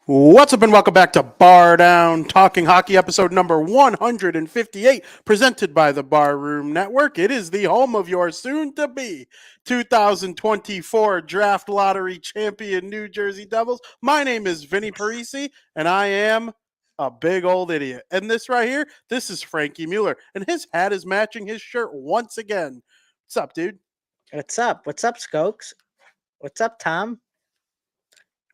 What's up and welcome back to Bardown Talking Hockey, episode number 158, presented by the Barroom Network. It is the home of your soon-to-be 2024 Draft Lottery champion New Jersey Devils. My name is Vinny Parisi, and I am a big old idiot. And this right here, this is Frankie Mueller, and his hat is matching his shirt once again. What's up, dude? What's up? What's up, Skokes? What's up, Tom?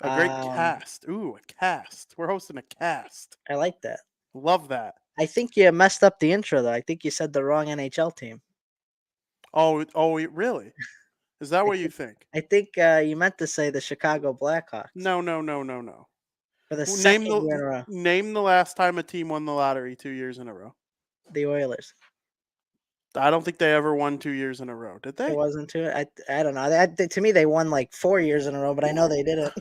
A great cast. Ooh, a cast. We're hosting a cast. I like that. Love that. I think you messed up the intro, though. I think you said the wrong NHL team. Oh, really? Is that what you think? I think you meant to say the Chicago Blackhawks. No. For the second year in a row. Name the last time a team won the lottery 2 years in a row. The Oilers. I don't think they ever won 2 years in a row. Did they? It wasn't too. I don't know. To me, they won like 4 years in a row, but I know they didn't.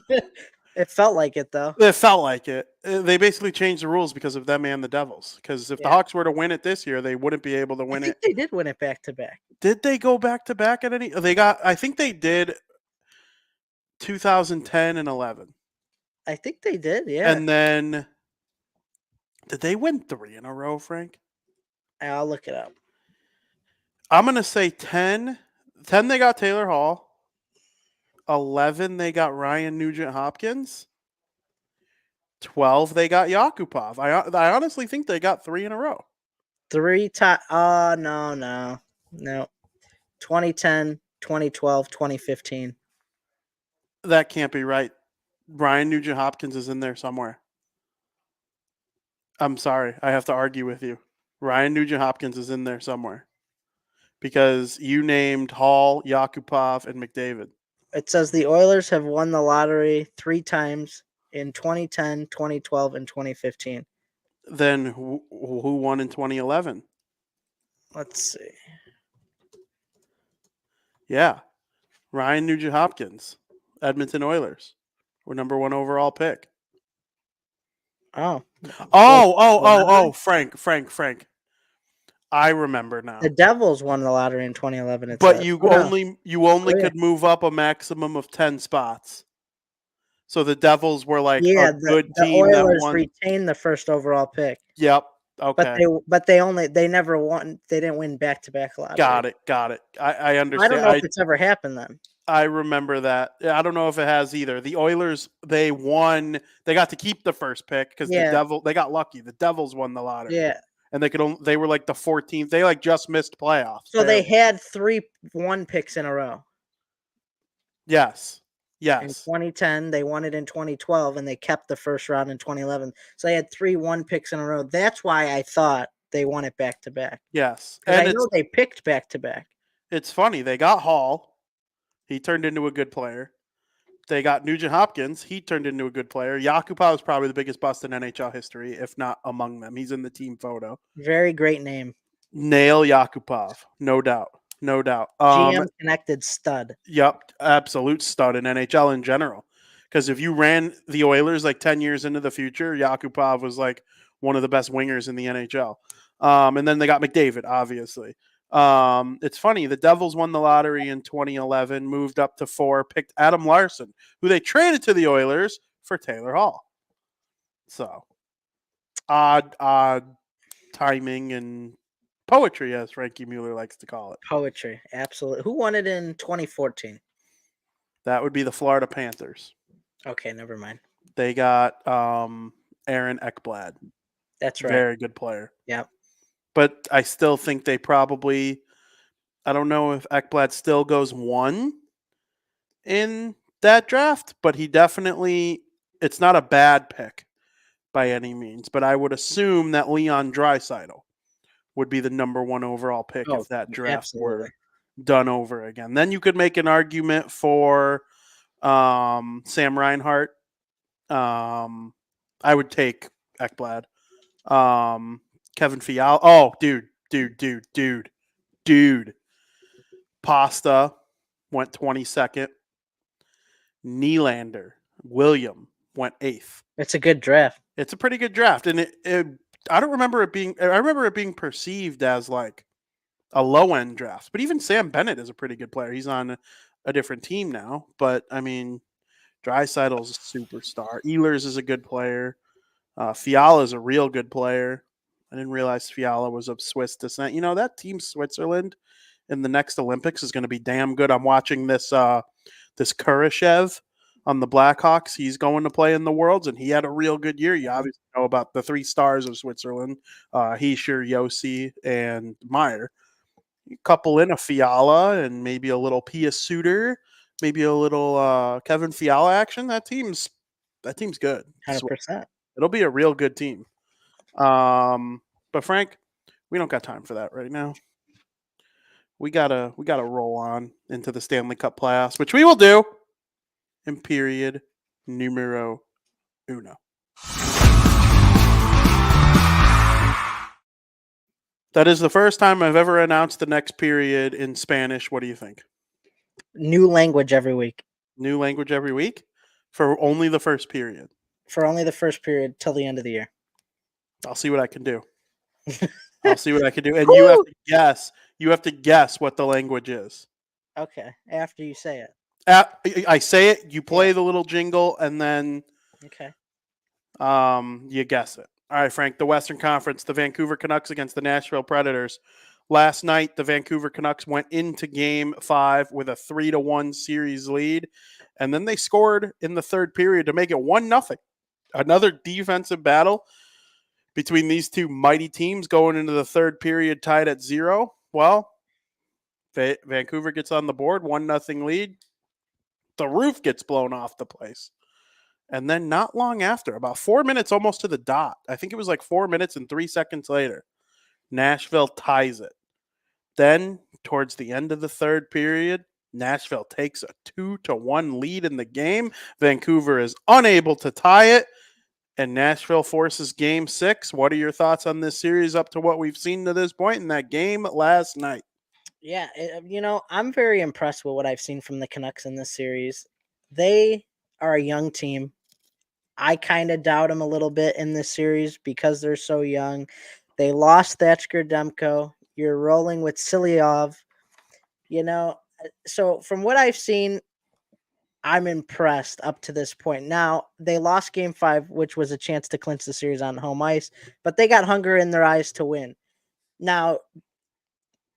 It felt like it, though. It felt like it. They basically changed the rules because of them and the Devils. Because if the Hawks were to win it this year, they wouldn't be able to win it. They did win it back to back. Did they go back to back at any? They got. I think they did. 2010 and 11. I think they did. Yeah. And then, did they win 3 in a row, Frank? I'll look it up. I'm going to say 10. 10, they got Taylor Hall. 11, they got Ryan Nugent-Hopkins. 12, they got Yakupov. I honestly think they got 3 in a row. 3 times. No. 2010, 2012, 2015. That can't be right. Ryan Nugent-Hopkins is in there somewhere. I'm sorry. I have to argue with you. Ryan Nugent-Hopkins is in there somewhere. Because you named Hall, Yakupov, and McDavid. It says the Oilers have won the lottery 3 times in 2010, 2012, and 2015. Then who won in 2011? Let's see. Yeah. Ryan Nugent-Hopkins. Edmonton Oilers. We're number 1 overall pick. Oh. Frank. I remember now. The Devils won the lottery in 2011. But you only could move up a maximum of 10 spots. So the Devils were like a good team the that Oilers won. retained the first overall pick. Yep. Okay. But they never won. They didn't win back-to-back lottery. Got it. I understand. I don't know if it's ever happened then. I remember that. I don't know if it has either. The Oilers, they won. They got to keep the first pick because they got lucky. The Devils won the lottery. Yeah. And they were like the 14th. They like just missed playoffs. So they had 3 1 picks in a row. Yes. In 2010, they won it in 2012, and they kept the first round in 2011. So they had 3 1 picks in a row. That's why I thought they won it back to back. Yes. And I know they picked back to back. It's funny. They got Hall. He turned into a good player. They got Nugent-Hopkins. He turned into a good player. Yakupov is probably the biggest bust in NHL history, if not among them. He's in the team photo. Very great name. Nail Yakupov. No doubt. GM connected stud. Yep. Absolute stud in NHL in general. Because if you ran the Oilers like 10 years into the future, Yakupov was like one of the best wingers in the NHL. And then they got McDavid, obviously. It's funny. The Devils won the lottery in 2011, moved up to 4, picked Adam Larson, who they traded to the Oilers for Taylor Hall. So odd timing and poetry, as Frankie Mueller likes to call it. Poetry, absolutely. Who won it in 2014? That would be the Florida Panthers. Okay, never mind. They got Aaron Ekblad. That's right. Very good player. Yeah. But I still think they probably, I don't know if Ekblad still goes 1 in that draft, but he definitely, it's not a bad pick by any means. But I would assume that Leon Draisaitl would be the number 1 overall pick if that draft were done over again. Then you could make an argument for Sam Reinhart. I would take Ekblad. Kevin Fiala. Oh, dude. Pasta went 22nd. Nylander, William went 8th. It's a good draft. It's a pretty good draft, and I don't remember it being. I remember it being perceived as like a low end draft. But even Sam Bennett is a pretty good player. He's on a different team now, but I mean, Draisaitl's a superstar. Ehlers is a good player. Fiala is a real good player. I didn't realize Fiala was of Swiss descent. That team Switzerland in the next Olympics is going to be damn good. I'm watching this Kurashev on the Blackhawks. He's going to play in the Worlds, and he had a real good year. You obviously know about the 3 stars of Switzerland, Hischier, Yossi, and Meyer. You couple in a Fiala and maybe a little Pia Suter, maybe a little Kevin Fiala action. That team's good. 100%. It'll be a real good team. But Frank, we don't got time for that right now. We gotta roll on into the Stanley Cup playoffs, which we will do in period numero uno. That is the first time I've ever announced the next period in Spanish. What do you think? New language every week. New language every week for only the first period. For only the first period till the end of the year. I'll see what I can do. I'll see what I can do. And you have to guess. You have to guess what the language is. Okay. After you say it. I say it, you play the little jingle, and then okay. You guess it. All right, Frank, the Western Conference, the Vancouver Canucks against the Nashville Predators. Last night, the Vancouver Canucks went into Game 5 with a 3-1 series lead, and then they scored in the third period to make it 1-0. Another defensive battle between these two mighty teams going into the third period tied at 0. Well, Vancouver gets on the board, 1-0 lead. The roof gets blown off the place. And then not long after, about 4 minutes almost to the dot, I think it was like 4 minutes and 3 seconds later, Nashville ties it. Then, towards the end of the third period, Nashville takes a 2-1 lead in the game. Vancouver is unable to tie it, and Nashville forces Game 6. What are your thoughts on this series up to what we've seen to this point in that game last night? Yeah, I'm very impressed with what I've seen from the Canucks in this series. They are a young team. I kind of doubt them a little bit in this series because they're so young. They lost Thatcher Demko. You're rolling with Silyov. So from what I've seen, I'm impressed up to this point. Now, they lost Game 5, which was a chance to clinch the series on home ice, but they got hunger in their eyes to win. Now,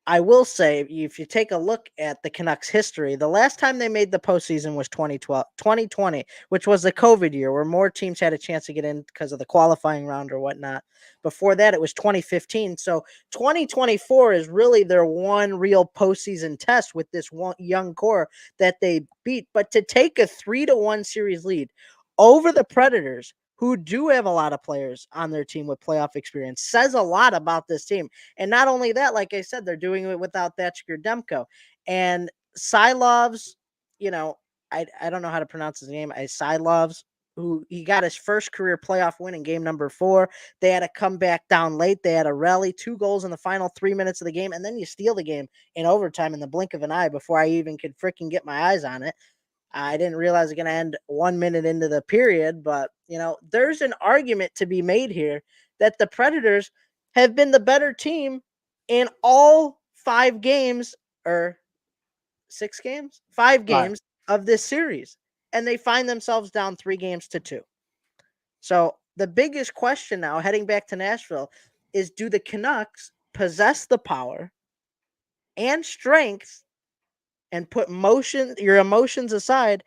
I will say, if you take a look at the Canucks history, the last time they made the postseason was 2020, which was the COVID year where more teams had a chance to get in because of the qualifying round or whatnot. Before that, it was 2015. So 2024 is really their one real postseason test with this one young core that they beat. But to take a 3-1 series lead over the Predators, who do have a lot of players on their team with playoff experience, says a lot about this team. And not only that, like I said, they're doing it without Thatcher Demko. And Silovs, I don't know how to pronounce his name. Silovs, who he got his first career playoff win in game number 4. They had to come back down late. They had a rally, 2 goals in the final 3 minutes of the game, and then you steal the game in overtime in the blink of an eye before I even could freaking get my eyes on it. I didn't realize it's going to end 1 minute into the period, but, there's an argument to be made here that the Predators have been the better team in all 5 games or 6 games, 5 games of this series, and they find themselves down 3-2. So the biggest question now, heading back to Nashville, is do the Canucks possess the power and strength and put your emotions aside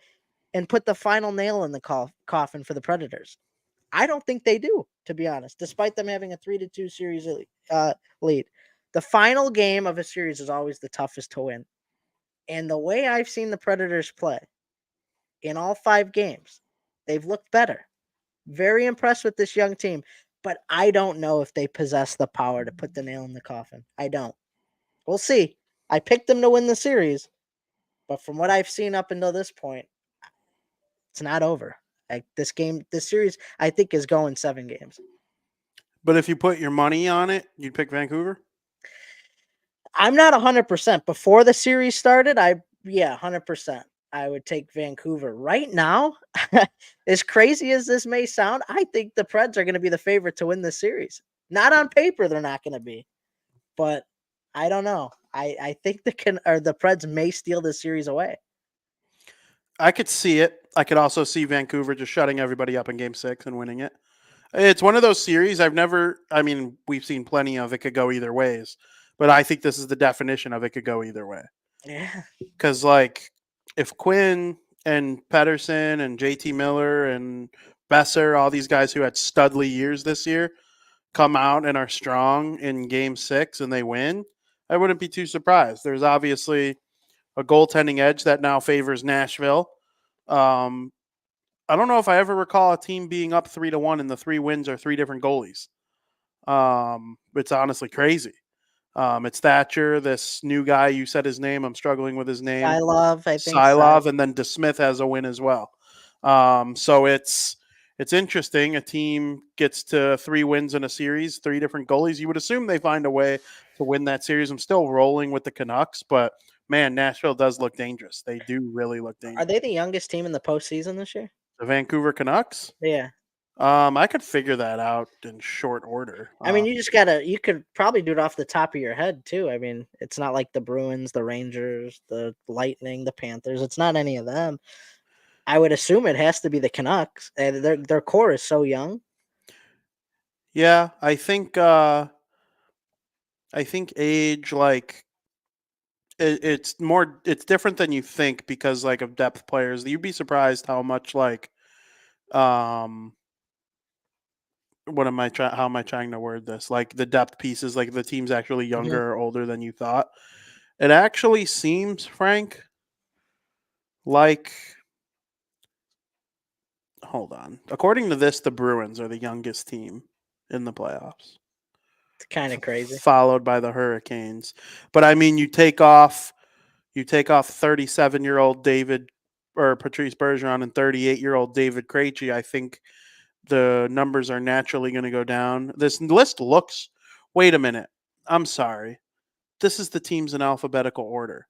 and put the final nail in the coffin for the Predators? I don't think they do, to be honest, despite them having a 3-2 series lead. The final game of a series is always the toughest to win. And the way I've seen the Predators play in all 5 games, they've looked better. Very impressed with this young team, but I don't know if they possess the power to put the nail in the coffin. I don't. We'll see. I picked them to win the series, but from what I've seen up until this point, it's not over. Like this series, I think is going 7 games. But if you put your money on it, you'd pick Vancouver? I'm not 100%. Before the series started, 100%. I would take Vancouver. Right now, as crazy as this may sound, I think the Preds are going to be the favorite to win this series. Not on paper, they're not going to be. But I don't know. I think the Preds may steal this series away. I could see it. I could also see Vancouver just shutting everybody up in Game 6 and winning it. It's one of those series we've seen plenty of it could go either ways, but I think this is the definition of it could go either way. Yeah. Because, like, if Quinn and Pedersen and JT Miller and Besser, all these guys who had studly years this year, come out and are strong in Game 6 and they win, I wouldn't be too surprised. There's obviously a goaltending edge that now favors Nashville. I don't know if I ever recall a team being up 3-1 and the 3 wins are 3 different goalies. It's honestly crazy. It's Thatcher, this new guy. You said his name. I'm struggling with his name. I think Silov, and then DeSmith has a win as well. So it's interesting. A team gets to 3 wins in a series, 3 different goalies. You would assume they find a way to win that series. I'm still rolling with the Canucks, but man, Nashville does look dangerous. They do really look dangerous. Are they the youngest team in the postseason this year? The Vancouver Canucks? Yeah. I could figure that out in short order. I mean, you could probably do it off the top of your head too. I mean, it's not like the Bruins, the Rangers, the Lightning, the Panthers. It's not any of them. I would assume it has to be the Canucks. And their core is so young. Yeah, I think age, like, it's different than you think because, like, of depth players. You'd be surprised how much, like, how am I trying to word this? Like, the depth pieces, like the team's actually younger or older than you thought. It actually seems, Frank, like, hold on. According to this, the Bruins are the youngest team in the playoffs. It's kind of crazy. Followed by the Hurricanes. But I mean, you take off 37-year-old David or Patrice Bergeron and 38-year-old David Krejci. I think the numbers are naturally going to go down. This list looks. Wait a minute. I'm sorry. This is the teams in alphabetical order.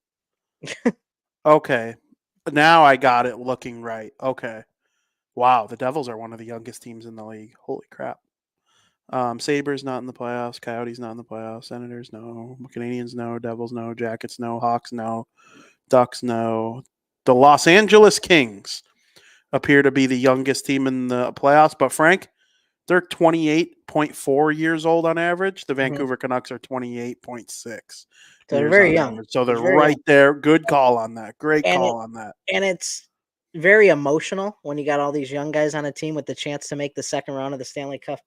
Okay. Now I got it looking right. Okay. Wow. The Devils are one of the youngest teams in the league. Holy crap. Sabres not in the playoffs. Coyotes not in the playoffs. Senators no. Canadians no. Devils no. Jackets no. Hawks no. Ducks no. The Los Angeles Kings appear to be the youngest team in the playoffs. But Frank, they're 28.4 years old on average. The Vancouver Canucks are 28.6. So they're very young. Average. So they're right there. Good call on that. Great call on that. And it's very emotional when you got all these young guys on a team with the chance to make the second round of the Stanley Cup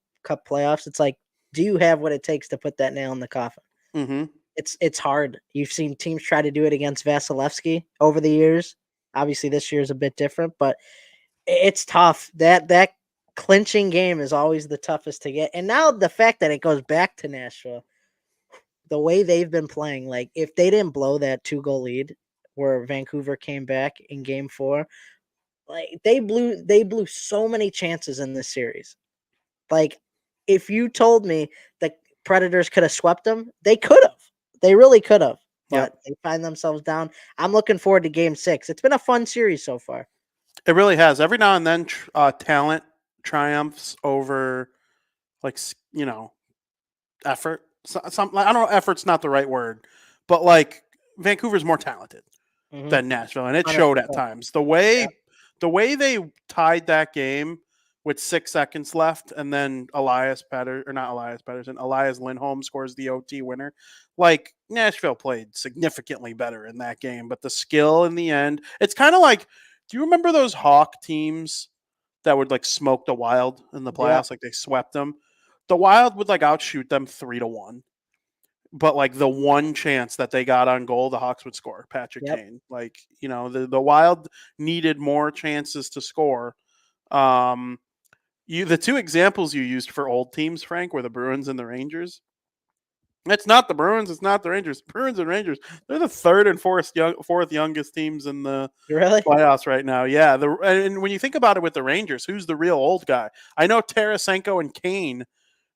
playoffs. It's like, do you have what it takes to put that nail in the coffin? Mm-hmm. It's hard. You've seen teams try to do it against Vasilevsky over the years. Obviously, this year is a bit different, but it's tough. That clinching game is always the toughest to get. And now the fact that it goes back to Nashville, the way they've been playing, like if they didn't blow that 2-goal lead where Vancouver came back in Game 4, like they blew so many chances in this series. Like if you told me the Predators could have swept them, they could have. They really could have. But they find themselves down. I'm looking forward to Game 6. It's been a fun series so far. It really has. Every now and then, talent triumphs over, like, effort. I don't know. Effort's not the right word, but like Vancouver's more talented than Nashville, and it showed at times. The way they tied that game with 6 seconds left, and then Elias Lindholm scores the OT winner. Like, Nashville played significantly better in that game, but the skill in the end, it's kind of like, do you remember those Hawk teams that would like smoke the Wild in the playoffs? Like they swept them. The Wild would like outshoot them 3-1. But like the one chance that they got on goal, the Hawks would score. Patrick Kane. Like, the Wild needed more chances to score. The 2 examples you used for old teams, Frank, were the Bruins and the Rangers. It's not the Bruins. It's not the Rangers. Bruins and Rangers, they're the third and fourth youngest teams in the playoffs right now. Yeah. And when you think about it with the Rangers, who's the real old guy? I know Tarasenko and Kane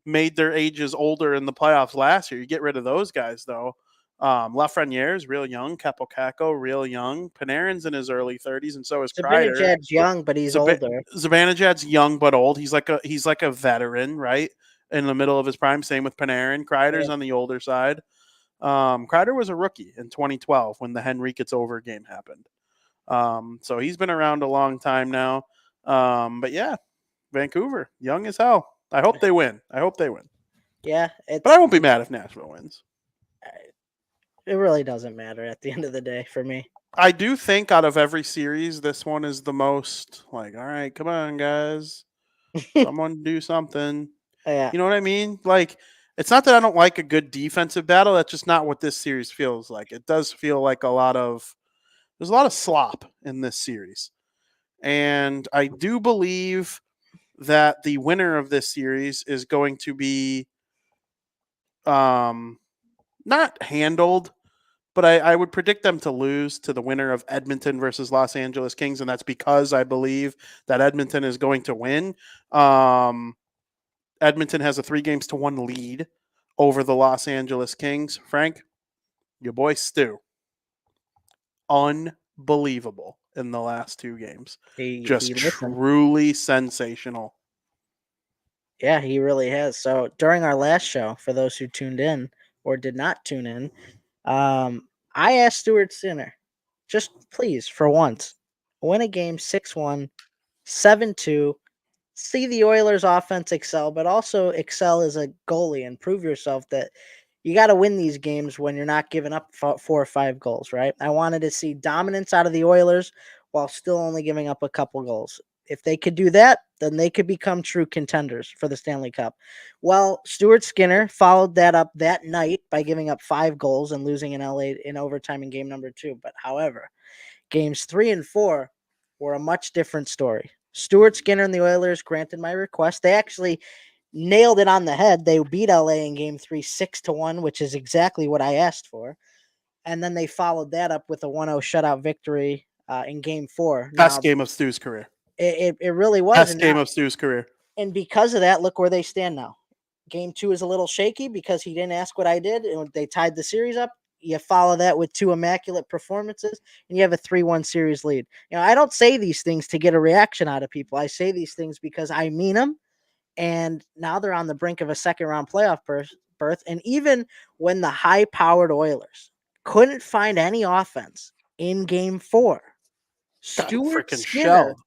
made their ages older in the playoffs last year. You get rid of those guys, though. Lafreniere's real young. Kakko, real young. Panarin's in his early 30s, and so is Kreider. Zibanejad's young, but he's older. Zibanejad's young but old. He's like a veteran, right? In the middle of his prime. Same with Panarin. Kreider's on the older side. Kreider was a rookie in 2012 when the Henrique It's Over game happened. So he's been around a long time now. But yeah, Vancouver, young as hell. I hope they win. Yeah, But I won't be mad if Nashville wins. it really doesn't matter at the end of the day for me. I do think out of every series, this one is the most like, all right, come on, guys. Someone do something. Yeah, You know what I mean? Like, it's not that I don't like a good defensive battle. That's just not what this series feels like. It does feel like there's a lot of slop in this series. And I do believe that the winner of this series is going to be um, not handled, but I would predict them to lose to the winner of Edmonton versus Los Angeles Kings, and that's because I believe that Edmonton is going to win. Um, Edmonton has a 3-1 lead over the Los Angeles Kings. Frank, your boy Stu, unbelievable in the last 2 games. he Just listened. truly sensational. Yeah, he really has. So during our last show, for those who tuned in or did not tune in, I asked Stuart Sinner, just please, for once, win a game 6-1, 7-2, see the Oilers offense excel, but also excel as a goalie and prove yourself that you got to win these games when you're not giving up 4 or 5 goals, right? I wanted to see dominance out of the Oilers while still only giving up a couple goals. If they could do that, then they could become true contenders for the Stanley Cup. Well, Stuart Skinner followed that up that night by giving up 5 goals and losing in LA in overtime in game number 2. But however, games 3 and 4 were a much different story. Stuart Skinner and the Oilers granted my request. They actually nailed it on the head. They beat LA in game 3 6-1, which is exactly what I asked for. And then they followed that up with a 1-0 shutout victory in game 4. Best Now, game of Stu's career. it really was. Best game of Stu's career. And because of that, look where they stand now. Game 2 is a little shaky because he didn't ask what I did, and they tied the series up. You follow that with 2 immaculate performances, and you have a 3-1 series lead. I don't say these things to get a reaction out of people. I say these things because I mean them, and now they're on the brink of a second-round playoff berth. And even when the high-powered Oilers couldn't find any offense in Game 4, Got Stuart freaking Skinner shelled.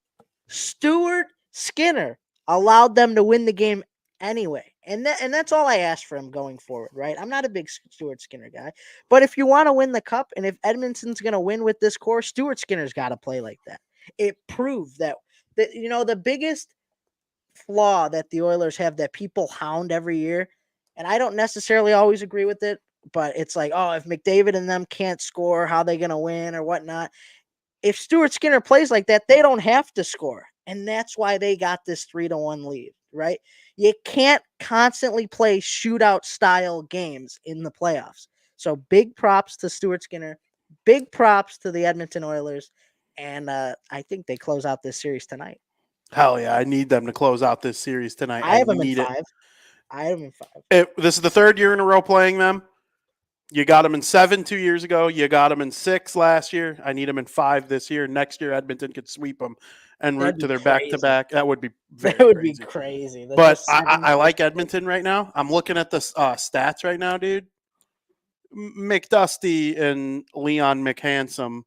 Stuart Skinner allowed them to win the game anyway. And that's all I ask for him going forward, right? I'm not a big Stuart Skinner guy, but if you want to win the cup and if Edmonton's going to win with this core, Stuart Skinner's got to play like that. It proved that the biggest flaw that the Oilers have that people hound every year, and I don't necessarily always agree with it, but it's like, oh, if McDavid and them can't score, how they going to win or whatnot? If Stuart Skinner plays like that, they don't have to score. And that's why they got this 3-1 lead, right? You can't constantly play shootout style games in the playoffs. So big props to Stuart Skinner, big props to the Edmonton Oilers. And I think they close out this series tonight. Hell yeah, I need them to close out this series tonight. I I have them in need it. 5. I have them in 5. This is the 3rd year in a row playing them. You got them in 7 2 years ago. You got them in 6 last year. I need them in 5 this year. Next year, Edmonton could sweep them and That'd root be to their back to crazy. back. That would be That very would crazy. be crazy. But Just I 7 like Edmonton right now. I'm looking at the stats right now, dude. McDusty and Leon McHandsome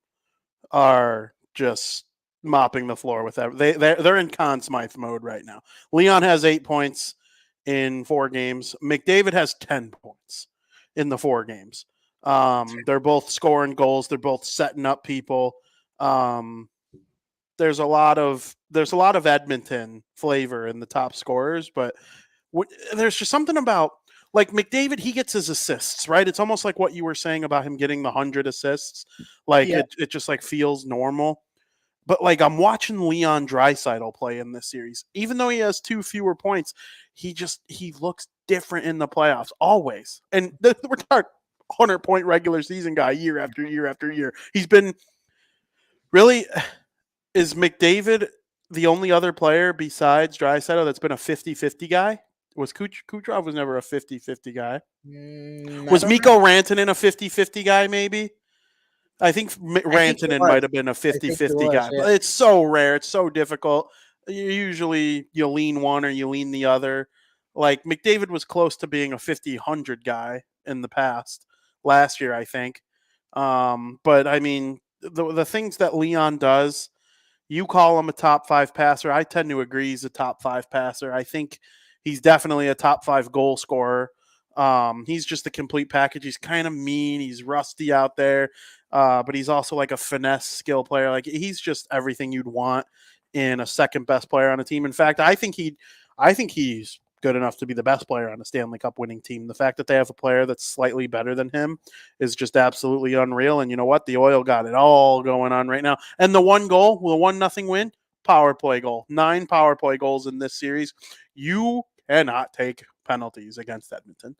are just mopping the floor with that. They're in Conn Smythe mode right now. Leon has 8 points in 4 games. McDavid has 10 points in the 4 games. They're both scoring goals. They're both setting up people. There's a lot of Edmonton flavor in the top scorers, but there's just something about like McDavid. He gets his assists, right? It's almost like what you were saying about him getting the 100 assists. Like Yeah. it just like feels normal. But like I'm watching Leon Draisaitl play in this series, even though he has 2 fewer points, he looks different in the playoffs always. And we're talking 100-point regular season guy year after year after year. He's been really. Is McDavid the only other player besides Draisaitl that's been a 50-50 guy? Was Kucherov was never a 50-50 guy. I Was don't know. Mikko Rantanen a 50-50 guy maybe? I think I think he Rantanen was. might have been a I think he 50-50 was, guy. yeah. But it's so rare. It's so difficult. Usually you lean one or you lean the other. Like McDavid was close to being a 50-100 guy in the past. Last year, I think. But I mean, the things that Leon does. You call him a top 5 passer. I tend to agree he's a top 5 passer. I think he's definitely a top 5 goal scorer. He's just a complete package. He's kind of mean. He's rusty out there, but he's also like a finesse skill player. Like he's just everything you'd want in a second best player on a team. In fact, I think he's good enough to be the best player on a Stanley Cup winning team. The fact that they have a player that's slightly better than him is just absolutely unreal. And you know what? The Oil got it all going on right now. And the 1-0 win, power play goal. 9 power play goals in this series. You cannot take penalties against Edmonton.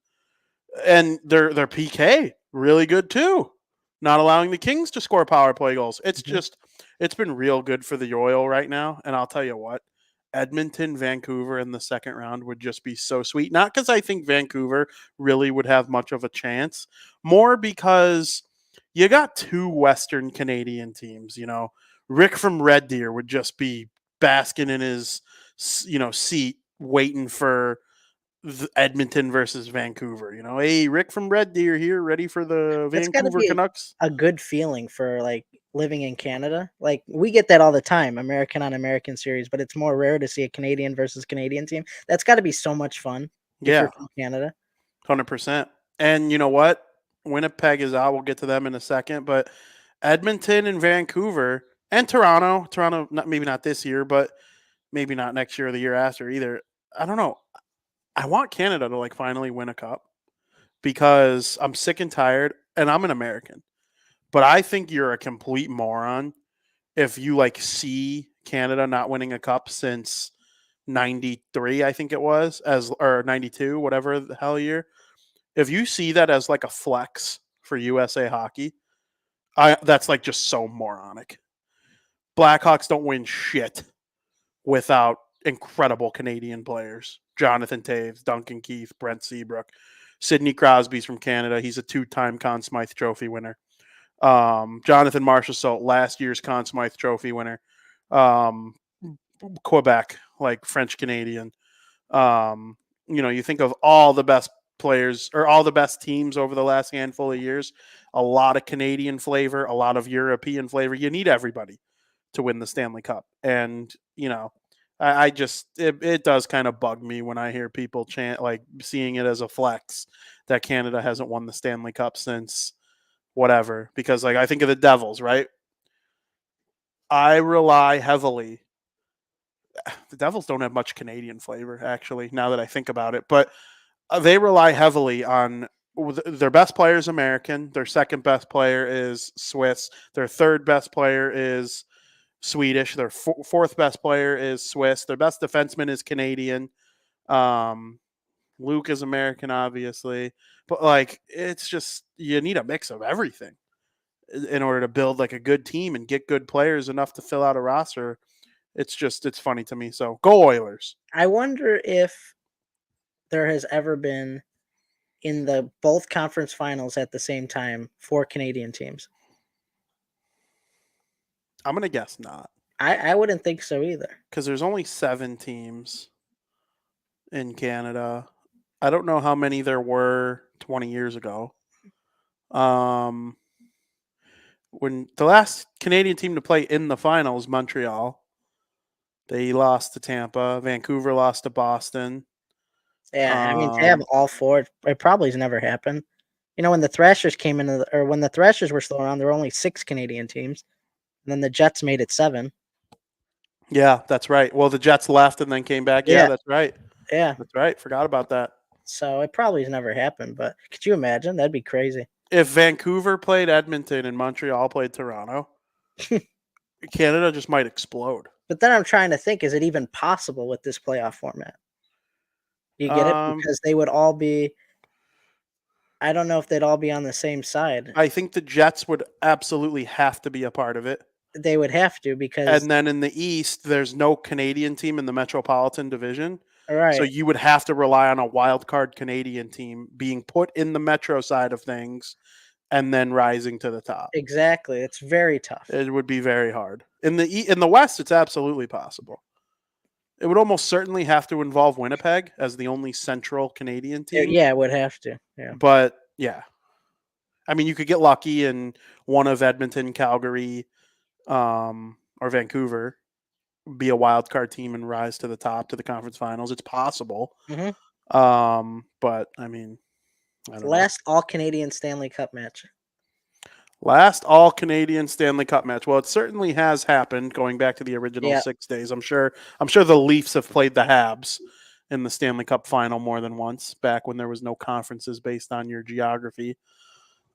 And their PK, really good too. Not allowing the Kings to score power play goals. It's been real good for the Oil right now. And I'll tell you what, Edmonton, Vancouver in the second round would just be so sweet. Not because I think Vancouver really would have much of a chance, more because you got 2 Western Canadian teams. Rick from Red Deer would just be basking in his seat waiting for Edmonton versus Vancouver. Hey, Rick from Red Deer here, ready for the That's got to Vancouver be Canucks. a good feeling for like living in Canada. Like we get that all the time, American on American series, but it's more rare to see a Canadian versus Canadian team. That's got to be so much fun if Yeah, you're from Canada. 100%. And you know what? Winnipeg is out. We'll get to them in a second, but Edmonton and Vancouver and Toronto, maybe not this year, but maybe not next year or the year after either. I don't know. I want Canada to like finally win a cup because I'm sick and tired, and I'm an American. But I think you're a complete moron if you like see Canada not winning a cup since 93, I think it was, or 92, whatever the hell year. If you see that as like a flex for USA hockey, that's like just so moronic. Blackhawks don't win shit without incredible Canadian players. Jonathan Toews, Duncan Keith, Brent Seabrook. Sidney Crosby's from Canada. He's a 2-time Conn Smythe Trophy winner. Jonathan Marchessault, last year's Conn Smythe Trophy winner. Quebec, like French Canadian. You think of all the best players or all the best teams over the last handful of years, a lot of Canadian flavor, a lot of European flavor. You need everybody to win the Stanley Cup. And, I just, it does kind of bug me when I hear people chant, like seeing it as a flex that Canada hasn't won the Stanley Cup since whatever. Because, like, I think of the Devils, right? I rely heavily. The Devils don't have much Canadian flavor, actually, now that I think about it. But they rely heavily on their best player is American. Their second best player is Swiss. Their third best player is Swedish. Their fourth best player is Swiss. Their best defenseman is Canadian. Luke is American, obviously. But, like, it's just you need a mix of everything in order to build, like, a good team and get good players enough to fill out a roster. It's funny to me. So go Oilers. I wonder if there has ever been in the both conference finals at the same time 4 Canadian teams. I'm going to guess not. I wouldn't think so either. Because there's only 7 teams in Canada. I don't know how many there were 20 years ago. When the last Canadian team to play in the finals, Montreal, they lost to Tampa. Vancouver lost to Boston. Yeah, I mean, to have all 4, it probably has never happened. When the Thrashers came into or when the Thrashers were still around, there were only 6 Canadian teams. And then the Jets made it 7. Yeah, that's right. Well, the Jets left and then came back. Yeah, that's right. Yeah. That's right. Forgot about that. So it probably has never happened, but could you imagine? That'd be crazy. If Vancouver played Edmonton and Montreal played Toronto, Canada just might explode. But then I'm trying to think, is it even possible with this playoff format? You get it? Because they would all be I don't know if they'd all be on the same side. I think the Jets would absolutely have to be a part of it. They would have to because And then in the East, there's no Canadian team in the Metropolitan Division. right. So you would have to rely on a wild card Canadian team being put in the Metro side of things and then rising to the top. Exactly. It's very tough. It would be very hard. In the West, it's absolutely possible. It would almost certainly have to involve Winnipeg as the only central Canadian team. Yeah, it would have to. Yeah. But yeah. I mean, you could get lucky and one of Edmonton, Calgary, or Vancouver be a wild card team and rise to the top to the conference finals. It's possible. Mhm. But I mean, I don't know. Last all Canadian Stanley Cup match. Last all Canadian Stanley Cup match. Well, it certainly has happened going back to the original Yeah. 6 days. I'm sure the Leafs have played the Habs in the Stanley Cup final more than once back when there was no conferences based on your geography.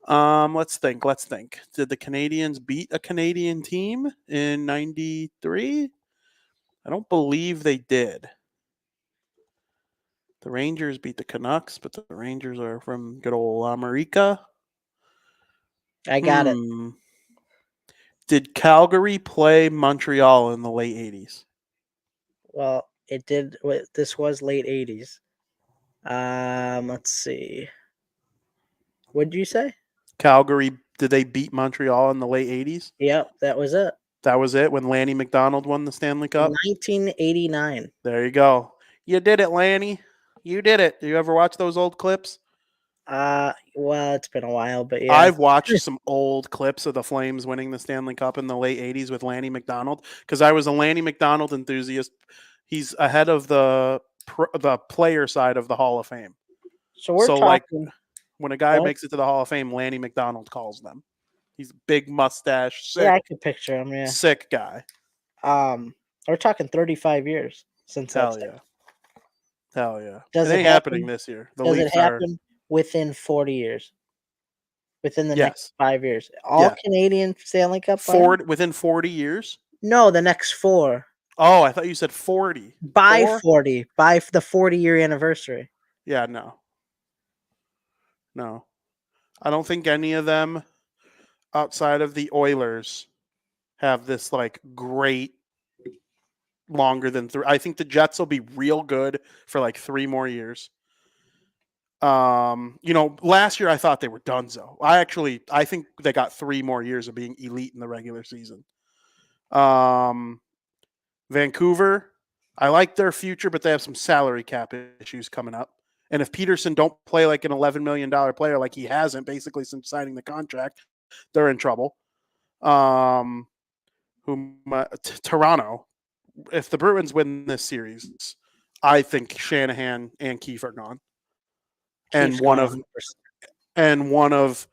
Let's think. Did the Canadians beat a Canadian team in 93? I don't believe they did. The Rangers beat the Canucks, but the Rangers are from good old America. I got it. Did Calgary play Montreal in the late 80s? Well, it did. This was late 80s. Let's see. What did you say? Calgary, did they beat Montreal in the late 80s? Yep, that was it. That was it when Lanny McDonald won the Stanley Cup? 1989. There you go. You did it, Lanny. You did it. Do you ever watch those old clips? Well, it's been a while, but yeah. I've watched some old clips of the Flames winning the Stanley Cup in the late 80s with Lanny McDonald because I was a Lanny McDonald enthusiast. He's ahead of the player side of the Hall of Fame. So we're talking. Like, when a guy makes it to the Hall of Fame, Lanny McDonald calls them. He's a big mustache, sick, yeah, I could picture him. Yeah, sick guy. we're talking 35 years since Hell that's yeah. Hell yeah. Does it ain't happen, happening this year. The does Leafs it happen within 40 years? Within the next 5 years? All Canadian Stanley Cup? Within 40 years? No, the next 4. Oh, I thought you said 40. By 4? 40. By the 40-year anniversary. Yeah, no. No. I don't think any of them outside of the Oilers have this like great longer than 3. I think the Jets will be real good for like 3 more years. Last year I thought they were donezo. I think they got 3 more years of being elite in the regular season. Vancouver, I like their future, but they have some salary cap issues coming up. And if Peterson don't play like an $11 million player like he hasn't basically since signing the contract, they're in trouble. Toronto, if the Bruins win this series, I think Shanahan and Keefe are gone. And one of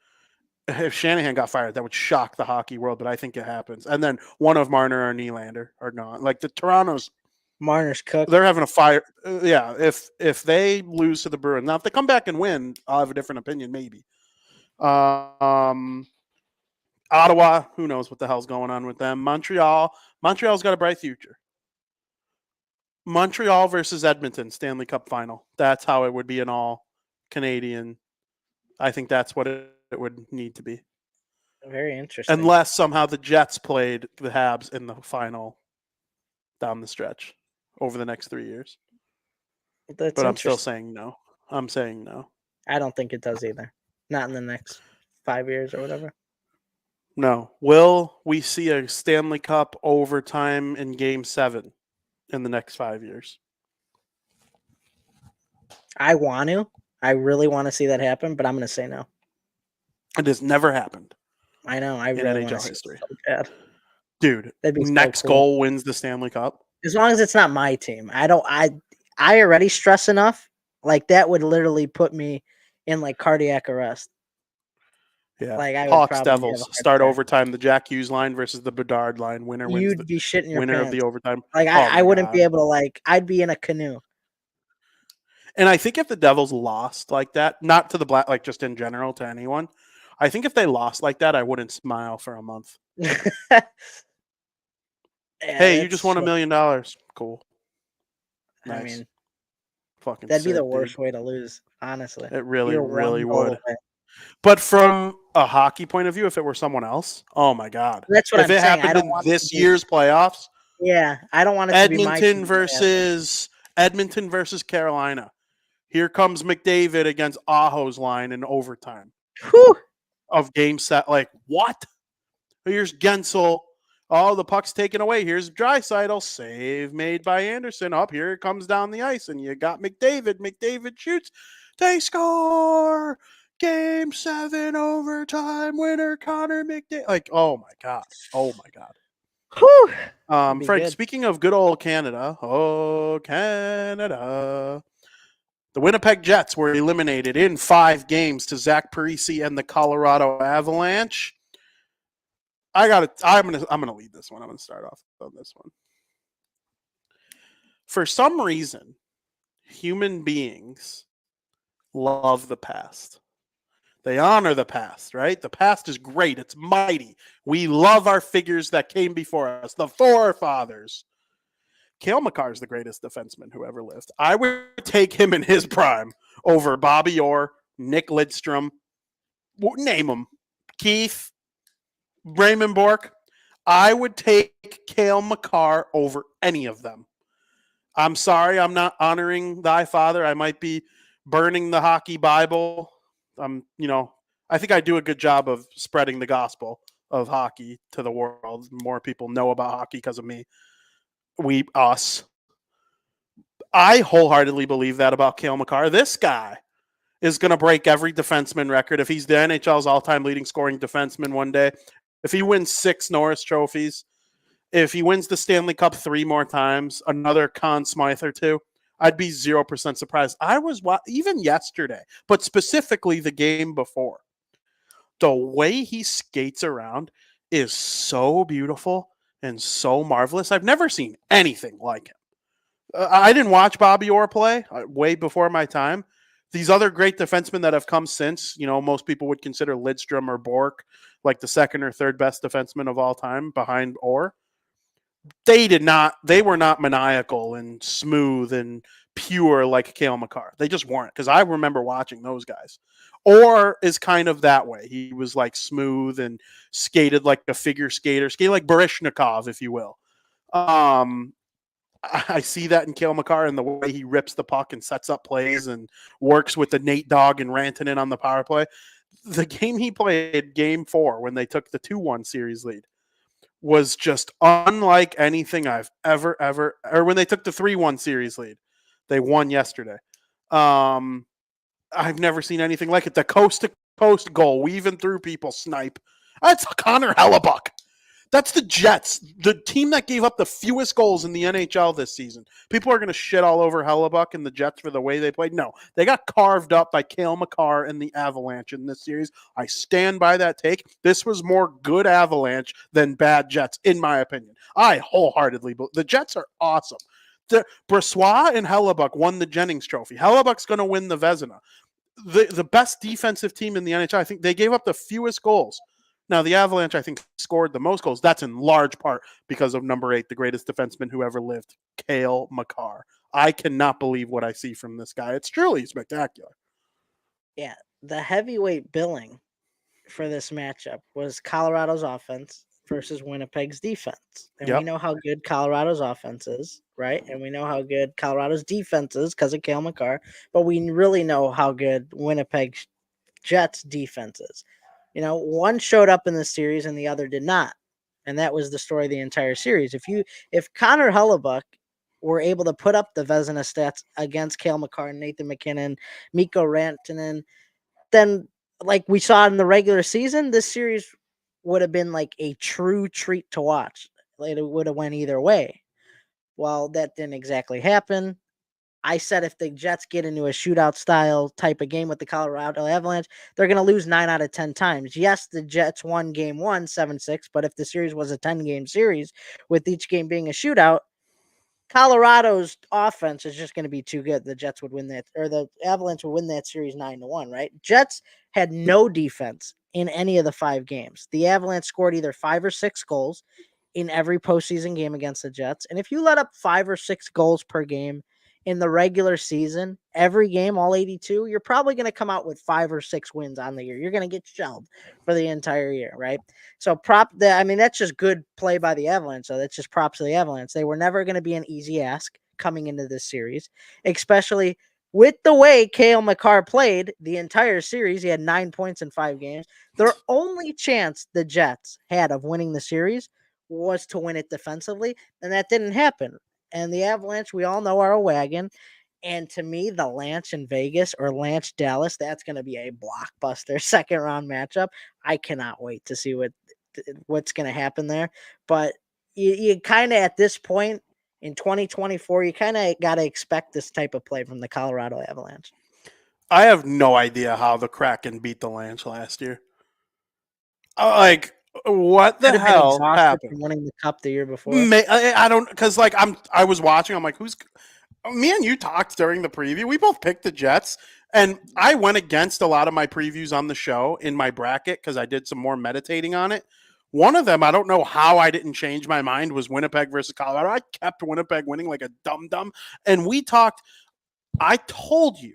if Shanahan got fired, that would shock the hockey world, but I think it happens. And then one of Marner or Nylander are gone. Like the Toronto's Marner's cooked. They're having a fire. Yeah, if they lose to the Bruins, now if they come back and win, I'll have a different opinion, maybe. Ottawa, who knows what the hell's going on with them? Montreal's got a bright future. Montreal versus Edmonton, Stanley Cup final. That's how it would be an all Canadian. I think that's what it would need to be. Very interesting. Unless somehow the Jets played the Habs in the final down the stretch over the next 3 years. But I'm still saying no. I'm saying no. I don't think it does either. Not in the next 5 years or whatever. No. Will we see a Stanley Cup overtime in Game 7 in the next 5 years? I want to. I really want to see that happen, but I'm going to say no. It has never happened. I know. I really want to see history. So bad. Dude, next goal wins the Stanley Cup. As long as it's not my team. I already stress enough. Like that would literally put me in like cardiac arrest. Yeah. Like I Hawks Devils start overtime. The Jack Hughes line versus the Bedard line. Winner wins. You'd be shitting your winner pants. Of the overtime. Like I wouldn't be able to I'd be in a canoe. And I think if the Devils lost like that, not to the Black, like just in general to anyone, I think if they lost like that, I wouldn't smile for a month. Hey, you just won $1 million. Cool. Nice. I mean, fucking that'd be the sick, worst dude. way to lose, honestly. It really would. But from a hockey point of view, if it were someone else, oh my God. That's what if I'm it saying. happened in this year's playoffs. Yeah, I don't want it to be my team. Edmonton versus Carolina. Here comes McDavid against Aho's line in overtime. Whew. Of game set. Like, what? Here's Gensel. Oh, the puck's taken away. Here's Draisaitl. Save made by Anderson. Up here it comes down the ice, and you got McDavid. McDavid shoots. They score. Game 7 overtime winner Connor McDavid. Like, oh my god. Oh my god. Whew. That'd be Frank, good. speaking of good old Canada, oh Canada. The Winnipeg Jets were eliminated in 5 games to Zach Parise and the Colorado Avalanche. I'm gonna lead this one. I'm gonna start off on this one. For some reason, human beings love the past. They honor the past, right? The past is great. It's mighty. We love our figures that came before us, the forefathers. Cale Makar is the greatest defenseman who ever lived. I would take him in his prime over Bobby Orr, Nick Lidstrom, name them, Keith, Raymond Bourque. I would take Cale Makar over any of them. I'm sorry, I'm not honoring thy father. I might be burning the hockey Bible. I think I do a good job of spreading the gospel of hockey to the world. More people know about hockey because of me. Us. I wholeheartedly believe that about Cale Makar. This guy is going to break every defenseman record. If he's the NHL's all-time leading scoring defenseman one day, if he wins 6 Norris trophies, if he wins the Stanley Cup 3 more times, another Conn Smythe or 2, I'd be 0% surprised. I was even yesterday, but specifically the game before. The way he skates around is so beautiful and so marvelous. I've never seen anything like him. I didn't watch Bobby Orr play way before my time. These other great defensemen that have come since, most people would consider Lidstrom or Bourque like the second or third best defenseman of all time behind Orr. They were not maniacal and smooth and pure like Cale Makar. They just weren't, because I remember watching those guys. Orr is kind of that way. He was like smooth and skated like a figure skater, skated like Barishnikov, if you will. I see that in Cale Makar and the way he rips the puck and sets up plays and works with the Nate Dogg and Rantanen on the power play. The game he played, game 4, when they took the 2-1 series lead, was just unlike anything I've ever, or when they took the 3-1 series lead. They won yesterday. I've never seen anything like it. The coast-to-coast goal, weaving through people, snipe. That's Connor Hellebuck. That's the Jets, the team that gave up the fewest goals in the NHL this season. People are going to shit all over Hellebuck and the Jets for the way they played. No, they got carved up by Cale Makar and the Avalanche in this series. I stand by that take. This was more good Avalanche than bad Jets, in my opinion. I wholeheartedly believe the Jets are awesome. Brossoit and Hellebuck won the Jennings Trophy. Hellebuck's going to win the Vezina. The best defensive team in the NHL. I think they gave up the fewest goals. Now, the Avalanche, I think, scored the most goals. That's in large part because of number 8, the greatest defenseman who ever lived, Cale Makar. I cannot believe what I see from this guy. It's truly spectacular. Yeah, the heavyweight billing for this matchup was Colorado's offense versus Winnipeg's defense. And we know how good Colorado's offense is, right? And we know how good Colorado's defense is because of Cale Makar. But we really know how good Winnipeg's Jets defense is. One showed up in the series and the other did not. And that was the story of the entire series. If Connor Hellebuck were able to put up the Vezina stats against Cale Makar, Nathan MacKinnon, Mikko Rantanen, then like we saw in the regular season, this series would have been like a true treat to watch. It would have went either way. Well, that didn't exactly happen. I said if the Jets get into a shootout style type of game with the Colorado Avalanche, they're going to lose 9 out of 10 times. Yes, the Jets won game 1, 7-6, but if the series was a 10-game series with each game being a shootout, Colorado's offense is just going to be too good. The Jets would win that, or the Avalanche would win that series 9-1, right? Jets had no defense in any of the 5 games. The Avalanche scored either 5 or 6 goals in every postseason game against the Jets. And if you let up 5 or 6 goals per game in the regular season, every game, all 82, you're probably going to come out with 5 or 6 wins on the year. You're going to get shelled for the entire year, right? So that's just good play by the Avalanche. So that's just props to the Avalanche. They were never going to be an easy ask coming into this series, especially with the way Cale Makar played the entire series. He had 9 points in 5 games. Their only chance the Jets had of winning the series was to win it defensively, and that didn't happen. And the Avalanche, we all know, are a wagon. And to me, the Lance in Vegas or Lance Dallas, that's going to be a blockbuster second round matchup. I cannot wait to see what's going to happen there. But you kind of at this point in 2024, you kind of got to expect this type of play from the Colorado Avalanche. I have no idea how the Kraken beat the Lance last year. Like, what the Could have been hell exhausted happened? from winning the cup the year before. I don't, because like I was watching. I'm like, who's? Me and you talked during the preview. We both picked the Jets, and I went against a lot of my previews on the show in my bracket because I did some more meditating on it. One of them, I don't know how I didn't change my mind, was Winnipeg versus Colorado. I kept Winnipeg winning like a dum-dum. And we talked, I told you,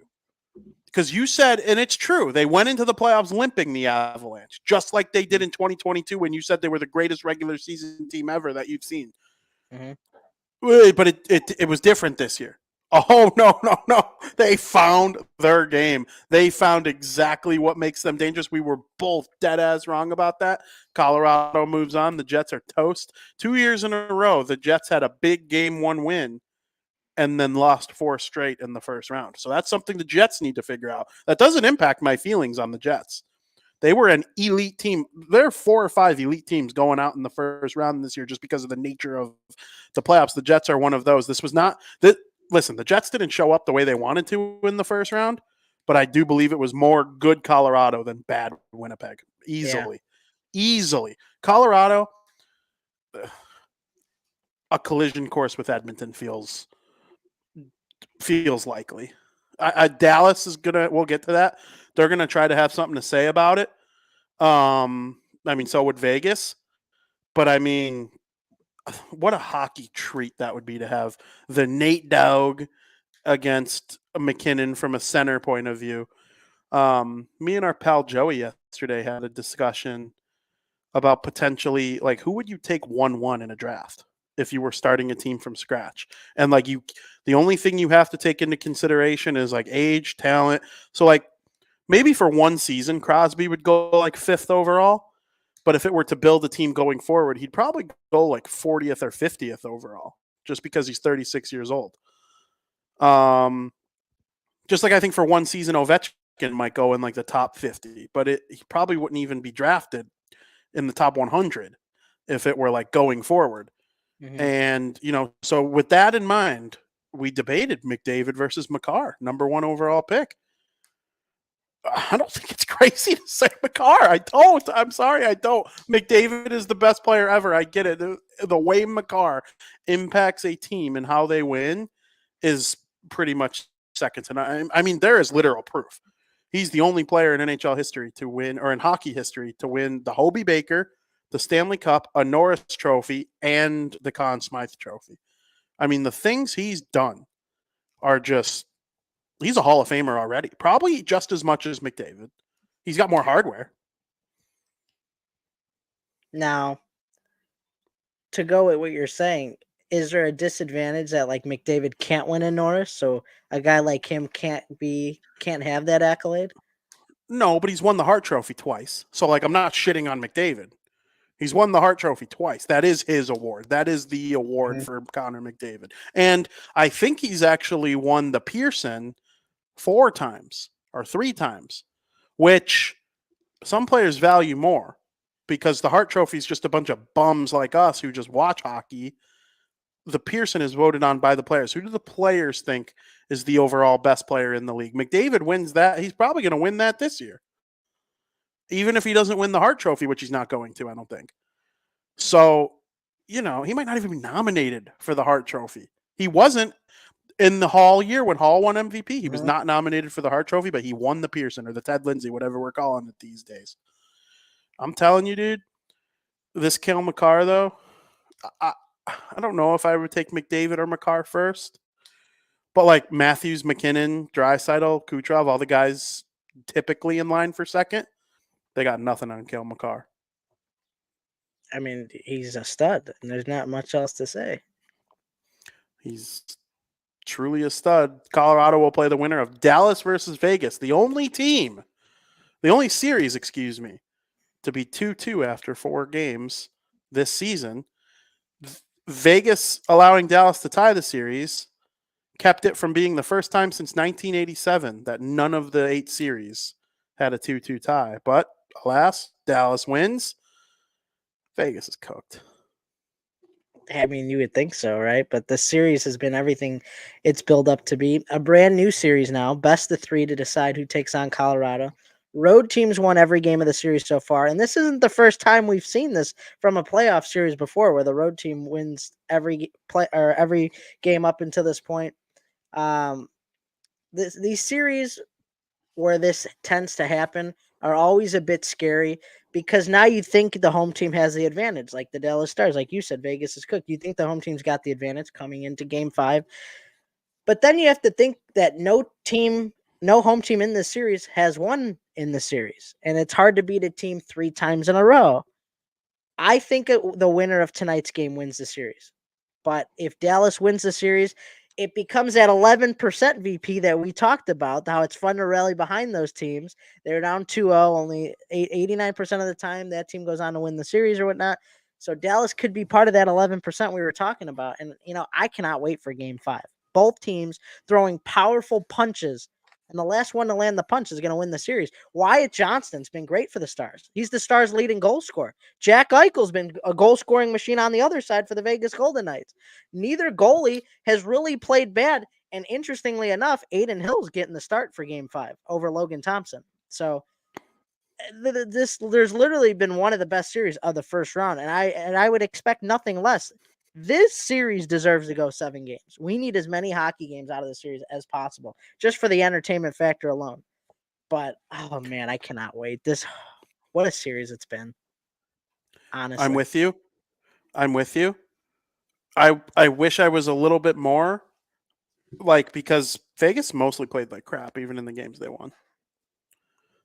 because you said, and it's true, they went into the playoffs limping, the Avalanche, just like they did in 2022 when you said they were the greatest regular season team ever that you've seen. Mm-hmm. But it was different this year. Oh, no. They found their game. They found exactly what makes them dangerous. We were both dead ass wrong about that. Colorado moves on. The Jets are toast. 2 years in a row, the Jets had a big game one win and then lost 4 straight in the first round. So that's something the Jets need to figure out. That doesn't impact my feelings on the Jets. They were an elite team. There are 4 or 5 elite teams going out in the first round this year just because of the nature of the playoffs. The Jets are one of those. This was not that. Listen, the Jets didn't show up the way they wanted to in the first round, but I do believe it was more good Colorado than bad Winnipeg. Easily. Colorado, a collision course with Edmonton feels likely. Dallas is gonna. We'll get to that. They're gonna try to have something to say about it. I mean, so would Vegas, but I mean, what a hockey treat that would be to have the Nate Dogg against McKinnon from a center point of view. Me and our pal Joey yesterday had a discussion about potentially, like, who would you take 1-1 in a draft if you were starting a team from scratch? And like, the only thing you have to take into consideration is like age, talent. So like maybe for one season, Crosby would go like 5th overall. But if it were to build a team going forward, he'd probably go like 40th or 50th overall, just because he's 36 years old. Just like I think for one season, Ovechkin might go in like the top 50, but he probably wouldn't even be drafted in the top 100 if it were like going forward. Mm-hmm. And, so with that in mind, we debated McDavid versus Makar, number 1 overall pick. I don't think it's crazy to say Makar. I don't. I'm sorry, I don't. McDavid is the best player ever. I get it. The way Makar impacts a team and how they win is pretty much second to none. I mean, there is literal proof. He's the only player in NHL history to win, or in hockey history, to win the Hobey Baker, the Stanley Cup, a Norris Trophy, and the Conn Smythe Trophy. I mean, the things he's done are just... He's a Hall of Famer already, probably just as much as McDavid. He's got more hardware. Now, to go with what you're saying, is there a disadvantage that like McDavid can't win in Norris, so a guy like him can't have that accolade? No, but he's won the Hart Trophy twice. So like, I'm not shitting on McDavid. He's won the Hart Trophy twice. That is his award. That is the award for Connor McDavid. And I think he's actually won the Pearson 4 times or 3 times, which some players value more, because the Hart Trophy is just a bunch of bums like us who just watch hockey. The Pearson is voted on by the players. Who do the players think is the overall best player in the league? McDavid wins that. He's probably going to win that this year, even if he doesn't win the Hart Trophy, which he's not going to, I don't think. So, he might not even be nominated for the Hart Trophy. He wasn't in the Hall year when Hall won MVP. He was not nominated for the Hart Trophy, but he won the Pearson or the Ted Lindsay, whatever we're calling it these days. I'm telling you, dude, this Cale Makar, though, I don't know if I would take McDavid or Makar first, but like Matthews, McKinnon, Draisaitl, Kucherov, all the guys typically in line for second, they got nothing on Cale Makar. I mean, he's a stud, and there's not much else to say. He's truly a stud. Colorado will play the winner of Dallas versus Vegas, the only series, to be 2-2 after 4 games this season. Vegas allowing Dallas to tie the series kept it from being the first time since 1987 that none of the 8 series had a 2-2 tie. But alas, Dallas wins. Vegas is cooked. I mean, you would think so, right? But the series has been everything it's built up to be. A brand new series now, best of 3 to decide who takes on Colorado. Road teams won every game of the series so far, and this isn't the first time we've seen this from a playoff series before, where the road team wins every game up until this point. These series where this tends to happen are always a bit scary because now you think the home team has the advantage, like the Dallas Stars. Like you said, Vegas is cooked. You think the home team's got the advantage coming into game 5. But then you have to think that no home team in this series has won in the series. And it's hard to beat a team 3 times in a row. I think the winner of tonight's game wins the series. But if Dallas wins the series, it becomes that 11% VP that we talked about, how it's fun to rally behind those teams. They're down 2-0, only 89% of the time that team goes on to win the series or whatnot. So Dallas could be part of that 11% we were talking about. And, I cannot wait for game 5. Both teams throwing powerful punches. And the last one to land the punch is going to win the series. Wyatt Johnston's been great for the Stars. He's the Stars' leading goal scorer. Jack Eichel's been a goal-scoring machine on the other side for the Vegas Golden Knights. Neither goalie has really played bad. And interestingly enough, Aiden Hill's getting the start for game 5 over Logan Thompson. So there's literally been one of the best series of the first round. And I would expect nothing less. This series deserves to go 7 games. We need as many hockey games out of the series as possible, just for the entertainment factor alone. But, oh man, I cannot wait. What a series it's been. Honestly. I'm with you. I wish I was a little bit more, because Vegas mostly played like crap, even in the games they won.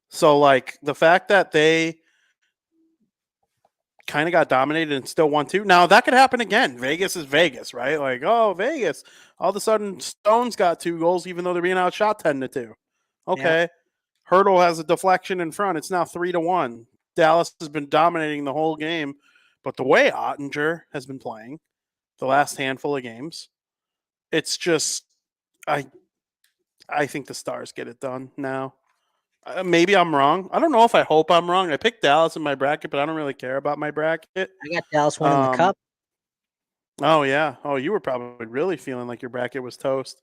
So, the fact that they kind of got dominated and still won 2. Now, that could happen again. Vegas is Vegas, right? Vegas. All of a sudden, Stone's got 2 goals, even though they're being outshot 10-2. Okay. Yeah. Hurdle has a deflection in front. It's now 3-1. Dallas has been dominating the whole game. But the way Ottinger has been playing the last handful of games, it's just, I think the Stars get it done now. Maybe I'm wrong. I don't know if I hope I'm wrong. I picked Dallas in my bracket, but I don't really care about my bracket. I got Dallas winning the cup. Oh yeah. Oh, you were probably really feeling like your bracket was toast.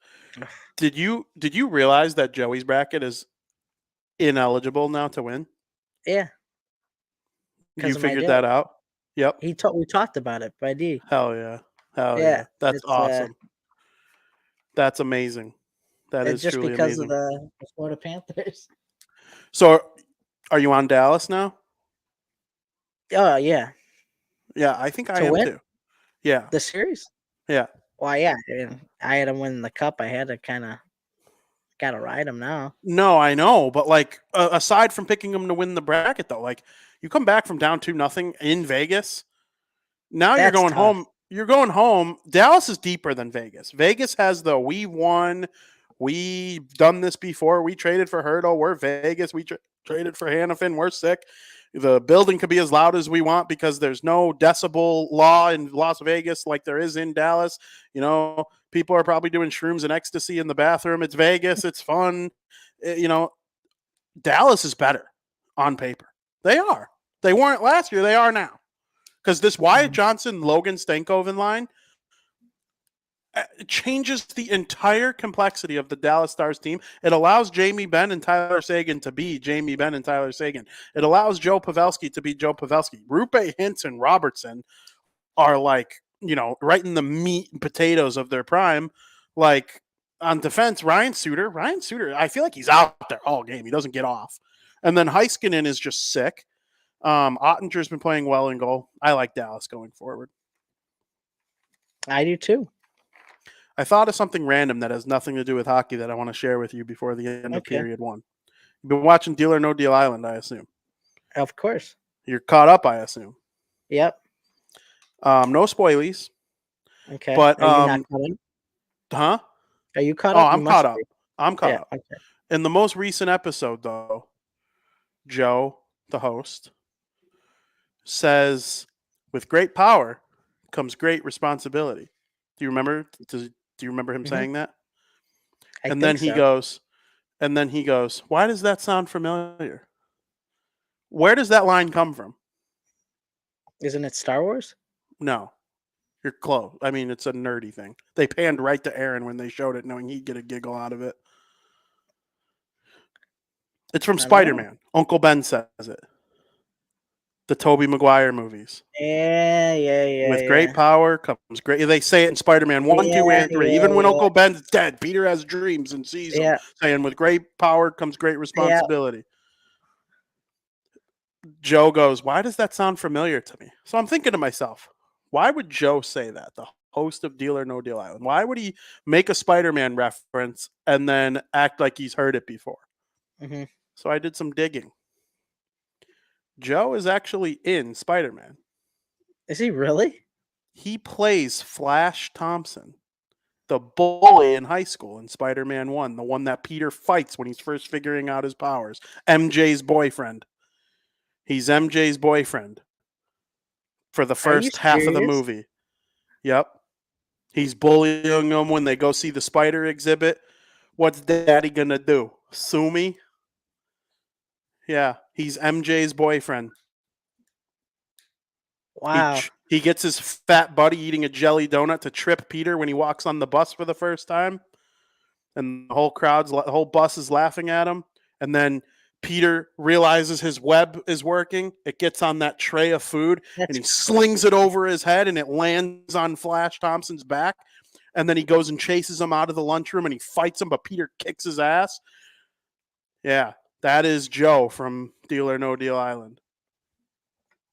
Did you realize that Joey's bracket is ineligible now to win? Yeah. You figured that out? Yep. We talked about it by D. Hell yeah. That's awesome. That's amazing. That is just truly because amazing. of the Florida Panthers. So, are you on Dallas now? Oh yeah. Yeah, I think I am too. Yeah. The series? Yeah. Well, yeah. I had him win the cup. I had to gotta ride him now. No, I know, but aside from picking him to win the bracket, though, you come back from down 2-0 in Vegas. Now you're going home. You're going home. Dallas is deeper than Vegas. Vegas has we won. We've done this before. We traded for Hurdle. We're Vegas. We traded for Hannafin. We're sick. The building could be as loud as we want because there's no decibel law in Las Vegas like there is in Dallas. People are probably doing shrooms and ecstasy in the bathroom. It's Vegas. It's fun. Dallas is better on paper. They are. They weren't last year. They are now. Because this Wyatt Johnson, Logan Stankoven line changes the entire complexity of the Dallas Stars team. It allows Jamie Benn and Tyler Seguin to be Jamie Benn and Tyler Seguin. It allows Joe Pavelski to be Joe Pavelski. Rupe Hintz and Robertson are right in the meat and potatoes of their prime. On defense, Ryan Suter, I feel like he's out there all game. He doesn't get off. And then Heiskanen is just sick. Ottinger's been playing well in goal. I like Dallas going forward. I do too. I thought of something random that has nothing to do with hockey that I want to share with you before the end of period 1. You've been watching Deal or No Deal Island, I assume. Of course. You're caught up, I assume. Yep. No spoilies. Okay. But are you not caught up? Huh? Are you caught up? I'm caught up. I'm caught up. Okay. In the most recent episode, though, Joe, the host, says, "With great power comes great responsibility." Do you remember? Do you remember him saying that? I And then think he so. goes, why does that sound familiar? Where does that line come from? Isn't it Star Wars? No, you're close. I mean, it's a nerdy thing. They panned right to Aaron when they showed it, knowing he'd get a giggle out of it. It's from I don't know. Spider-Man. Uncle Ben says it. The Tobey Maguire movies. Yeah. With great power comes great. They say it in Spider-Man 1, 2, Yeah, and 3. Even when Uncle Ben's dead, Peter has dreams and sees them, yeah, saying, with great power comes great yeah. responsibility. Joe goes, why does that sound familiar to me? So I'm thinking to myself, why would Joe say that? The host of Deal or No Deal Island. Why would he make a Spider-Man reference and then act like he's heard it before? Mm-hmm. So I did some digging. Joe is actually in Spider-Man. Is he really? He plays Flash Thompson, the bully in high school in Spider-Man 1, the one that Peter fights when he's first figuring out his powers. MJ's boyfriend. He's MJ's boyfriend for the Are you first half of the serious? movie. Yep. He's bullying them when they go see the spider exhibit. What's daddy gonna do? Sue me? Yeah, he's MJ's boyfriend. Wow. He gets his fat buddy eating a jelly donut to trip Peter when he walks on the bus for the first time. And the whole bus is laughing at him. And then Peter realizes his web is working. It gets on that tray of food and That's he slings it over his head and it lands on Flash Thompson's back. And then he goes and chases him out of the lunchroom and he fights him, but Peter kicks his ass. Yeah, that is Joe from Deal or No Deal Island.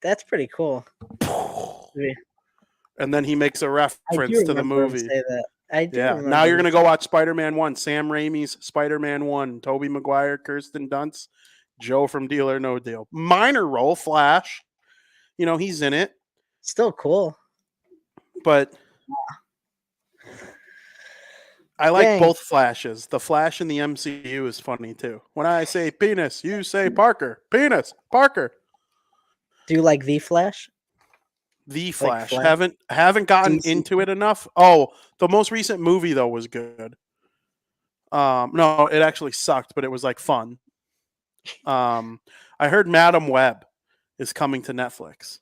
that's pretty cool. And then he makes a I reference do to the remember him movie. say that. I do Yeah. remember. Now you're him going to say go watch Spider-Man 1. Sam Raimi's Spider-Man 1. Tobey Maguire, Kirsten Dunst, Joe from Deal or No Deal. Minor role, Flash. You know, he's in it. Still cool. But I like Dang. both Flashes. The Flash in the MCU is funny too. When I say penis, you say Parker. Penis, Parker. Do you like the Flash? The Like Flash. Flash? Haven't gotten DC? into it enough. Oh, the most recent movie though was good. No, it actually sucked, but it was like fun. I heard Madam Web is coming to Netflix.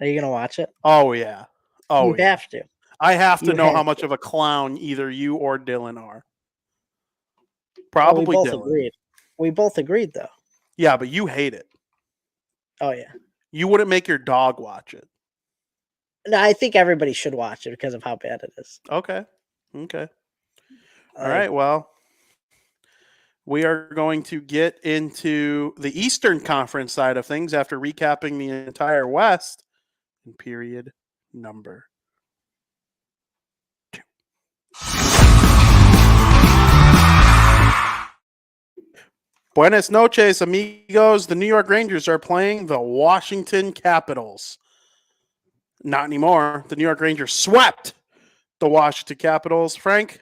Are you gonna watch it? Oh yeah. Oh You yeah. have to. I have to You know have how much to. of a clown either you or Dylan are. Oh, we Probably both Dylan. agreed. We both agreed, though. Yeah, but you hate it. Oh yeah. You wouldn't make your dog watch it. No, I think everybody should watch it because of how bad it is. Okay. All Like, right. Well, we are going to get into the Eastern Conference side of things after recapping the entire West in period number 2. Buenas noches, amigos. The New York Rangers are playing the Washington Capitals. Not anymore. The New York Rangers swept the Washington Capitals. Frank,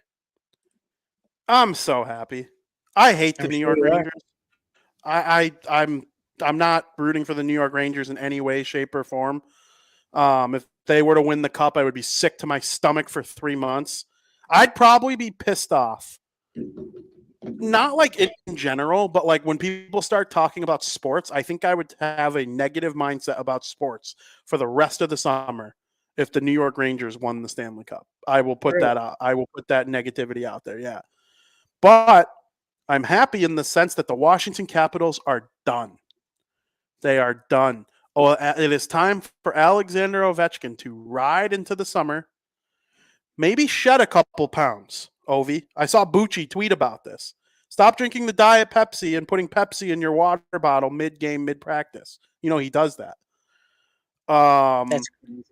I'm so happy. I hate the I'm New sure York you are. Rangers. I'm not rooting for the New York Rangers in any way, shape, or form. If they were to win the cup, I would be sick to my stomach for 3 months. I'd probably be pissed off. Not like in general, but like when people start talking about sports, I think I would have a negative mindset about sports for the rest of the summer if the New York Rangers won the Stanley Cup. I will put Really? that out. I will put that negativity out there. Yeah. But I'm happy in the sense that the Washington Capitals are done. They are done. Oh, it is time for Alexander Ovechkin to ride into the summer. Maybe shed a couple pounds, Ovi. I saw Bucci tweet about this. Stop drinking the Diet Pepsi and putting Pepsi in your water bottle mid-game, mid-practice. You know, he does that. That's crazy.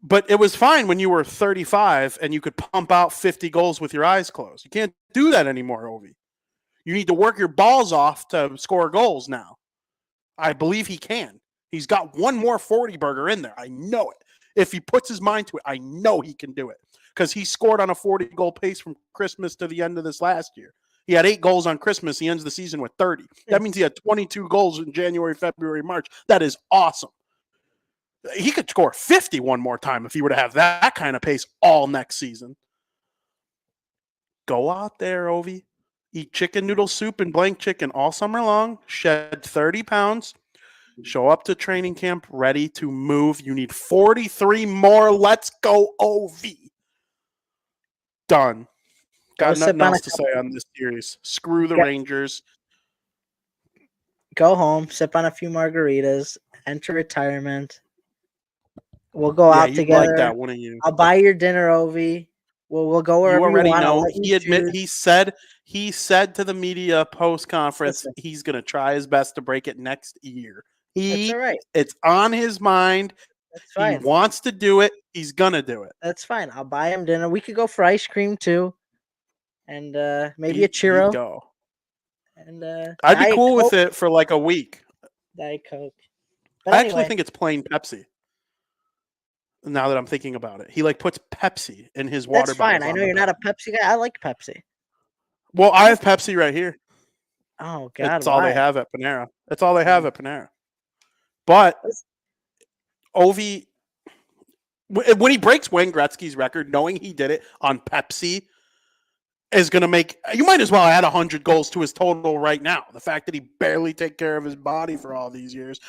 But it was fine when you were 35 and you could pump out 50 goals with your eyes closed. You can't do that anymore, Ovi. You need to work your balls off to score goals now. I believe he can. He's got one more 40 burger in there. I know it. If he puts his mind to it, I know he can do it because he scored on a 40-goal pace from Christmas to the end of this last year. He had 8 goals on Christmas. He ends the season with 30. That means he had 22 goals in January, February, March. That is awesome. He could score 50 one more time if he were to have that kind of pace all next season. Go out there, Ovi. eat chicken noodle soup and blank chicken all summer long, shed 30 pounds, show up to training camp ready to move. You need 43 more. Let's go, OV. Done. Go Got sip nothing on a else to say on this series. Screw the get, Rangers. go home, sip on a few margaritas, enter retirement. We'll go Yeah, out you'd like together. that, wouldn't you? I'll buy your dinner, Ovi. We'll go You wherever you already want. I'll know. let you choose. He said to the media post conference Listen, he's gonna try his best to break it next year. that's all right. It's on his mind. That's He fine. wants to do it. He's gonna do it. That's fine. I'll buy him dinner. We could go for ice cream too, and maybe a He'd churro go. and I'd be Diet cool with Coke. it for like a week. Diet Coke. But I actually anyway, think it's plain Pepsi. Now that I'm thinking about it, he like puts Pepsi in his that's water fine. bottles I on know the you're not back. a Pepsi guy. I like Pepsi. Well, I have Pepsi right here. Oh God, It's all they why? have at Panera. That's all they have Mm. at Panera. But Let's- Ovi, when he breaks Wayne Gretzky's record, knowing he did it on Pepsi is going to make. You might as well add 100 goals to his total right now. The fact that he barely take care of his body for all these years.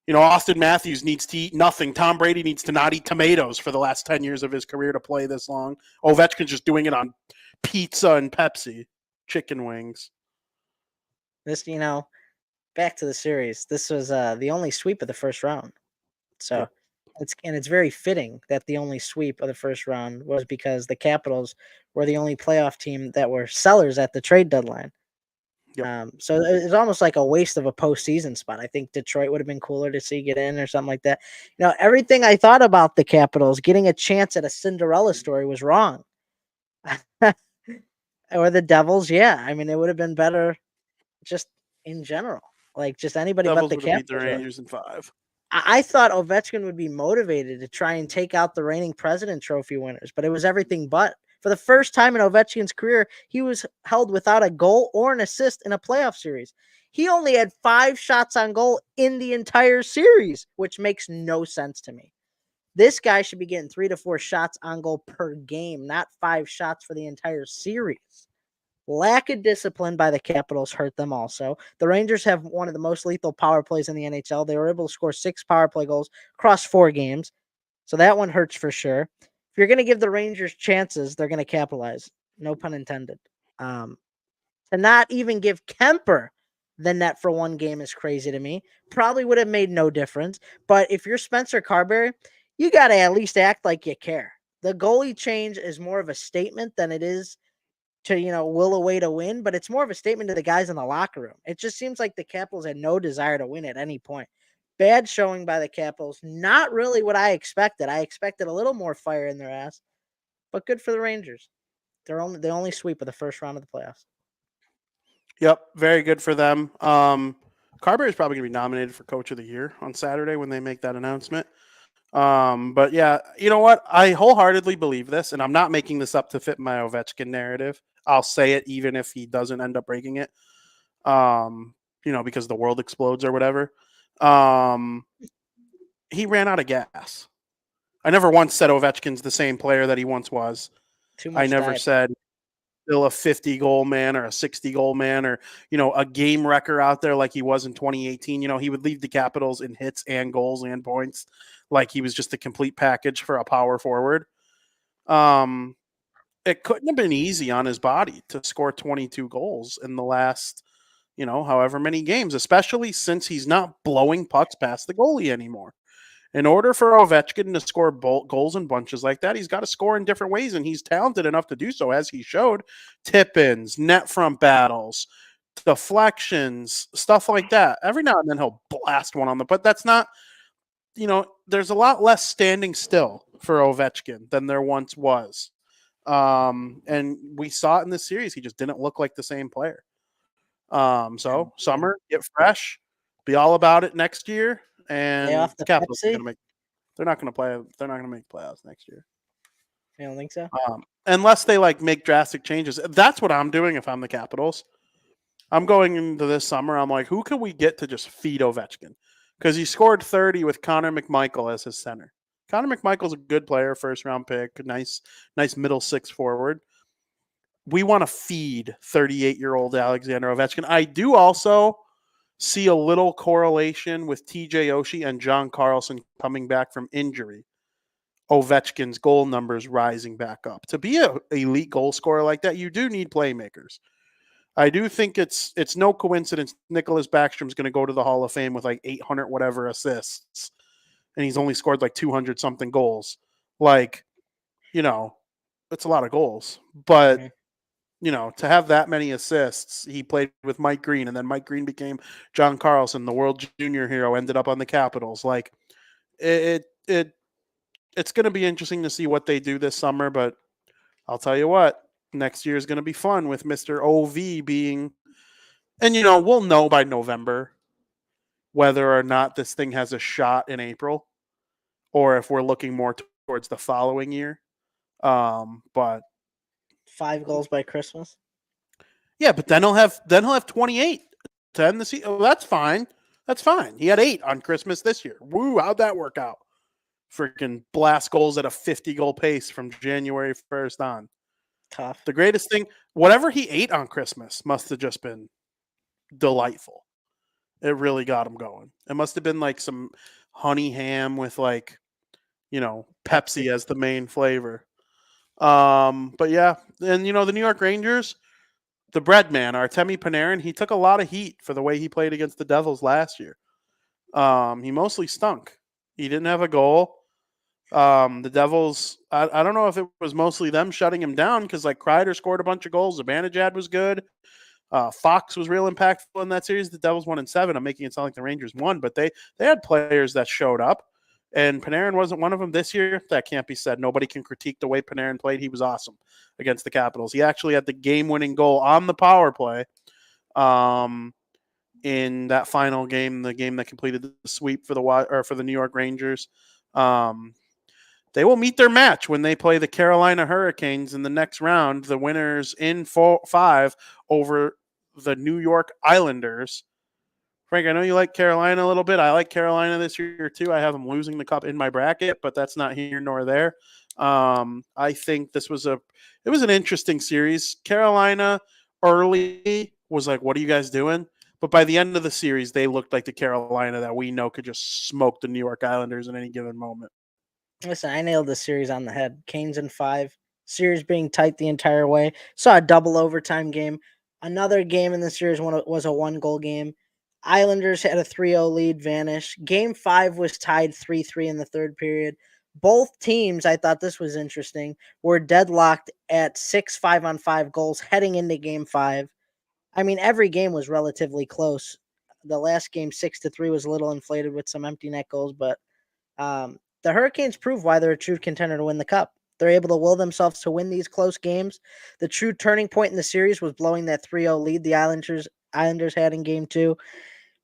You know, Austin Matthews needs to eat nothing. Tom Brady needs to not eat tomatoes for the last 10 years of his career to play this long. Ovechkin's just doing it on pizza and Pepsi, chicken wings. This, back to the series. This was the only sweep of the first round. So Yep. it's very fitting that the only sweep of the first round was because the Capitals were the only playoff team that were sellers at the trade deadline. Yep. So it's almost like a waste of a postseason spot. I think Detroit would have been cooler to see get in or something like that. Everything I thought about the Capitals getting a chance at a Cinderella story was wrong. Or the Devils, yeah. I mean, it would have been better just in general. Like just anybody but Devils the would have beat the Capitals. Really. Rangers in 5. I thought Ovechkin would be motivated to try and take out the reigning President Trophy winners, but it was everything but. For the first time in Ovechkin's career, he was held without a goal or an assist in a playoff series. He only had 5 shots on goal in the entire series, which makes no sense to me. This guy should be getting 3 to 4 shots on goal per game, not 5 shots for the entire series. Lack of discipline by the Capitals hurt them also. The Rangers have one of the most lethal power plays in the NHL. They were able to score 6 power play goals across 4 games. So that one hurts for sure. If you're going to give the Rangers chances, they're going to capitalize. No pun intended. To not even give Kemper the net for one game is crazy to me. Probably would have made no difference. But if you're Spencer Carberry, you got to at least act like you care. The goalie change is more of a statement than it is to, will away to win, but it's more of a statement to the guys in the locker room. It just seems like the Capitals had no desire to win at any point. Bad showing by the Capitals. Not really what I expected. I expected a little more fire in their ass, but good for the Rangers. They're the only sweep of the first round of the playoffs. Yep, very good for them. Carberry is probably going to be nominated for Coach of the Year on Saturday when they make that announcement. But yeah, you know what? I wholeheartedly believe this, and I'm not making this up to fit my Ovechkin narrative. I'll say it even if he doesn't end up breaking it. Because the world explodes or whatever. He ran out of gas. I never once said Ovechkin's the same player that he once was. Too I much never diet. said still a 50 goal man or a 60 goal man or, a game wrecker out there like he was in 2018. He would lead the Capitals in hits and goals and points like he was just a complete package for a power forward. It couldn't have been easy on his body to score 22 goals in the last, however many games, especially since he's not blowing pucks past the goalie anymore. In order for Ovechkin to score goals in bunches like that, he's got to score in different ways, and he's talented enough to do so, as he showed. Tip-ins, net front battles, deflections, stuff like that. Every now and then he'll blast one on but that's not, there's a lot less standing still for Ovechkin than there once was. And we saw it in this series. He just didn't look like the same player. So summer, get fresh, be all about it next year. Stay And off the the Capitals are Pepsi. going to make. They're not going to play. They're not going to make playoffs next year. You don't think so? Unless they make drastic changes. That's what I'm doing if I'm the Capitals. I'm going into this summer. I'm like, who can we get to just feed Ovechkin? Because he scored 30 with Connor McMichael as his center. Connor McMichael's a good player, first round pick, nice middle 6 forward. we want to feed 38-year-old Alexander Ovechkin. I do also see a little correlation with TJ Oshie and John Carlson coming back from injury. Ovechkin's goal numbers rising back up. To be an elite goal scorer like that, you do need playmakers. I do think it's no coincidence Nicholas Backstrom's going to go to the Hall of Fame with like 800 whatever assists, and he's only scored like 200 something goals. Like, it's a lot of goals. But, to have that many assists, he played with Mike Green, and then Mike Green became John Carlson, the world junior hero, ended up on the Capitals. Like, it's going to be interesting to see what they do this summer, but I'll tell you what, next year is going to be fun with Mr. OV being, and we'll know by November whether or not this thing has a shot in April or if we're looking more towards the following year. But 5 goals by Christmas. Yeah, but then he'll have 28 to end the season. Oh, that's fine. That's fine. He had 8 on Christmas this year. Woo, how'd that work out? Freaking blast goals at a 50-goal pace from January 1st on. Tough. The greatest thing, whatever he ate on Christmas must have just been delightful. It really got him going. It must have been like some honey ham with like, Pepsi as the main flavor. But yeah, and the New York Rangers, the bread man, Artemi Panarin, he took a lot of heat for the way he played against the Devils last year. He mostly stunk. He didn't have a goal. The Devils, I don't know if it was mostly them shutting him down because like Kreider scored a bunch of goals. Zibanejad was good. Fox was real impactful in that series. The Devils won in 7. I'm making it sound like the Rangers won, but they had players that showed up, and Panarin wasn't one of them this year. That can't be said. Nobody can critique the way Panarin played. He was awesome against the Capitals. He actually had the game-winning goal on the power play in that final game, the game that completed the sweep for the New York Rangers. They will meet their match when they play the Carolina Hurricanes in the next round. The winners in 5 over the New York Islanders. Frank, I know you like Carolina a little bit. I like Carolina this year too. I have them losing the cup in my bracket, but that's not here nor there. I think this was an interesting series. Carolina early was like, "What are you guys doing?" But by the end of the series, they looked like the Carolina that we know could just smoke the New York Islanders in any given moment. Listen, I nailed the series on the head. Canes in 5. Series being tight the entire way. Saw a double overtime game. Another game in the series was a 1-goal game. Islanders had a 3-0 lead vanish. Game 5 was tied 3-3 in the third period. Both teams, I thought this was interesting, were deadlocked at 6 5-on-5 goals heading into Game 5. I mean, every game was relatively close. The last game, 6-3, was a little inflated with some empty net goals, but the Hurricanes prove why they're a true contender to win the Cup. They're able to will themselves to win these close games. The true turning point in the series was blowing that 3-0 lead the Islanders had in Game 2.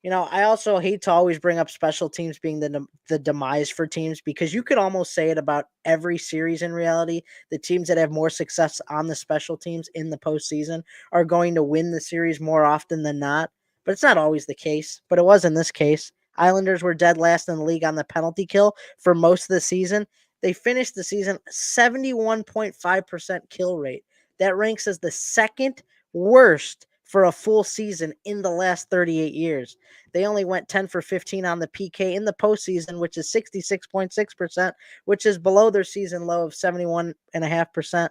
I also hate to always bring up special teams being the demise for teams because you could almost say it about every series in reality. The teams that have more success on the special teams in the postseason are going to win the series more often than not. But it's not always the case. But it was in this case. Islanders were dead last in the league on the penalty kill for most of the season. They finished the season 71.5% kill rate. That ranks as the second worst for a full season in the last 38 years. They only went 10 for 15 on the PK in the postseason, which is 66.6%, which is below their season low of 71.5%.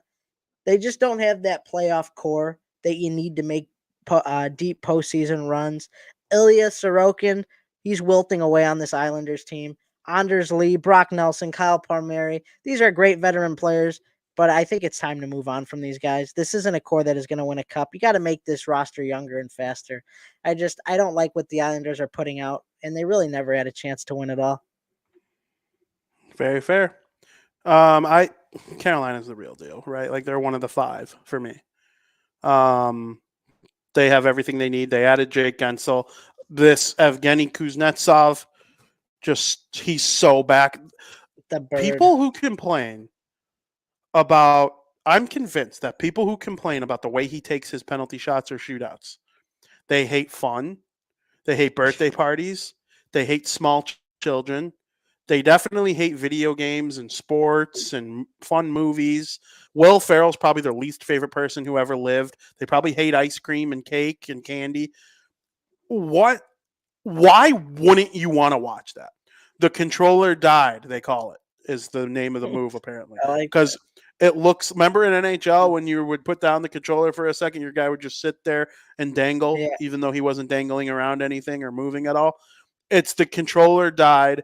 They just don't have that playoff core that you need to make deep postseason runs. Ilya Sorokin, he's wilting away on this Islanders team. Anders Lee, Brock Nelson, Kyle Palmieri, these are great veteran players, but I think it's time to move on from these guys. This isn't a core that is going to win a cup. You got to make this roster younger and faster. I don't like what the Islanders are putting out, and they really never had a chance to win it all. Very fair. Carolina's the real deal, right? Like they're one of the 5 for me. They have everything they need. They added Jake Gensel. This Evgeny Kuznetsov, he's so back. The bird. People who complain about, I'm convinced that people who complain about the way he takes his penalty shots or shootouts, they hate fun. They hate birthday parties. They hate small children. They definitely hate video games and sports and fun movies. Will Ferrell's probably their least favorite person who ever lived. They probably hate ice cream and cake and candy. What? Why wouldn't you want to watch that? The controller died, they call it, is the name of the move apparently. I like that. Because it looks, remember in NHL when you would put down the controller for a second, your guy would just sit there and dangle, Yeah. even though he wasn't dangling around anything or moving at all. It's the controller died,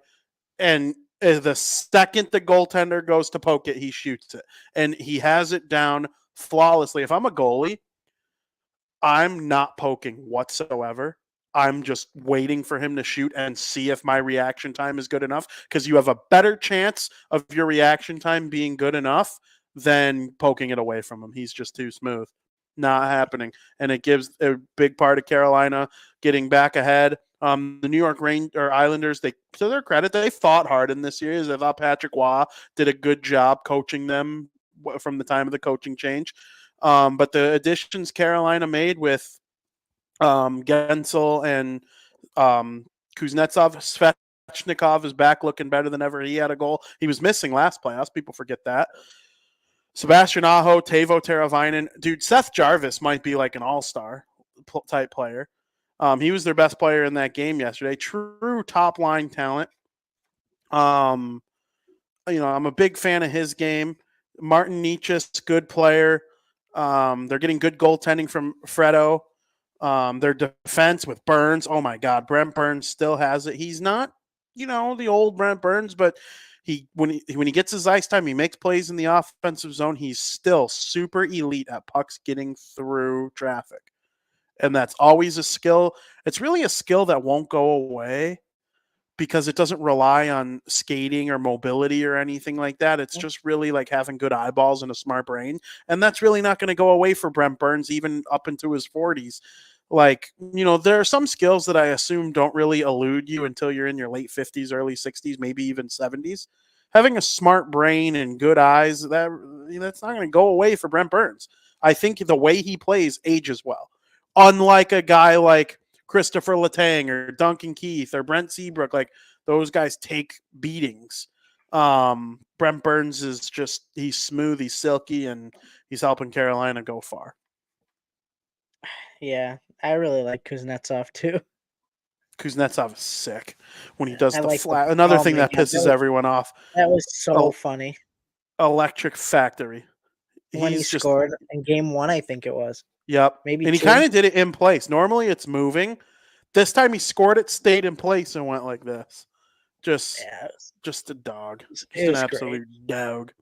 and the second the goaltender goes to poke it, he shoots it. And he has it down flawlessly. If I'm a goalie, I'm not poking whatsoever. I'm just waiting for him to shoot and see if my reaction time is good enough, because you have a better chance of your reaction time being good enough than poking it away from him. He's just too smooth. Not happening. And it gives a big part of Carolina getting back ahead. The New York Islanders, they, to their credit, they fought hard in this series. I thought Patrick Waugh did a good job coaching them from the time of the coaching change. But the additions Carolina made with Gensel and Kuznetsov, Svechnikov is back looking better than ever. He had a goal. He was missing last playoffs. People forget that. Sebastian Aho, Teuvo Teravainen. Dude, Seth Jarvis might be like an all-star type player. He was their best player in that game yesterday. True top-line talent. I'm a big fan of his game. Martin Necas, good player. They're getting good goaltending from Fredo. Their defense with Burns, oh my God, Brent Burns still has it. He's not, the old Brent Burns, but when he gets his ice time, he makes plays in the offensive zone. He's still super elite at pucks getting through traffic, and that's always a skill. It's really a skill that won't go away because it doesn't rely on skating or mobility or anything like that. It's just really like having good eyeballs and a smart brain. And that's really not going to go away for Brent Burns, even up into his 40s. Like, there are some skills that I assume don't really elude you until you're in your late 50s, early 60s, maybe even 70s. Having a smart brain and good eyes, that's not going to go away for Brent Burns. I think the way he plays ages well. Unlike a guy like Christopher Letang or Duncan Keith or Brent Seabrook, like those guys take beatings. Brent Burns is he's smooth, he's silky, and he's helping Carolina go far. Yeah, I really like Kuznetsov too. Kuznetsov is sick when he does I the like flat. Another thing that pisses everyone off. That was so funny. Electric Factory. When he scored in game 1, I think it was. Yep. Maybe and he kind of did it in place. Normally it's moving. This time he scored it, stayed in place, and went like this. Just a dog. Just an absolute dog.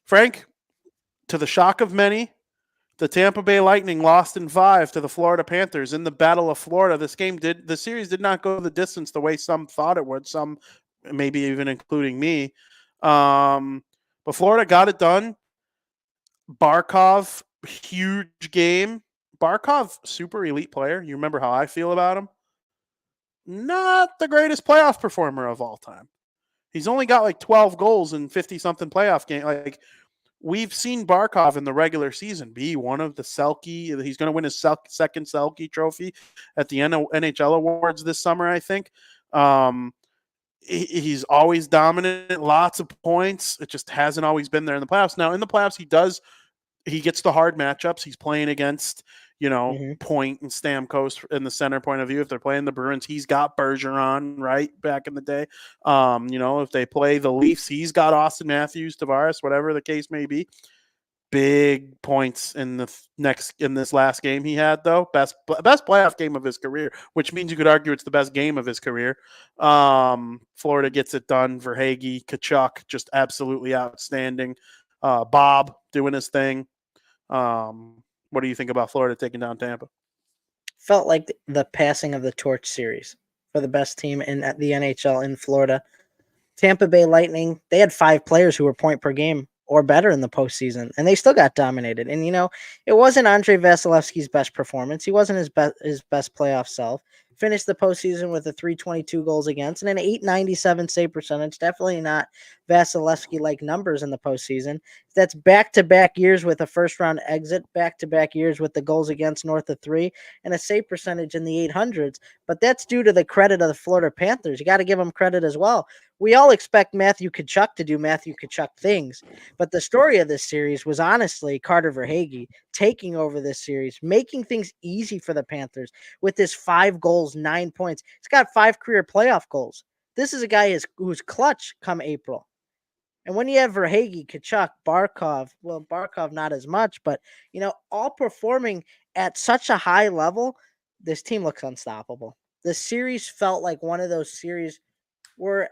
Frank, to the shock of many, the Tampa Bay Lightning lost in 5 to the Florida Panthers in the Battle of Florida. The series did not go the distance the way some thought it would, some maybe even including me. But Florida got it done. Barkov, huge game. Barkov, super elite player. You remember how I feel about him? Not the greatest playoff performer of all time. He's only got like 12 goals in 50-something playoff game. Like, we've seen Barkov in the regular season be one of the Selke. He's going to win his second Selke trophy at the NHL Awards this summer, I think. He's always dominant, lots of points. It just hasn't always been there in the playoffs. Now, in the playoffs, he gets the hard matchups. He's playing against, Point and Stamkos in the center point of view. If they're playing the Bruins, he's got Bergeron, right, back in the day. If they play the Leafs, he's got Austin Matthews, Tavares, whatever the case may be. Big points in this last game he had, though. Best playoff game of his career, which means you could argue it's the best game of his career. Florida gets it done. Verhaeghe, Tkachuk, just absolutely outstanding. Bob doing his thing. What do you think about Florida taking down Tampa? Felt like the passing of the torch series for the best team in the NHL in Florida. Tampa Bay Lightning, they had 5 players who were point per game or better in the postseason, and they still got dominated. And, it wasn't Andrei Vasilevsky's best performance. He wasn't his best playoff self. Finished the postseason with a 322 goals against and an 897 save percentage. Definitely not Vasilevsky-like numbers in the postseason. That's back-to-back years with a first-round exit, back-to-back years with the goals against north of 3, and a save percentage in the 800s. But that's due to the credit of the Florida Panthers. You got to give them credit as well. we all expect Matthew Tkachuk to do Matthew Tkachuk things, but the story of this series was honestly Carter Verhaeghe taking over this series, making things easy for the Panthers with his 5 goals, 9 points. He's got 5 career playoff goals. This is a guy who's clutch come April. And when you have Verhaeghe, Tkachuk, Barkov, well, Barkov not as much, but all performing at such a high level, this team looks unstoppable. The series felt like one of those series where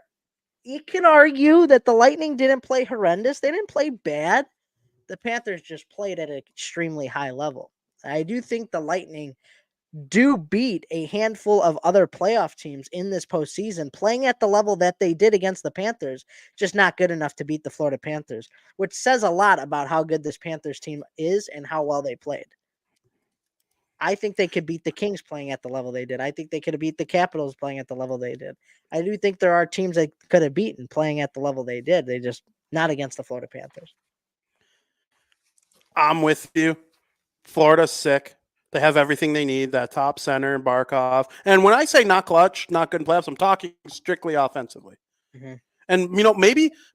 you can argue that the Lightning didn't play horrendous. They didn't play bad. The Panthers just played at an extremely high level. I do think the Lightning do beat a handful of other playoff teams in this postseason, playing at the level that they did against the Panthers, just not good enough to beat the Florida Panthers, which says a lot about how good this Panthers team is and how well they played. I think they could beat the Kings playing at the level they did. I think they could have beat the Capitals playing at the level they did. I do think there are teams they could have beaten playing at the level they did. They just not against the Florida Panthers. I'm with you. Florida's sick. They have everything they need, that top center, Barkov. And when I say not clutch, not good in playoffs, I'm talking strictly offensively. Mm-hmm. And,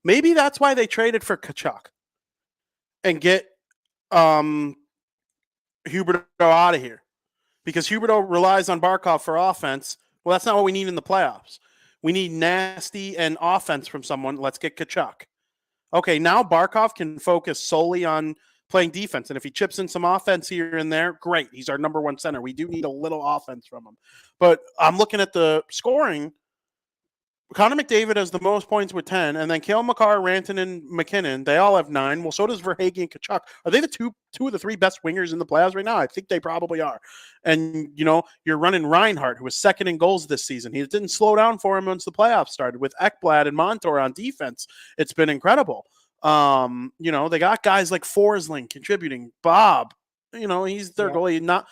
maybe that's why they traded for Tkachuk and get Huberdeau out of here. Because Huberdeau relies on Barkov for offense. Well, that's not what we need in the playoffs. We need nasty and offense from someone. Let's get Tkachuk. Okay, now Barkov can focus solely on playing defense. And if he chips in some offense here and there, great. He's our number one center. We do need a little offense from him. But I'm looking at the scoring. Connor McDavid has the most points with 10, and then Cale Makar, Rantanen, McKinnon, they all have 9. Well, so does Verhaeghe and Tkachuk. Are they the two of the 3 best wingers in the playoffs right now? I think they probably are. And, you're running Reinhart, who was second in goals this season. He didn't slow down for him once the playoffs started. With Ekblad and Montour on defense, it's been incredible. They got guys like Forsling contributing. Bob, he's their goalie. Not,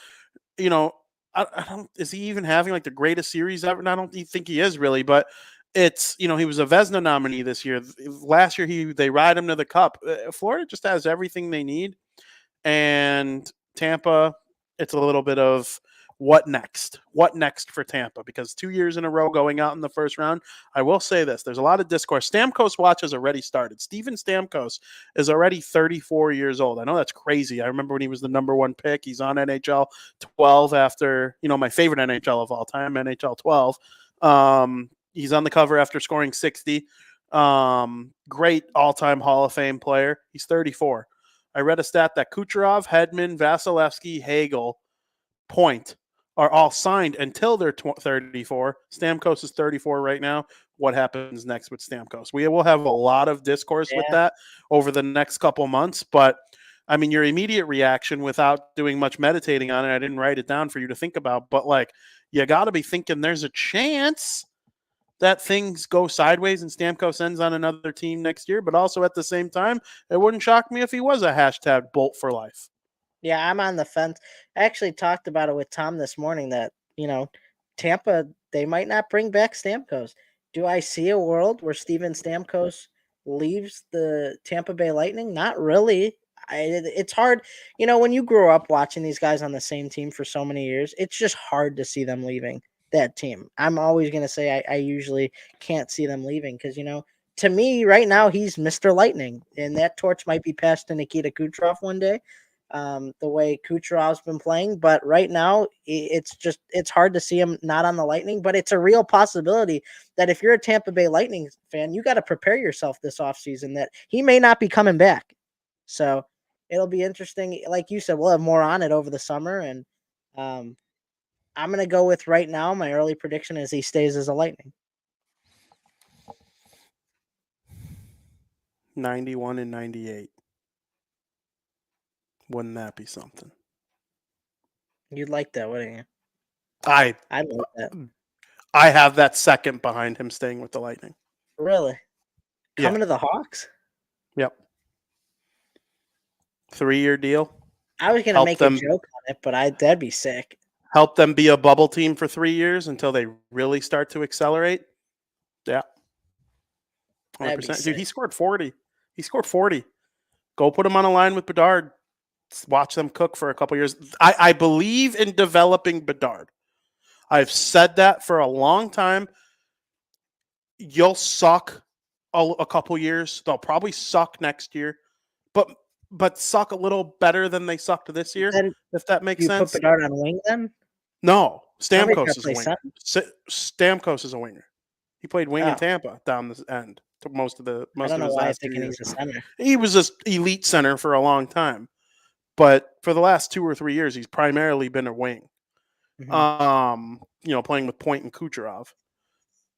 I don't. Is he even having like the greatest series ever? And I don't think he is really, but it's he was a Vezina nominee this year. Last year they ride him to the cup. Florida just has everything they need, and Tampa, it's a little bit of what next? What next for Tampa? Because 2 years in a row going out in the first round. I will say this: there's a lot of discourse. Stamkos watch has already started. Steven Stamkos is already 34 years old. I know that's crazy. I remember when he was the number 1 pick. He's on NHL 12 after my favorite NHL of all time, NHL 12. He's on the cover after scoring 60. Great all-time Hall of Fame player. He's 34. I read a stat that Kucherov, Hedman, Vasilevsky, Hagel, Point are all signed until they're 34. Stamkos is 34 right now. What happens next with Stamkos? We will have a lot of discourse with that over the next couple months. But, I mean, your immediate reaction without doing much meditating on it, I didn't write it down for you to think about, but, you got to be thinking there's a chance that things go sideways and Stamkos ends on another team next year. But also at the same time, it wouldn't shock me if he was a hashtag Bolt for life. Yeah, I'm on the fence. I actually talked about it with Tom this morning that, Tampa, they might not bring back Stamkos. Do I see a world where Steven Stamkos leaves the Tampa Bay Lightning? Not really. It's hard. When you grow up watching these guys on the same team for so many years, it's just hard to see them leaving that team. I'm always going to say I usually can't see them leaving because, to me right now, he's Mr. Lightning, and that torch might be passed to Nikita Kucherov one day. The way Kucherov's been playing, but right now it's hard to see him not on the Lightning, but it's a real possibility that if you're a Tampa Bay Lightning fan, you got to prepare yourself this offseason that he may not be coming back. So it'll be interesting. Like you said, we'll have more on it over the summer, and I'm going to go with right now. My early prediction is he stays as a Lightning. 91 and 98. Wouldn't that be something? You'd like that, wouldn't you? I'd like that. I have that second behind him staying with the Lightning. Really? Coming to the Hawks? Yep. 3-year deal. I was going to make a joke on it, but that'd be sick. Help them be a bubble team for 3 years until they really start to accelerate. Yeah. 100%. Dude, he scored 40. Go put him on a line with Bedard. Watch them cook for a couple years. I believe in developing Bedard. I've said that for a long time. you'll suck a couple years. They'll probably suck next year, but suck a little better than they sucked this year, Then if that do makes you put sense. Bedard on wing then? No, Somebody's got Stamkos to is a play winger. center. Stamkos is a winger. He played wing in Oh, Tampa down the end to most of I don't know his why I'm last 2 thinking years. he's a center. He was just elite center for a long time, but for the last 2 or 3 years, he's primarily been a wing. Mhm. Playing with Point and Kucherov,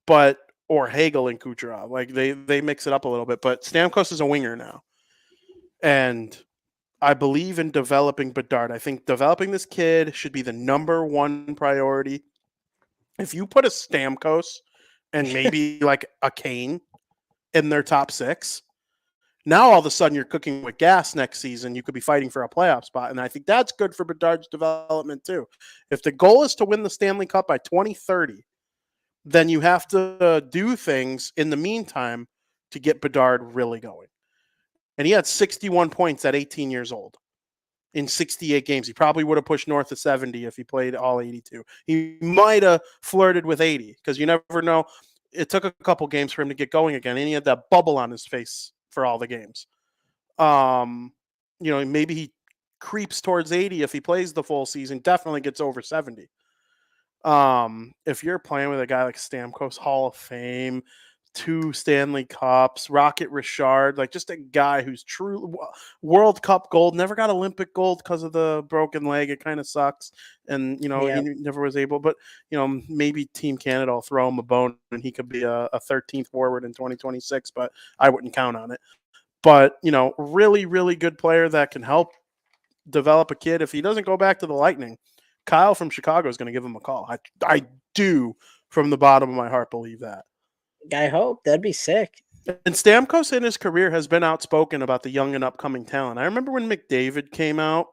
but or Hagel and Kucherov. Like they mix it up a little bit. But Stamkos is a winger now, and I believe in developing Bedard. I think developing this kid should be the number one priority. If you put a Stamkos and maybe like a Kane in their top six, now all of a sudden you're cooking with gas next season. You could be fighting for a playoff spot. And I think that's good for Bedard's development too. If the goal is to win the Stanley Cup by 2030, then you have to do things in the meantime to get Bedard really going. And he had 61 points at 18 years old in 68 games. He probably would have pushed north of 70 if he played all 82. He might have flirted with 80 because you never know. It took a couple games for him to get going again, and he had that bubble on his face for all the games. Maybe he creeps towards 80 if he plays the full season, definitely gets over 70. If you're playing with a guy like Stamkos, Hall of Fame, 2 Stanley Cups, Rocket Richard, like just a guy who's true World Cup gold, never got Olympic gold because of the broken leg. It kind of sucks. And, he Yep. never was able, but, maybe Team Canada will throw him a bone and he could be a 13th forward in 2026, but I wouldn't count on it. But, really, really good player that can help develop a kid. If he doesn't go back to the Lightning, Kyle from Chicago is going to give him a call. I do, from the bottom of my heart, believe that. I hope that'd be sick. And Stamkos in his career has been outspoken about the young and upcoming talent. I remember when McDavid came out,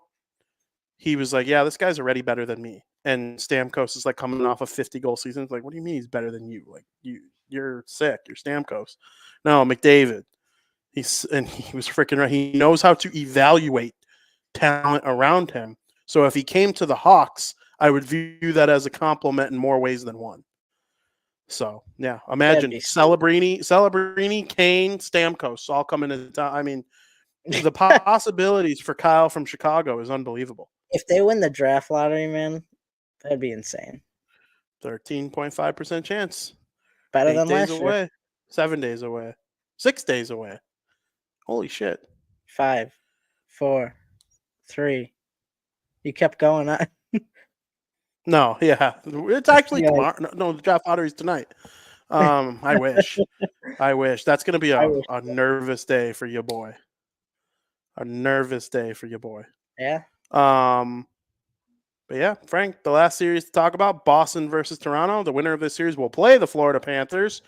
he was like, "Yeah, this guy's already better than me." And Stamkos is like coming off a 50-goal season. It's like, what do you mean he's better than you? Like you're sick. You're Stamkos. No, McDavid. He was freaking right. He knows how to evaluate talent around him. So if he came to the Hawks, I would view that as a compliment in more ways than one. So yeah, imagine Celebrini, Kane, Stamkos all coming at the time. I mean, the possibilities for Kyle from Chicago is unbelievable. If they win the draft lottery, man, that'd be insane. 13.5% chance. Better 8 than days last year. away. 7 days away. 6 days away. Holy shit. 5, 4, 3. You kept going. No, yeah. It's actually Yeah. tomorrow. No, the draft lottery is tonight. I wish. That's going to be a nervous day for your boy. A nervous day for your boy. Yeah. But yeah, Frank, the last series to talk about, Boston versus Toronto. The winner of this series will play the Florida Panthers.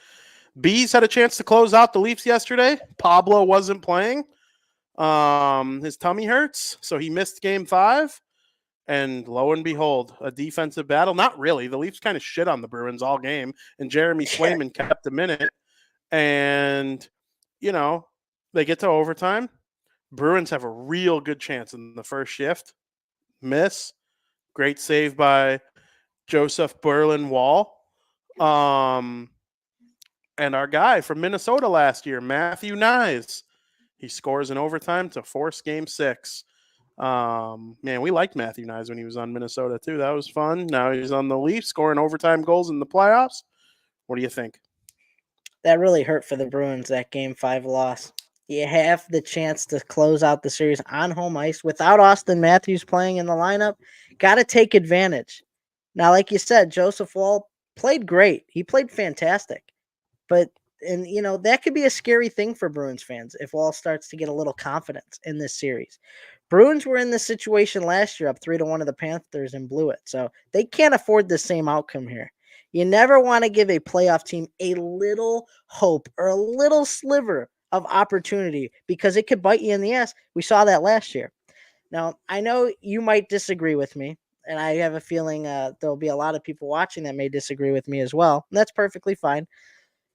Bees had a chance to close out the Leafs yesterday. Pablo wasn't playing. His tummy hurts, so he missed game 5. And lo and behold, a defensive battle. Not really. The Leafs kind of shit on the Bruins all game, and Jeremy Swayman kept them in it. And, they get to overtime. Bruins have a real good chance in the first shift. Miss. Great save by Joseph Berlin-Wall. And our guy from Minnesota last year, Matthew Nyes, he scores in overtime to force game 6. Man, we liked Matthew Nyes when he was on Minnesota too. That was fun. Now he's on the Leafs, scoring overtime goals in the playoffs. What do you think? That really hurt for the Bruins, that game 5 loss. You have the chance to close out the series on home ice without Austin Matthews playing in the lineup. Got to take advantage. Now, like you said, Joseph Wall played great. He played fantastic. But that could be a scary thing for Bruins fans if Wall starts to get a little confidence in this series. Bruins were in this situation last year, up 3-1 of the Panthers, and blew it. So they can't afford the same outcome here. You never want to give a playoff team a little hope or a little sliver of opportunity because it could bite you in the ass. We saw that last year. Now, I know you might disagree with me, and I have a feeling there'll be a lot of people watching that may disagree with me as well. And that's perfectly fine.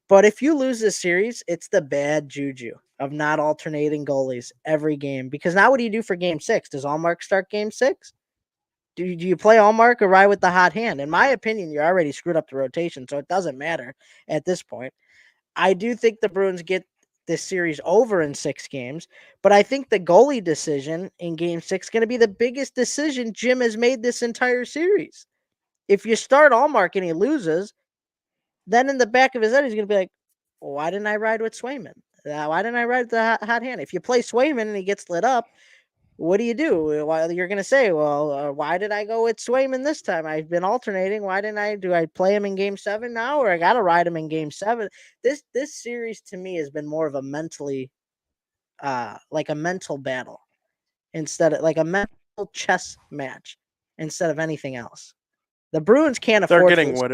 But if you lose this series, it's the bad juju of not alternating goalies every game. Because now what do you do for game 6? Does Allmark start game 6? Do you play Allmark or ride with the hot hand? In my opinion, you're already screwed up the rotation, so it doesn't matter at this point. I do think the Bruins get this series over in 6 games, but I think the goalie decision in game 6 is going to be the biggest decision Jim has made this entire series. If you start Allmark and he loses, then in the back of his head, he's going to be like, why didn't I ride with Swayman? Why didn't I ride the hot hand? If you play Swayman and he gets lit up, what do? You're going to say, well, why did I go with Swayman this time? I've been alternating. Why didn't I? Do I play him in game 7 now, or I got to ride him in game 7? This series to me has been more of a mentally, like a mental battle instead of like a mental chess match instead of anything else. The Bruins can't They're afford getting this. what?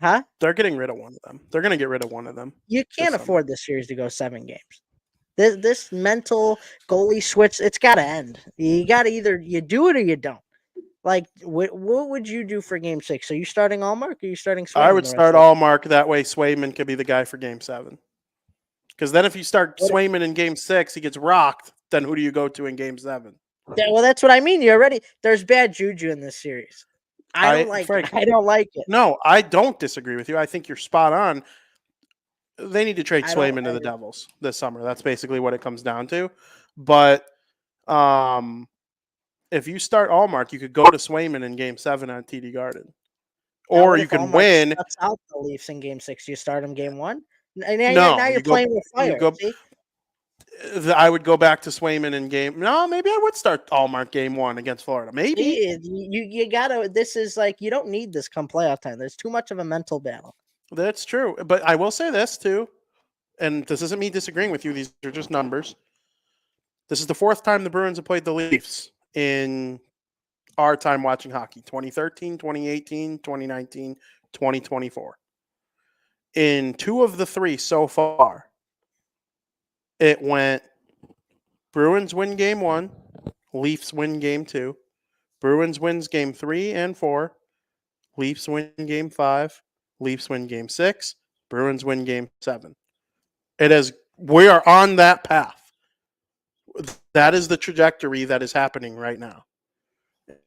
Huh? They're getting rid of one of them. They're going to get rid of one of them. You can't afford this series to go 7 games. This mental goalie switch, it's got to end. You got to either you do it or you don't. Like, what would you do for game 6? Are you starting Allmark or are you starting Swayman? I would start Allmark. That way Swayman could be the guy for game 7. Because then if you start Swayman in game 6, he gets rocked. Then who do you go to in game 7? Well, that's what I mean. There's bad juju in this series. I don't like it. I don't like it. No, I don't disagree with you. I think you're spot on. They need to trade Swayman to the Devils this summer. That's basically what it comes down to. But if you start Allmark, you could go to Swayman in game 7 on TD Garden. Or you can win. Shuts out the Leafs in game 6. You start them game 1? No, now you're playing with fire. I would go back to Swayman in game. No, maybe I would start Allmark game 1 against Florida. Maybe. You gotta. This is like, you don't need this come playoff time. There's too much of a mental battle. That's true. But I will say this too, and this isn't me disagreeing with you. These are just numbers. This is the 4th time the Bruins have played the Leafs in our time watching hockey. 2013, 2018, 2019, 2024. In 2 of the 3 so far, it went Bruins win game 1, Leafs win game 2, Bruins wins game 3 and 4, Leafs win game 5, Leafs win game 6, Bruins win game 7. We are on that path. That is the trajectory that is happening right now.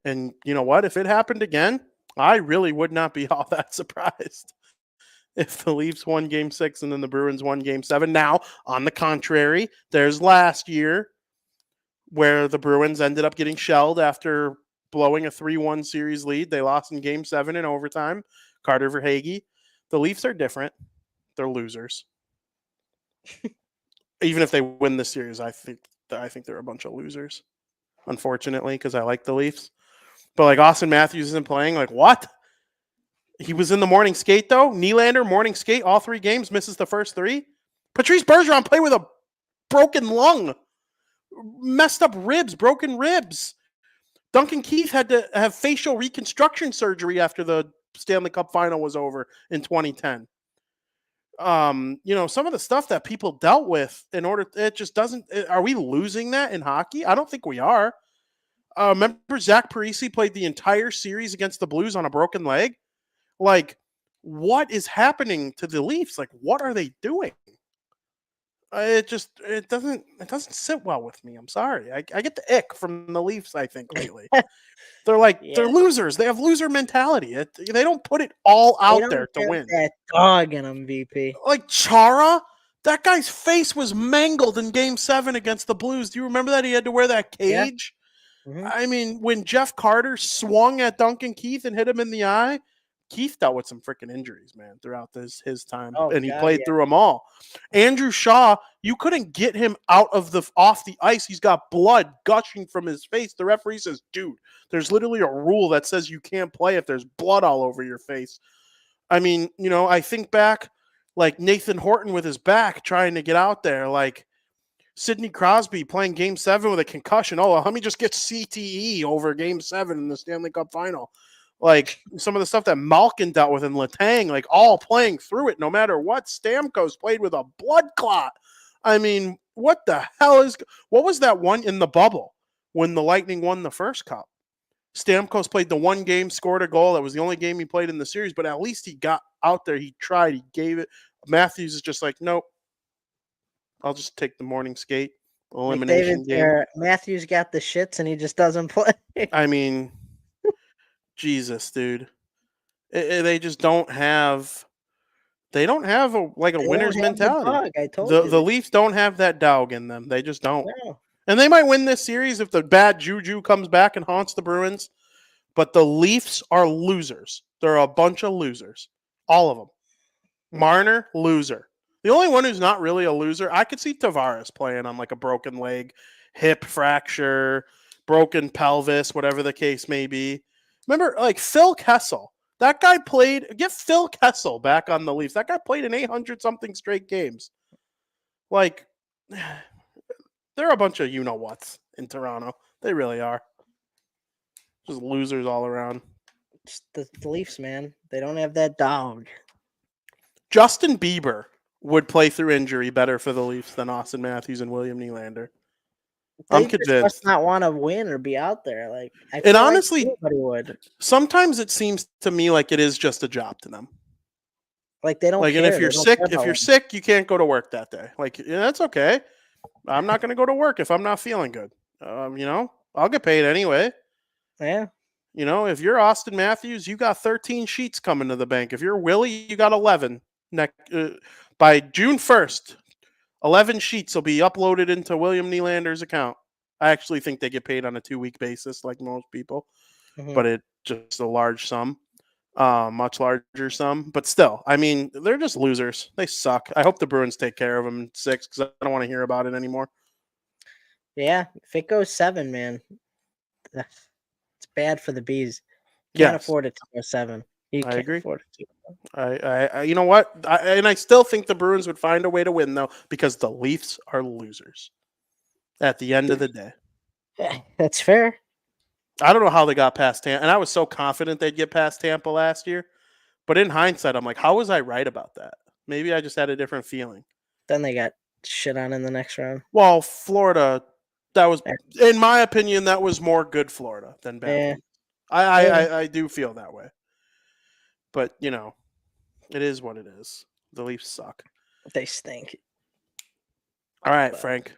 And you know what? If it happened again, I really would not be all that surprised if the Leafs won game 6 and then the Bruins won game 7. Now, on the contrary, there's last year where the Bruins ended up getting shelled after blowing a 3-1 series lead. They lost in game 7 in overtime. Carter Verhaeghe. The Leafs are different. They're losers. Even if they win this series, I think they're a bunch of losers, unfortunately, because I like the Leafs. But like Austin Matthews isn't playing. Like, what? He was in the morning skate, though. Nylander, morning skate, all 3 games, misses the first 3. Patrice Bergeron played with a broken lung, messed up ribs, broken ribs. Duncan Keith had to have facial reconstruction surgery after the Stanley Cup final was over in 2010. Some of the stuff that people dealt with it just doesn't. Are we losing that in hockey? I don't think we are. Remember Zach Parise played the entire series against the Blues on a broken leg? Like, what is happening to the Leafs? Like, what are they doing? It doesn't sit well with me. I'm sorry. I get the ick from the Leafs, I think, lately. They're like, they're losers. They have loser mentality. They don't put it all out there to win. That dog in them, VP. Like Chara, that guy's face was mangled in game 7 against the Blues. Do you remember that? He had to wear that cage. Yeah. Mm-hmm. I mean, when Jeff Carter swung at Duncan Keith and hit him in the eye, Keith dealt with some freaking injuries, man, throughout his time, and he played through them all. Andrew Shaw, you couldn't get him off the ice. He's got blood gushing from his face. The referee says, dude, there's literally a rule that says you can't play if there's blood all over your face. I mean, I think back, like Nathan Horton with his back trying to get out there, like Sidney Crosby playing game 7 with a concussion. Oh, let me just get CTE over game 7 in the Stanley Cup final. Like some of the stuff that Malkin dealt with in Letang, like all playing through it no matter what. Stamkos played with a blood clot. I mean, what the hell what was that one in the bubble when the Lightning won the first cup? Stamkos played the one game, scored a goal. That was the only game he played in the series, but at least he got out there. He tried. He gave it. Matthews is just like, nope. I'll just take the morning skate elimination game. Matthews got the shits and he just doesn't play. I mean, Jesus, dude. They just don't have They don't have a They winner's don't have the mentality. dog, I told The you. Leafs don't have that dog in them. They just don't. No. And they might win this series if the bad juju comes back and haunts the Bruins. But the Leafs are losers. They're a bunch of losers. All of them. Marner, loser. The only one who's not really a loser, I could see Tavares playing on like a broken leg, hip fracture, broken pelvis, whatever the case may be. Remember, like Phil Kessel. That guy played. Get Phil Kessel back on the Leafs. That guy played in 800 something straight games. Like, they're a bunch of you know whats in Toronto. They really are. Just losers all around. It's the Leafs, man. They don't have that dog. Justin Bieber would play through injury better for the Leafs than Austin Matthews and William Nylander. I'm They just convinced. must not want to win or be out there. Like I And feel honestly, like anybody would. sometimes it seems to me like it is just a job to them. Like they don't Like, care. and if you're They don't sick, care about winning. you can't go to work that day. Like, yeah, that's okay. I'm not going to go to work if I'm not feeling good. I'll get paid anyway. Yeah. If you're Austin Matthews, you got 13 sheets coming to the bank. If you're Willie, you got 11. By June 1st, 11 sheets will be uploaded into William Nylander's account. I actually think they get paid on a 2-week basis, like most people, but it's just a large sum, much larger sum. But still, I mean, they're just losers. They suck. I hope the Bruins take care of them in 6 because I don't want to hear about it anymore. Yeah. If it goes 7, man, it's bad for the Bees. Can't afford it to go 7. You I can't agree. afford it to. I you know what? I still think the Bruins would find a way to win, though, because the Leafs are losers at the end of the day. That's fair. I don't know how they got past Tampa, and I was so confident they'd get past Tampa last year. But in hindsight, I'm like, how was I right about that? Maybe I just had a different feeling. Then they got shit on in the next round. Well, Florida, that was, in my opinion, that was more good Florida than bad. Yeah. I do feel that way. But, it is what it is. The Leafs suck. They stink. All right, Frank.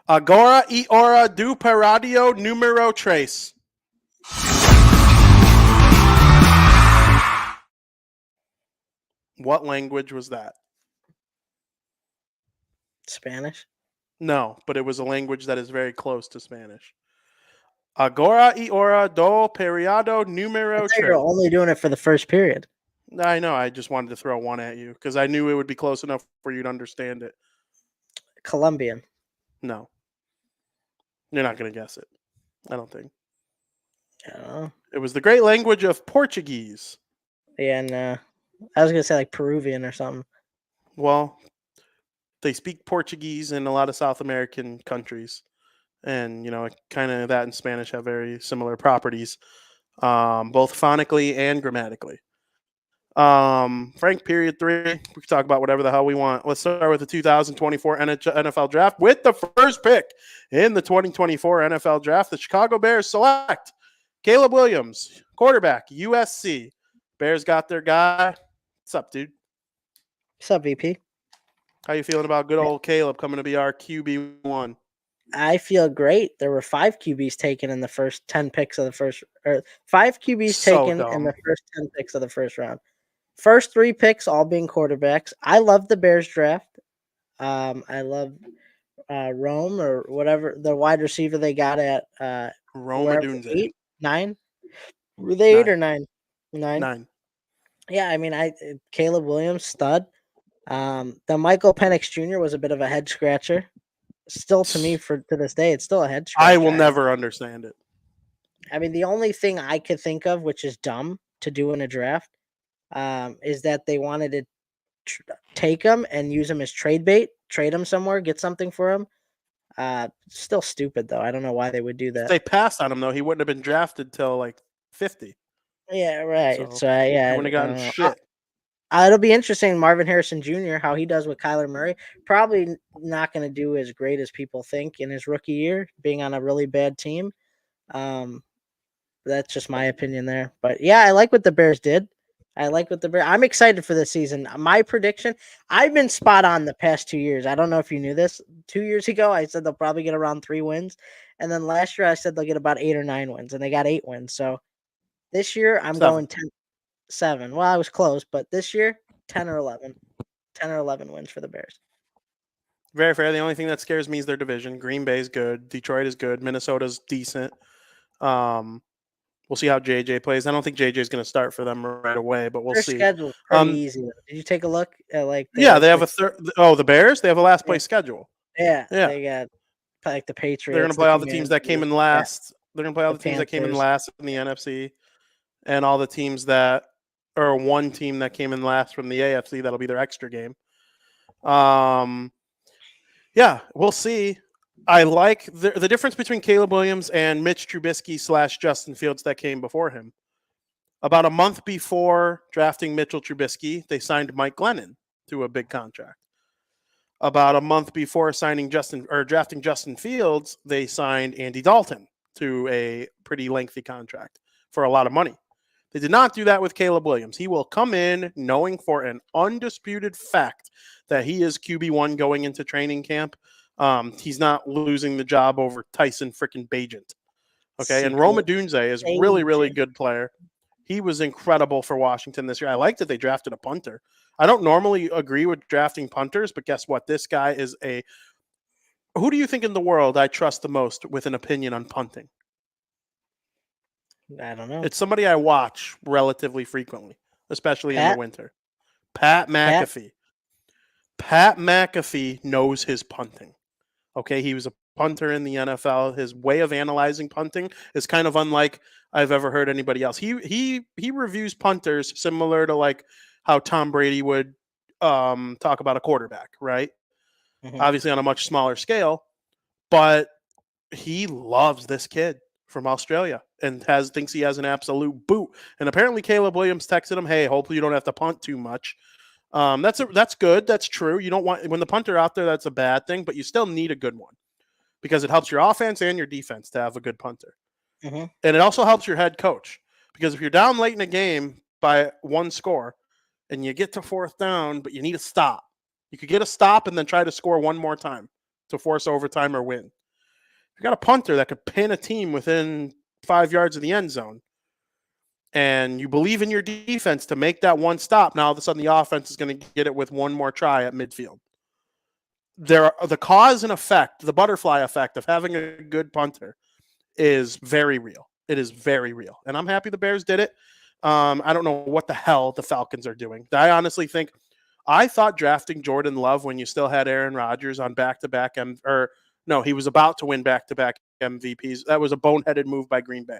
Agora y hora do paradio numero tres. What language was that? Spanish? No, but it was a language that is very close to Spanish. Agora y hora do periodo numero tres. You're only doing it for the first period. I know. I just wanted to throw one at you because I knew it would be close enough for you to understand it. Colombian. No. You're not going to guess it. I don't think. It was the great language of Portuguese. Yeah, and I was going to say like Peruvian or something. Well, they speak Portuguese in a lot of South American countries. And, kind of that and Spanish have very similar properties, both phonically and grammatically. Frank, period 3. We can talk about whatever the hell we want. Let's start with the 2024 NFL draft. With the first pick in the 2024 NFL draft, the Chicago Bears select Caleb Williams, quarterback, USC. Bears got their guy. What's up, dude? What's up, VP? How you feeling about good old Caleb coming to be our QB1? I feel great. There were 5 QBs taken in the first 10 picks of the first, or 5 QBs taken in the first 10 picks of the first round. First 3 picks all being quarterbacks. I love the Bears draft. I love Rome or whatever the wide receiver they got at Rome 8, 9. Were they 8 or 9? 9. Yeah, I mean, Caleb Williams, stud. The Michael Penix Jr. was a bit of a head scratcher. Still, to me, to this day, it's still a head scratcher. I will never understand it. I mean, the only thing I could think of, which is dumb to do in a draft, is that they wanted to take him and use him as trade bait, trade him somewhere, get something for him. Still stupid, though. I don't know why they would do that. If they passed on him, though, he wouldn't have been drafted till like 50. Yeah, right. So yeah, he wouldn't have gotten shit. It'll be interesting, Marvin Harrison Jr., how he does with Kyler Murray. Probably not going to do as great as people think in his rookie year, being on a really bad team. That's just my opinion there. But yeah, I like what the Bears did. I'm excited for this season. My prediction, I've been spot on the past 2 years. I don't know if you knew this. 2 years ago, I said they'll probably get around 3 wins. And then last year, I said they'll get about 8 or 9 wins, and they got 8 wins. So this year, I'm going 7. Well, I was close, but this year, 10 or 11. 10 or 11 wins for the Bears. Very fair. The only thing that scares me is their division. Green Bay is good. Detroit is good. Minnesota's decent. We'll see how JJ plays. I don't think JJ is going to start for them right away, but we'll Their see. schedule's pretty easy, though. Did you take a look at Yeah, they have a third. Oh, the Bears. They have a last place schedule. Yeah, Yeah, they got like the they're going to Patriots, the play all the teams that came Commanders, in last. They're going to play all the the teams that came in Panthers. last in the NFC, and all the teams that, or one team that came in last from the AFC. That'll be their extra game. Yeah, we'll see. I like the difference between Caleb Williams and Mitch Trubisky / Justin Fields that came before him. About a month before drafting Mitchell Trubisky, they signed Mike Glennon to a big contract. About a month before drafting Justin Fields, they signed Andy Dalton to a pretty lengthy contract for a lot of money. They did not do that with Caleb Williams. He will come in knowing for an undisputed fact that he is QB1 going into training camp. He's not losing the job over Tyson freaking Bagent. Okay, and Rome Odunze is really, really good player. He was incredible for Washington this year. I like that they drafted a punter. I don't normally agree with drafting punters, but guess what? This guy is a... Who do you think in the world I trust the most with an opinion on punting? I don't know. It's somebody I watch relatively frequently, especially in the winter. Pat McAfee. Pat McAfee knows his punting. Okay, he was a punter in the NFL. His way of analyzing punting is kind of unlike I've ever heard anybody else. He reviews punters similar to like how Tom Brady would talk about a quarterback, right? Mm-hmm. Obviously on a much smaller scale, but he loves this kid from Australia and thinks he has an absolute boot. And apparently Caleb Williams texted him, "Hey, hopefully you don't have to punt too much." That's good. That's true. You don't want when the punter out there. That's a bad thing, but you still need a good one because it helps your offense and your defense to have a good punter, and it also helps your head coach because if you're down late in a game by one score and you get to fourth down, but you need a stop, you could get a stop and then try to score one more time to force overtime or win. You got a punter that could pin a team within 5 yards of the end zone. And you believe in your defense to make that one stop. Now, all of a sudden, the offense is going to get it with one more try at midfield. The cause and effect, the butterfly effect of having a good punter is very real. It is very real. And I'm happy the Bears did it. I don't know what the hell the Falcons are doing. I honestly think I thought drafting Jordan Love when you still had Aaron Rodgers on back-to-back he was about to win back-to-back MVPs. That was a boneheaded move by Green Bay.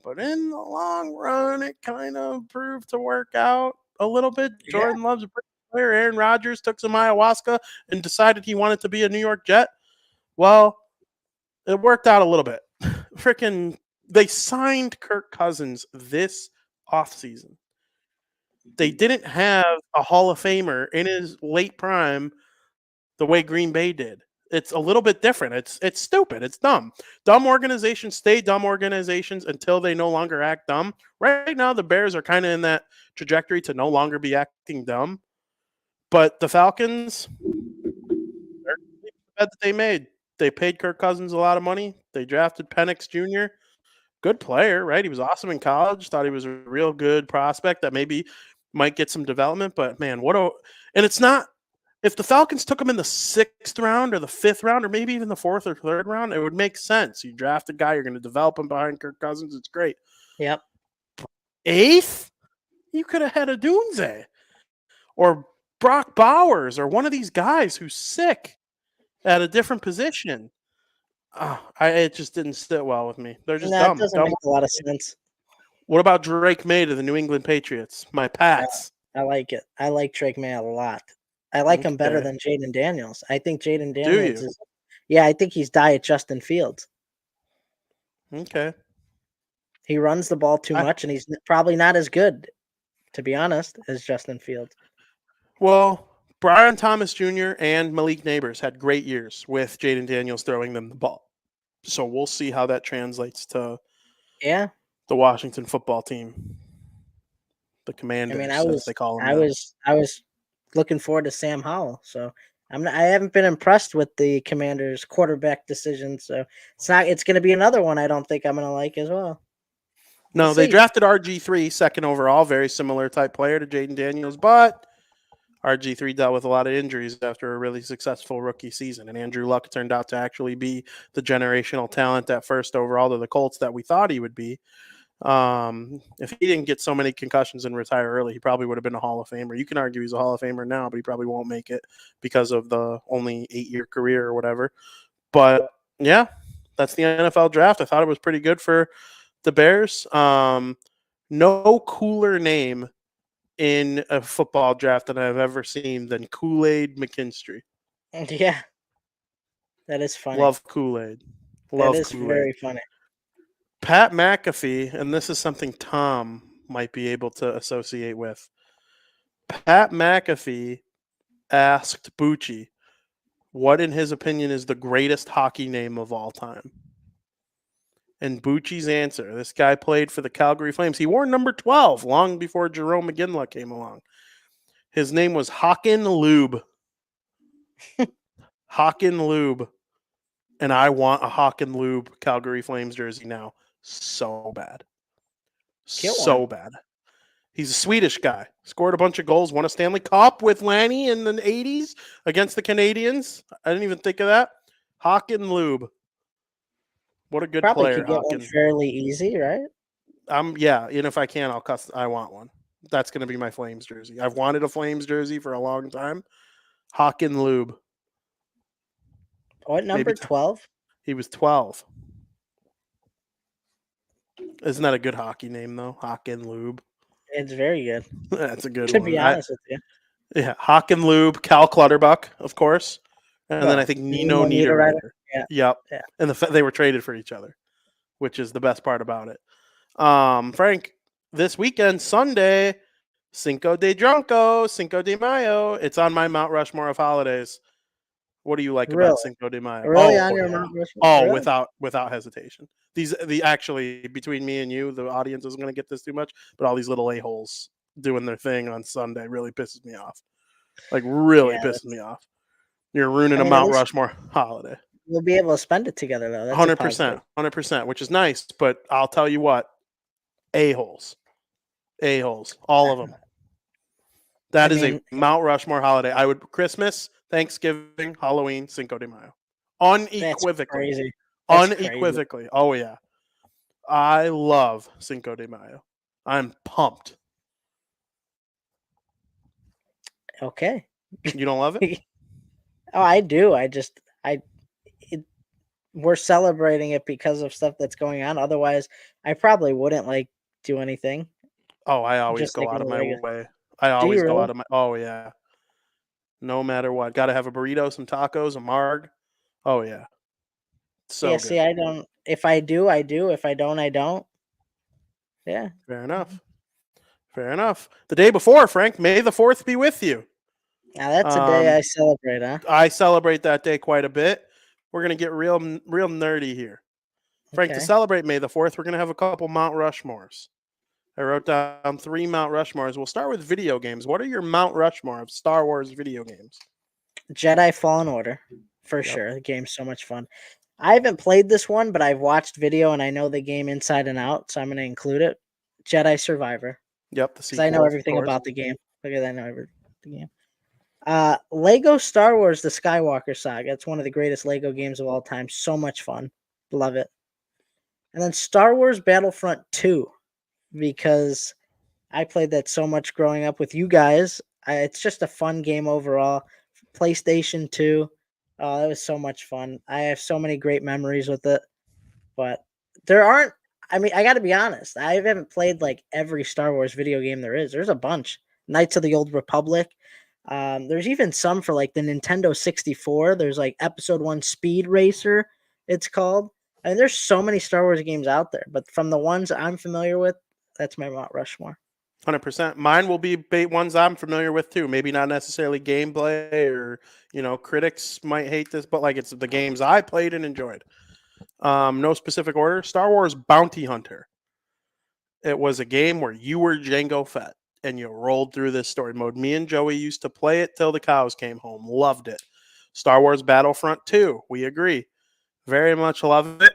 But in the long run, it kind of proved to work out a little bit. Jordan Love's a pretty player. Aaron Rodgers took some ayahuasca and decided he wanted to be a New York Jet. Well, it worked out a little bit. They signed Kirk Cousins this offseason. They didn't have a Hall of Famer in his late prime the way Green Bay did. It's a little bit different. It's stupid. It's dumb. Dumb organizations stay dumb organizations until they no longer act dumb. Right now, the Bears are kind of in that trajectory to no longer be acting dumb. But the Falcons, they're the bet that they made. They paid Kirk Cousins a lot of money. They drafted Penix Jr. Good player, right? He was awesome in college. Thought he was a real good prospect that maybe might get some development. But man, and it's not. If the Falcons took him in the 6th round or the 5th round or maybe even the 4th or 3rd round, it would make sense. You draft a guy, you're going to develop him behind Kirk Cousins. It's great. Yep. 8th? You could have had a Dunze or Brock Bowers or one of these guys who's sick at a different position. It just didn't sit well with me. They're just dumb. It doesn't make a lot of sense. What about Drake May to the New England Patriots? My Pats. I like it. I like Drake May a lot. I like him better than Jaden Daniels. I think Jaden Daniels is... Yeah, I think he's diet Justin Fields. Okay. He runs the ball too much, and he's probably not as good, to be honest, as Justin Fields. Well, Brian Thomas Jr. and Malik Neighbors had great years with Jaden Daniels throwing them the ball. So we'll see how that translates to the Washington football team. The Commanders, as they call them. I was looking forward to Sam Howell. So I haven't been impressed with the Commanders' quarterback decision. So it's going to be another one I don't think I'm going to like as well. No, they drafted RG3 2nd overall, very similar type player to Jaden Daniels, but RG3 dealt with a lot of injuries after a really successful rookie season, and Andrew Luck turned out to actually be the generational talent at first overall to the Colts that we thought he would be. If he didn't get so many concussions and retire early, he probably would have been a Hall of Famer. You can argue he's a Hall of Famer now, but he probably won't make it because of the only 8-year career or whatever. But yeah, that's the NFL draft. I thought it was pretty good for the Bears. No cooler name in a football draft that I've ever seen than Kool-Aid McKinstry. Yeah, that is funny. Love Kool-Aid. That is very funny. Pat McAfee, and this is something Tom might be able to associate with. Pat McAfee asked Bucci what, in his opinion, is the greatest hockey name of all time. And Bucci's answer, this guy played for the Calgary Flames. He wore number 12 long before Jerome McGinley came along. His name was Håkan Lube. Håkan Lube. And I want a Håkan Lube Calgary Flames jersey now. So bad. So bad. He's a Swedish guy. Scored a bunch of goals. Won a Stanley Cup with Lanny in the 80s against the Canadians. I didn't even think of that. Håkan Lube. What a good Probably player. could get one fairly easy, right? Yeah, and if I can, I want one. That's going to be my Flames jersey. I've wanted a Flames jersey for a long time. Håkan Lube. What number? 12? He was 12. Isn't that a good hockey name, though? Håkan Lube. It's very good. That's a good to one. To be honest with you. Yeah, Håkan Lube, Cal Clutterbuck, of course. And then I think Nino Niederreiter. Yeah. Yep. Yeah. And they were traded for each other, which is the best part about it. Frank, this weekend, Sunday, Cinco de Mayo. It's on my Mount Rushmore of holidays. What do you like about Cinco de Mayo? Really on your Mount Rushmore? Oh, really? without hesitation. Actually, between me and you, the audience isn't going to get this too much, but all these little a-holes doing their thing on Sunday really pisses me off. Like, really pisses me off. You're ruining a Mount Rushmore holiday. We'll be able to spend it together, though. That's 100%, which is nice. But I'll tell you what, a-holes, all of them. That is a Mount Rushmore holiday. I would Christmas, Thanksgiving, Halloween, Cinco de Mayo, unequivocally. That's crazy. Unequivocally. Oh yeah, I love Cinco de Mayo. I'm pumped. Okay. You don't love it? Oh, I do. We're celebrating it because of stuff that's going on. Otherwise, I probably wouldn't do anything. Oh, I always go out of my way. I always go out of my. Oh yeah. No matter what, got to have a burrito, some tacos, a marg. Oh yeah. So yeah. Good. See, I don't. If I do, I do. If I don't, I don't. Yeah. Fair enough. The day before, Frank, May the 4th be with you. Now that's a day I celebrate, huh? I celebrate that day quite a bit. We're gonna get real nerdy here, Frank. Okay. To celebrate May the 4th, we're gonna have a couple Mount Rushmores. I wrote down 3 Mount Rushmores. We'll start with video games. What are your Mount Rushmore of Star Wars video games? Jedi Fallen Order, for sure. The game's so much fun. I haven't played this one, but I've watched video and I know the game inside and out, so I'm going to include it. Jedi Survivor. Yep, because I know everything about the game. Look at that, I know everything about the game. Lego Star Wars: The Skywalker Saga. It's one of the greatest Lego games of all time. So much fun. Love it. And then Star Wars Battlefront 2. Because I played that so much growing up with you guys. It's just a fun game overall. PlayStation 2. It was so much fun. I have so many great memories with it. But there aren't, I got to be honest. I haven't played every Star Wars video game there is. There's a bunch. Knights of the Old Republic. There's even some for the Nintendo 64. There's Episode 1 Speed Racer, it's called. There's so many Star Wars games out there. But from the ones I'm familiar with, that's my Mount Rushmore. 100%. Mine will be ones I'm familiar with too. Maybe not necessarily gameplay or, critics might hate this, but it's the games I played and enjoyed. No specific order. Star Wars Bounty Hunter. It was a game where you were Jango Fett and you rolled through this story mode. Me and Joey used to play it till the cows came home. Loved it. Star Wars Battlefront 2. We agree. Very much love it.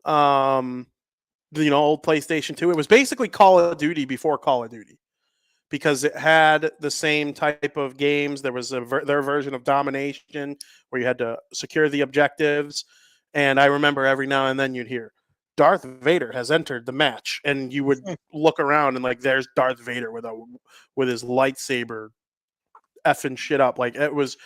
Old PlayStation 2. It was basically Call of Duty before Call of Duty because it had the same type of games. There was their version of domination where you had to secure the objectives. And I remember every now and then you'd hear, Darth Vader has entered the match, and you would look around and like there's Darth Vader with his lightsaber effing shit up. Like it was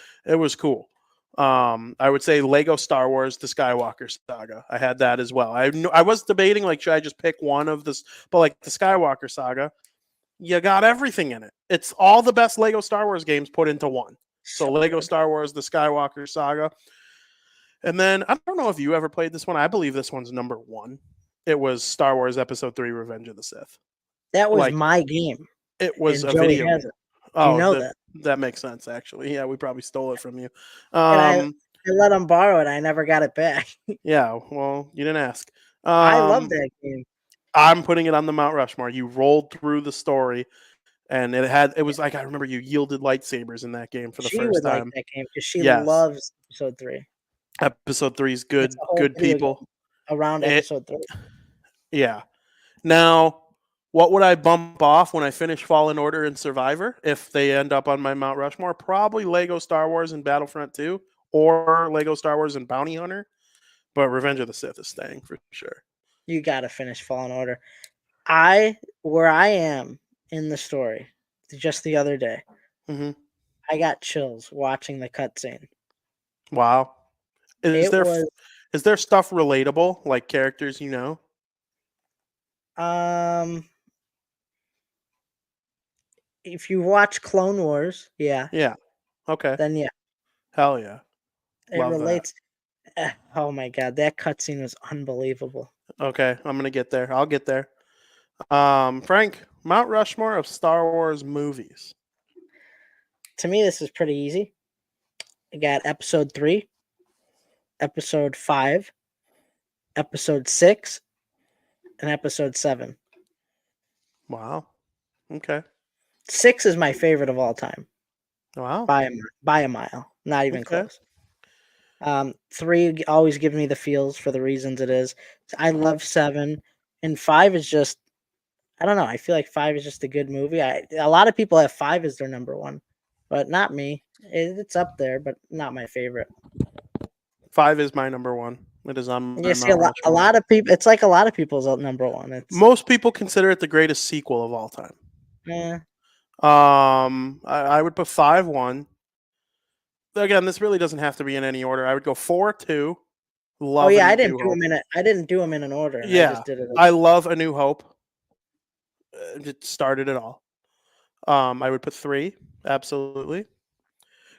cool. I would say Lego Star Wars: The Skywalker Saga. I had that as well. I was debating like should I just pick one of this, but like the Skywalker Saga, you got everything in it. It's all the best Lego Star Wars games put into one. So Lego Star Wars: The Skywalker Saga. And then I don't know if you ever played this one. I believe this one's number 1. It was Star Wars Episode 3: Revenge of the Sith. That was Like, my game. it was And a Joey video has game. it. Oh, You know that. That makes sense, actually. Yeah, we probably stole it from you. And I let him borrow it. I never got it back. Yeah, well, you didn't ask. I love that game. I'm putting it on the Mount Rushmore. You rolled through the story, and it was like I remember you yielded lightsabers in that game for the She first would like time. that game because she Yes. loves Episode 3. Episode 3 is It's good. a whole Good video people. game around Episode 3. Yeah. Now, what would I bump off when I finish Fallen Order and Survivor if they end up on my Mount Rushmore? Probably Lego Star Wars and Battlefront 2 or Lego Star Wars and Bounty Hunter. But Revenge of the Sith is staying for sure. You got to finish Fallen Order. Where I am in the story, just the other day, I got chills watching the cutscene. Wow. Is there stuff relatable, like characters you know? If you watch Clone Wars, yeah. Yeah. Okay. Then yeah. Hell yeah. It relates. Oh my god, that cutscene was unbelievable. Okay, I'm gonna get there. I'll get there. Frank, Mount Rushmore of Star Wars movies. To me, this is pretty easy. I got Episode 3, Episode 5, Episode 6, and Episode 7. Wow. Okay. 6 is my favorite of all time. Wow. By a mile. Not even close. 3 always gives me the feels for the reasons it is. I love 7. And 5 is just, I don't know. I feel like 5 is just a good movie. A lot of people have 5 as their number 1, but not me. It's up there, but not my favorite. 5 is my number 1. It is on my you see a lot of people. It's like a lot of people's number 1. Most people consider it the greatest sequel of all time. Yeah. I would put 5 1. Again, this really doesn't have to be in any order. I would go 4 2. Love. Oh yeah, I didn't do them in an order. Yeah, I just did it. I love A New Hope. It started it all. I would put 3, absolutely.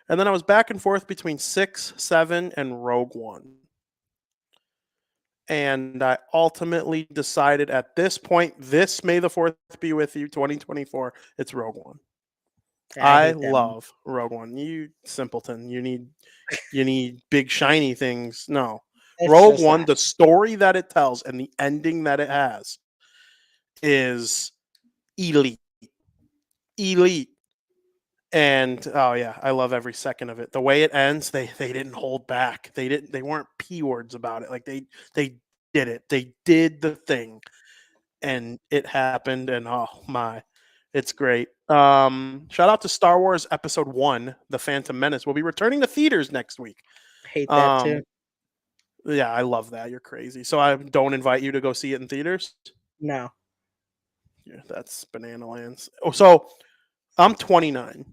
And then I was back and forth between 6, 7, and Rogue One. And I ultimately decided at this point, this May the 4th be with you, 2024, it's Rogue One. I love Rogue One. You simpleton. You need big shiny things. No. Rogue One, the story that it tells and the ending that it has is elite. Elite. And oh yeah, I love every second of it. The way it ends, they didn't hold back. They weren't P words about it. Like they did it. They did the thing. And it happened, and oh my, it's great. Shout out to Star Wars Episode 1, The Phantom Menace. Will be returning to theaters next week. Hate that too. Yeah, I love that. You're crazy. So I don't invite you to go see it in theaters? No. Yeah, that's banana lands. Oh, so I'm 29.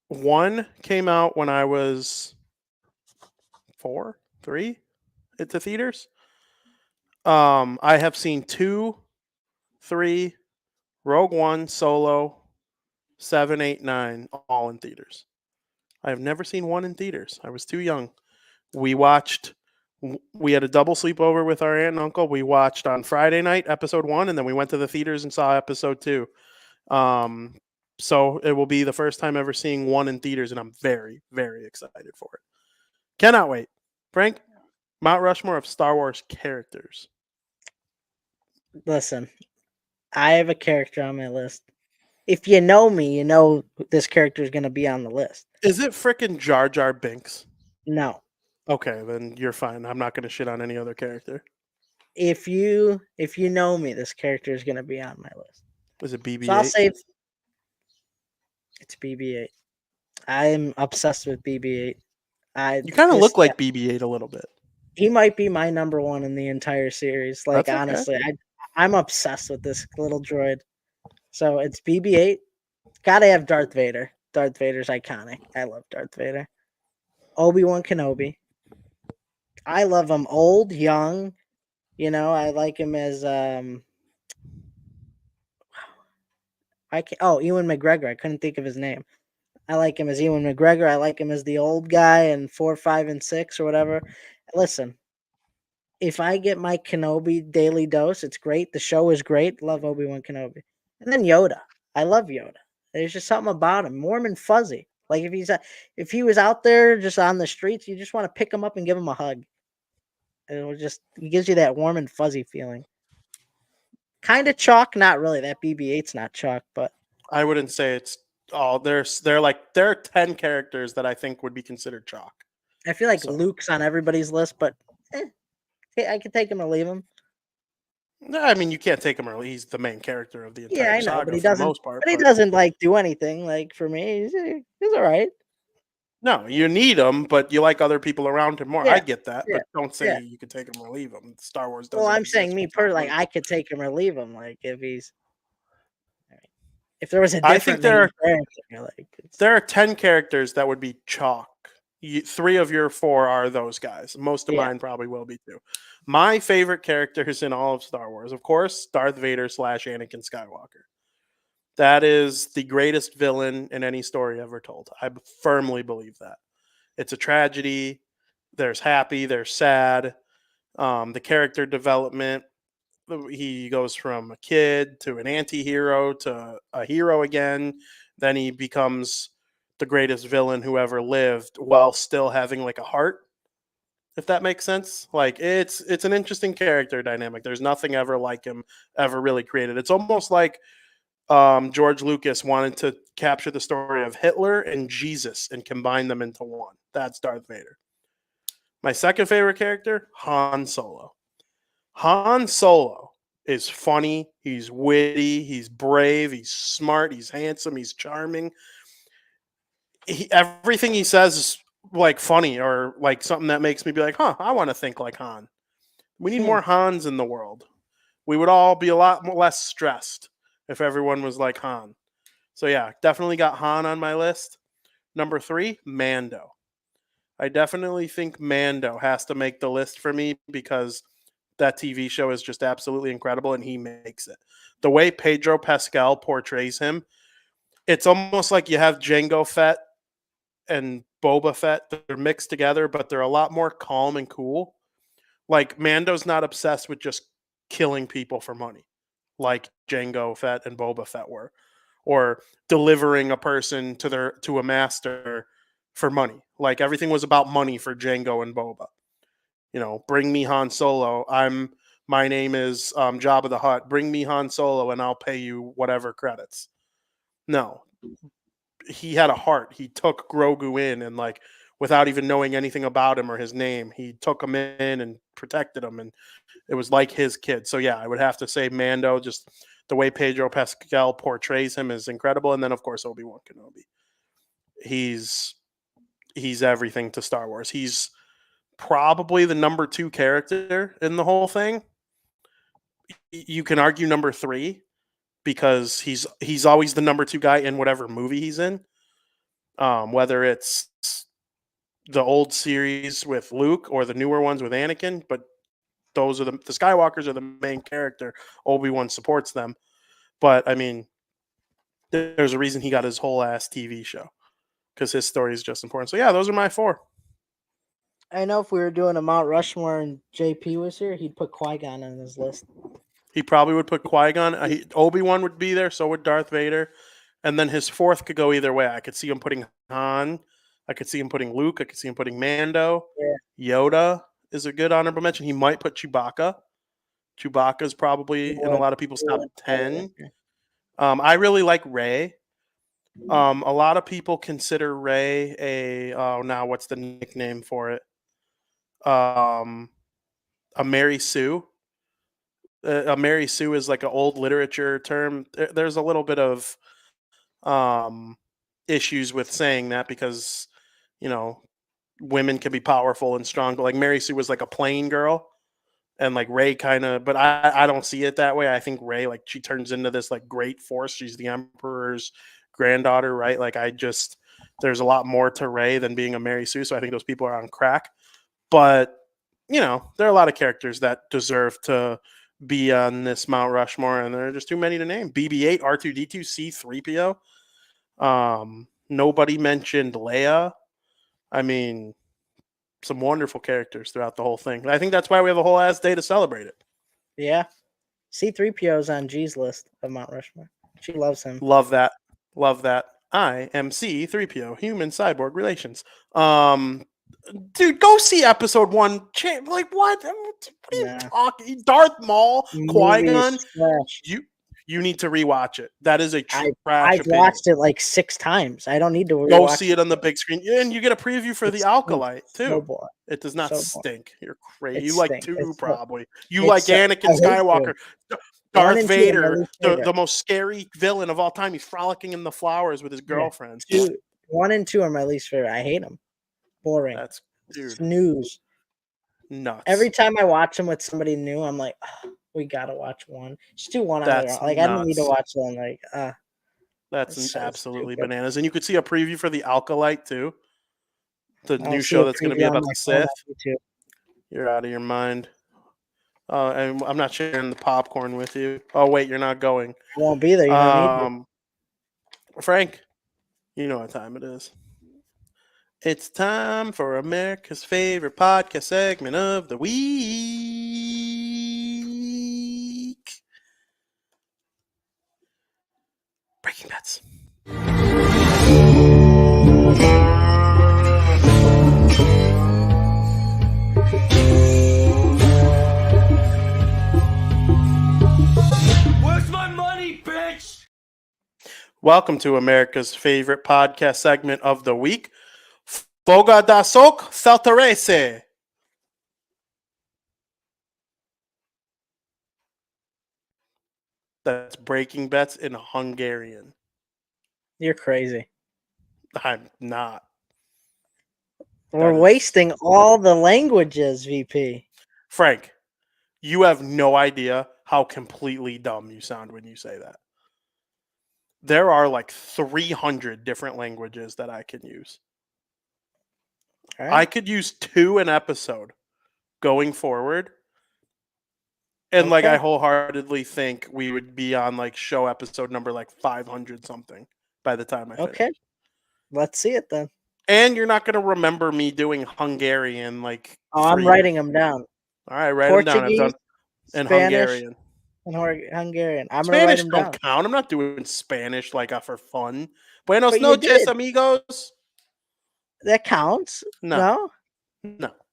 1 came out when I was 4, 3 at the theaters. I have seen 2, 3, Rogue One, Solo, 7, 8, 9, all in theaters. I have never seen 1 in theaters. I was too young. We had a double sleepover with our aunt and uncle. We watched on Friday night Episode 1, and then we went to the theaters and saw Episode 2. So it will be the first time ever seeing 1 in theaters, and I'm very, very excited for it. Cannot wait. Frank, Mount Rushmore of Star Wars characters. Listen, I have a character on my list. If you know me, you know this character is going to be on the list. Is it frickin' Jar Jar Binks? No. Okay, then you're fine. I'm not going to shit on any other character. If you know me, this character is going to be on my list. Was it So I'll BB-8? save. It's BB-8. I'm obsessed with BB-8. I You kind of this look like BB-8 a little bit. He might be my number one in the entire series. Like That's okay. honestly, I'm obsessed with this little droid. So it's BB-8. Gotta have Darth Vader. Darth Vader's iconic. I love Darth Vader. Obi-Wan Kenobi. I love him old, young. I like him as Ewan McGregor. I couldn't think of his name. I like him as Ewan McGregor. I like him as the old guy in 4, 5, and 6 or whatever. Listen, if I get my Kenobi daily dose, it's great. The show is great. Love Obi-Wan Kenobi. And then Yoda. I love Yoda. There's just something about him, warm and fuzzy. Like if he was out there just on the streets, you just want to pick him up and give him a hug. He gives you that warm and fuzzy feeling. Kind of chalk, not really. That BB-8's not chalk, but I wouldn't say it's all. There are 10 characters that I think would be considered chalk. I feel like So Luke's on everybody's list, but I could take him or leave him. no, I mean you can't take him early. He's the main character of the Yeah, entire I know, but saga he for the doesn't. most part. But he doesn't like do anything. Like for me, he's all right. No, you need him, but you like other people around him more. Yeah, I get that, yeah, but don't say yeah. you can take him or leave him. Star Wars Well, doesn't I'm saying exist me per without like Luke. I could take him or leave him. Like if there was a I think different main character, like there are 10 characters that would be chalk. 3 of your 4 are those guys. Most of yeah, mine probably will be too. My favorite characters in all of Star Wars, of course, Darth Vader / Anakin Skywalker. That is the greatest villain in any story ever told. I firmly believe that. It's a tragedy. There's happy, there's sad. The character development, he goes from a kid to an anti-hero to a hero again. Then he becomes the greatest villain who ever lived while still having like a heart, if that makes sense. Like it's an interesting character dynamic. There's nothing ever like him ever really created. It's almost like George Lucas wanted to capture the story of Hitler and Jesus and combine them into one. That's Darth Vader. My second favorite character, Han Solo. Han Solo is funny, he's witty, he's brave, he's smart, he's handsome, he's charming. Everything he says is like funny or like something that makes me be like, huh, I want to think like Han. We need more Hans in the world. We would all be a lot less stressed if everyone was like Han. So yeah, definitely got Han on my list. Number 3, Mando. I definitely think Mando has to make the list for me because that TV show is just absolutely incredible and he makes it. The way Pedro Pascal portrays him, it's almost like you have Jango Fett and Boba Fett. They're mixed together, but they're a lot more calm and cool. Like Mando's not obsessed with just killing people for money, like Jango Fett and Boba Fett were, or delivering a person to a master for money. Like everything was about money for Jango and Boba. Bring me Han Solo. My name is Jabba the Hutt. Bring me Han Solo, and I'll pay you whatever credits. No, he had a heart. He took Grogu in, and like without even knowing anything about him or his name, he took him in and protected him, and it was like his kid. So yeah, I would have to say Mando. Just the way Pedro Pascal portrays him is incredible, and then of course Obi-Wan Kenobi. He's everything to Star Wars. He's probably the number 2 character in the whole thing. You can argue number 3 because he's always the number 2 guy in whatever movie he's in. Whether it's the old series with Luke or the newer ones with Anakin, but those are the Skywalkers are the main character. Obi-Wan supports them. But I mean, there's a reason he got his whole ass TV show because his story is just important. So yeah, those are my 4. I know if we were doing a Mount Rushmore and JP was here, he'd put Qui-Gon on his list. He probably would put Qui-Gon. Obi-Wan would be there, so would Darth Vader. And then his 4th could go either way. I could see him putting Han. I could see him putting Luke. I could see him putting Mando. Yeah. Yoda is a good honorable mention. He might put Chewbacca. Chewbacca's probably in a lot of people's top 10. I really like Rey. A lot of people consider Rey now what's the nickname for it? A Mary Sue. a Mary Sue is like an old literature term. There's a little bit of um, issues with saying that because you know women can be powerful and strong, but like Mary Sue was like a plain girl, and like Ray kind of, but I don't see it that way. I think Ray, like, she turns into this like great force. She's the Emperor's granddaughter, right? Like, there's a lot more to Ray than being a Mary Sue. So I think those people are on crack. But there are a lot of characters that deserve to be on this Mount Rushmore, and there are just too many to name. BB-8, R2D2, C3PO. Nobody mentioned Leia. I mean, some wonderful characters throughout the whole thing. I think that's why we have a whole ass day to celebrate it. Yeah. C3PO is on G's list of Mount Rushmore. She loves him. Love that. Love that. I am C3PO, human cyborg relations. Dude, go see episode 1. Like, what? What are you talking? Darth Maul, Qui-Gon. You need to rewatch it. That is a trash I've opinion. watched it like 6 times. I don't need to go see it on the big screen. And you get a preview for the Alkalite, too. So it does not stink. You're crazy. You stinks. like 2, probably. You like Anakin Skywalker. Darth Vader, the most scary villain of all time. He's frolicking in the flowers with his girlfriends. 1 and 2 are my least favorite. I hate them. Boring. That's snooze. Nuts. Every time I watch them with somebody new, I'm like, oh, we gotta watch 1. Just do 1 on their own. Like, I don't need to watch them. Like, that's absolutely bananas. And you could see a preview for the Alkalite too. The new show that's going to be about the Sith. You're out of your mind. And I'm not sharing the popcorn with you. Oh wait, you're not going. I won't be there. You don't need to. Frank, you know what time it is. It's time for America's favorite podcast segment of the week. Breaking Bets. Where's my money, bitch? Welcome to America's favorite podcast segment of the week. Foga da Sok Saltarese. That's Breaking Bets in Hungarian. You're crazy. I'm not. We're wasting all the languages, VP. Frank, you have no idea how completely dumb you sound when you say that. There are like 300 different languages that I can use. Right. I could use 2 an episode going forward. And like, I wholeheartedly think we would be on like show episode number like 500 something by the time I finish. Okay. Let's see it then. And you're not going to remember me doing Hungarian like. Oh, I'm writing them down. All right, write them down. I've done in Hungarian. And Hungarian. I'm Spanish write them don't down. Count. I'm not doing Spanish like for fun. Buenos noches, amigos. That counts. No.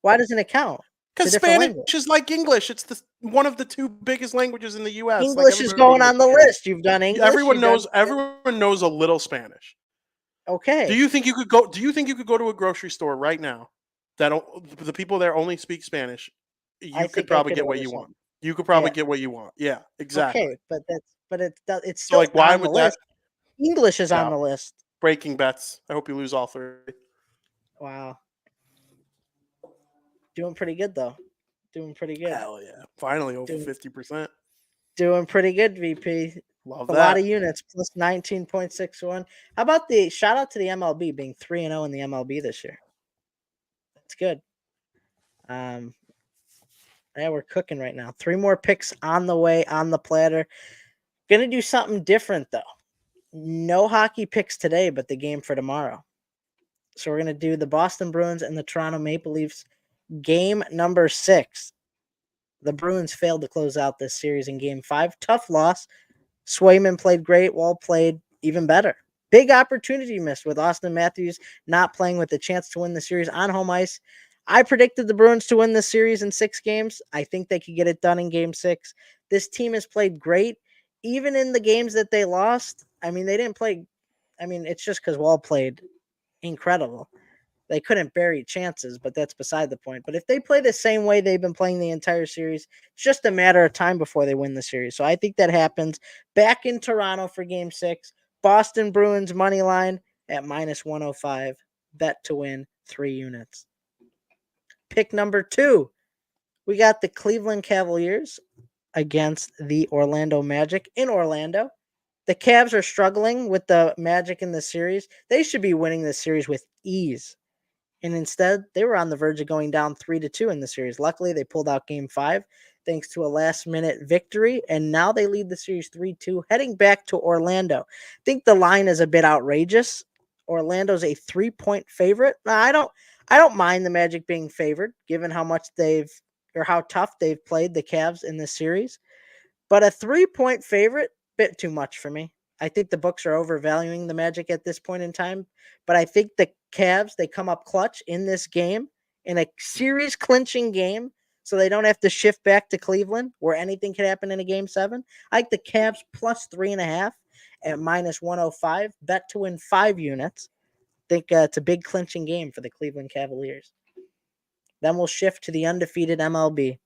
Why doesn't it count? Because Spanish is like English. It's one of the 2 biggest languages in the U.S. English is going on the list. You've done English. Everyone knows a little Spanish. Okay. Do you think you could go to a grocery store right now that the people there only speak Spanish? You could probably get what you want. You could probably get what you want. Yeah, exactly. Okay, but it's still like, why on would the list. English is on the list. Breaking Bets. I hope you lose all 3. Wow. Doing pretty good though. Doing pretty good. Hell yeah! Finally over 50%. Doing pretty good, VP. Love that. A lot of units plus 19.61. How about the shout out to the MLB being 3-0 in the MLB this year? That's good. Yeah, we're cooking right now. 3 more picks on the way on the platter. Gonna do something different though. No hockey picks today, but the game for tomorrow. So we're gonna do the Boston Bruins and the Toronto Maple Leafs. Game number 6. The Bruins failed to close out this series in game 5. Tough loss. Swayman played great. Wall played even better. Big opportunity missed with Austin Matthews not playing with the chance to win the series on home ice. I predicted the Bruins to win the series in 6 games. I think they could get it done in game 6. This team has played great. Even in the games that they lost, I mean, they didn't play. I mean, it's just because Wall played incredible. They couldn't bury chances, but that's beside the point. But if they play the same way they've been playing the entire series, it's just a matter of time before they win the series. So I think that happens. Back in Toronto for Game 6. Boston Bruins money line at -105. Bet to win 3 units. Pick number 2. We got the Cleveland Cavaliers against the Orlando Magic in Orlando. The Cavs are struggling with the Magic in the series. They should be winning this series with ease. And instead, they were on the verge of going down 3-2 in the series. Luckily, they pulled out Game 5 thanks to a last-minute victory, and now they lead the series 3-2, heading back to Orlando. I think the line is a bit outrageous. Orlando's a 3-point favorite. Now, I don't mind the Magic being favored, given how tough they've played the Cavs in this series. But a 3-point favorite, bit too much for me. I think the books are overvaluing the Magic at this point in time, but I think the Cavs, they come up clutch in this game, in a series clinching game, so they don't have to shift back to Cleveland where anything could happen in a Game 7. I like the Cavs plus 3.5 at -105. Bet to win 5 units. I think it's a big clinching game for the Cleveland Cavaliers. Then we'll shift to the undefeated MLB.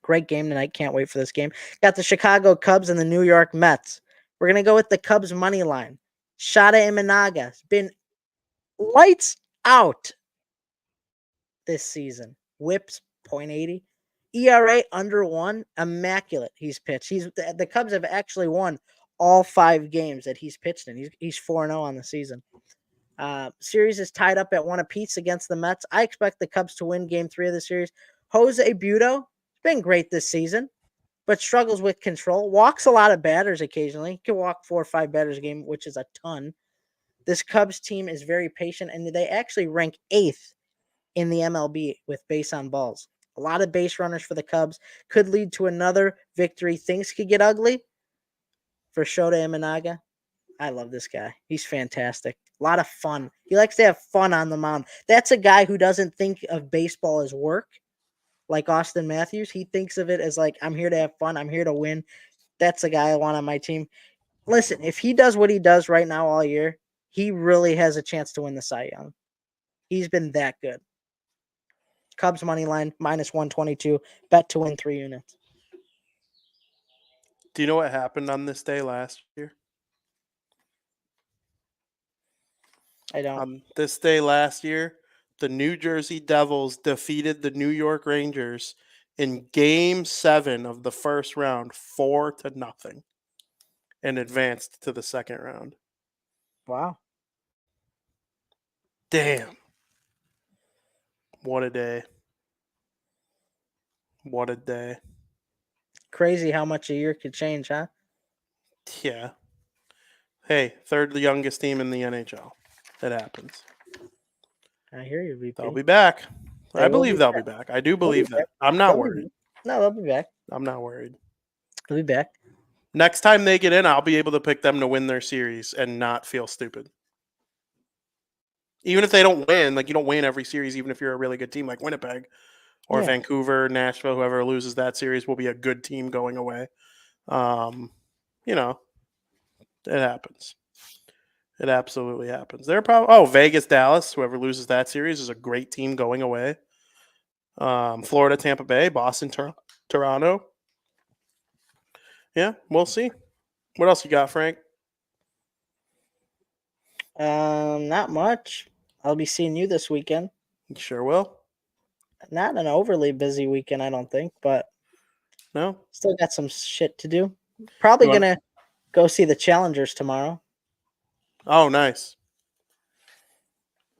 Great game tonight. Can't wait for this game. Got the Chicago Cubs and the New York Mets. We're going to go with the Cubs money line. Shota Imanaga has been lights out this season. Whips, .80. ERA under 1. Immaculate he's pitched. The Cubs have actually won all 5 games that he's pitched in. He's 4-0 on the season. Series is tied up at 1 apiece against the Mets. I expect the Cubs to win Game 3 of the series. Jose Butto, been great this season, but struggles with control. Walks a lot of batters occasionally. He can walk 4 or 5 batters a game, which is a ton. This Cubs team is very patient, and they actually rank 8th in the MLB with base on balls. A lot of base runners for the Cubs. Could lead to another victory. Things could get ugly for Shota Imanaga. I love this guy. He's fantastic. A lot of fun. He likes to have fun on the mound. That's a guy who doesn't think of baseball as work. Like Austin Matthews, he thinks of it as like, I'm here to have fun. I'm here to win. That's the guy I want on my team. Listen, if he does what he does right now all year, he really has a chance to win the Cy Young. He's been that good. Cubs money line, -122. Bet to win 3 units. Do you know what happened on this day last year? I don't. On this day last year, the New Jersey Devils defeated the New York Rangers in Game 7 of the first round, 4-0, and advanced to the second round. Wow. Damn. What a day. What a day. Crazy how much a year could change, huh? Yeah. Hey, third youngest team in the NHL. It happens. I hear you, VP. They'll be back. They I will believe be they'll back. be back. I do believe be that. back. I'm not worried. No, they'll be back. I'm not worried. They'll be back. Next time they get in, I'll be able to pick them to win their series and not feel stupid. Even if they don't win, like you don't win every series, even if you're a really good team like Winnipeg or Yeah. Vancouver, Nashville, whoever loses that series will be a good team going away. You know, it happens. It absolutely happens. They're probably Vegas, Dallas, whoever loses that series is a great team going away. Florida, Tampa Bay, Boston, Toronto. Yeah, we'll see. What else you got, Frank? Not much. I'll be seeing you this weekend. You sure will. Not an overly busy weekend, I don't think, but No? still got some shit to do. Probably You want- gonna go see the Challengers tomorrow. Oh, nice.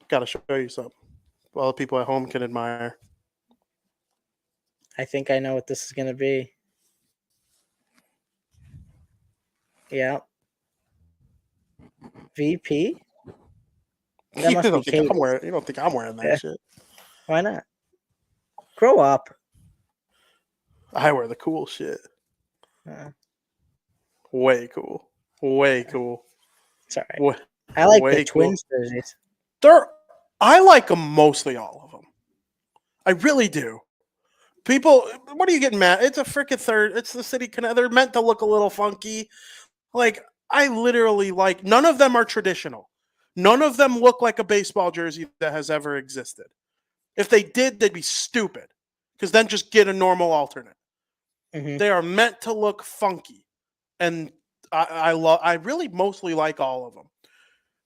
Got to show you something. All the people at home can admire. I think I know what this is gonna be. Yeah. VP? That must be Katie. You don't think I'm wearing that Yeah. shit? Why not? Grow up. I wear the cool shit. Uh, Way cool. Way cool. it's all right. Way, I like way the Twins jerseys. I like them, mostly all of them. I really do. People, what are you getting mad? It's a freaking third. It's the city. They're meant to look a little funky. Like, I literally like, none of them are traditional. None of them look like a baseball jersey that has ever existed. If they did, they'd be stupid. Because then just get a normal alternate. Mhm. They are meant to look funky. And I really mostly like all of them.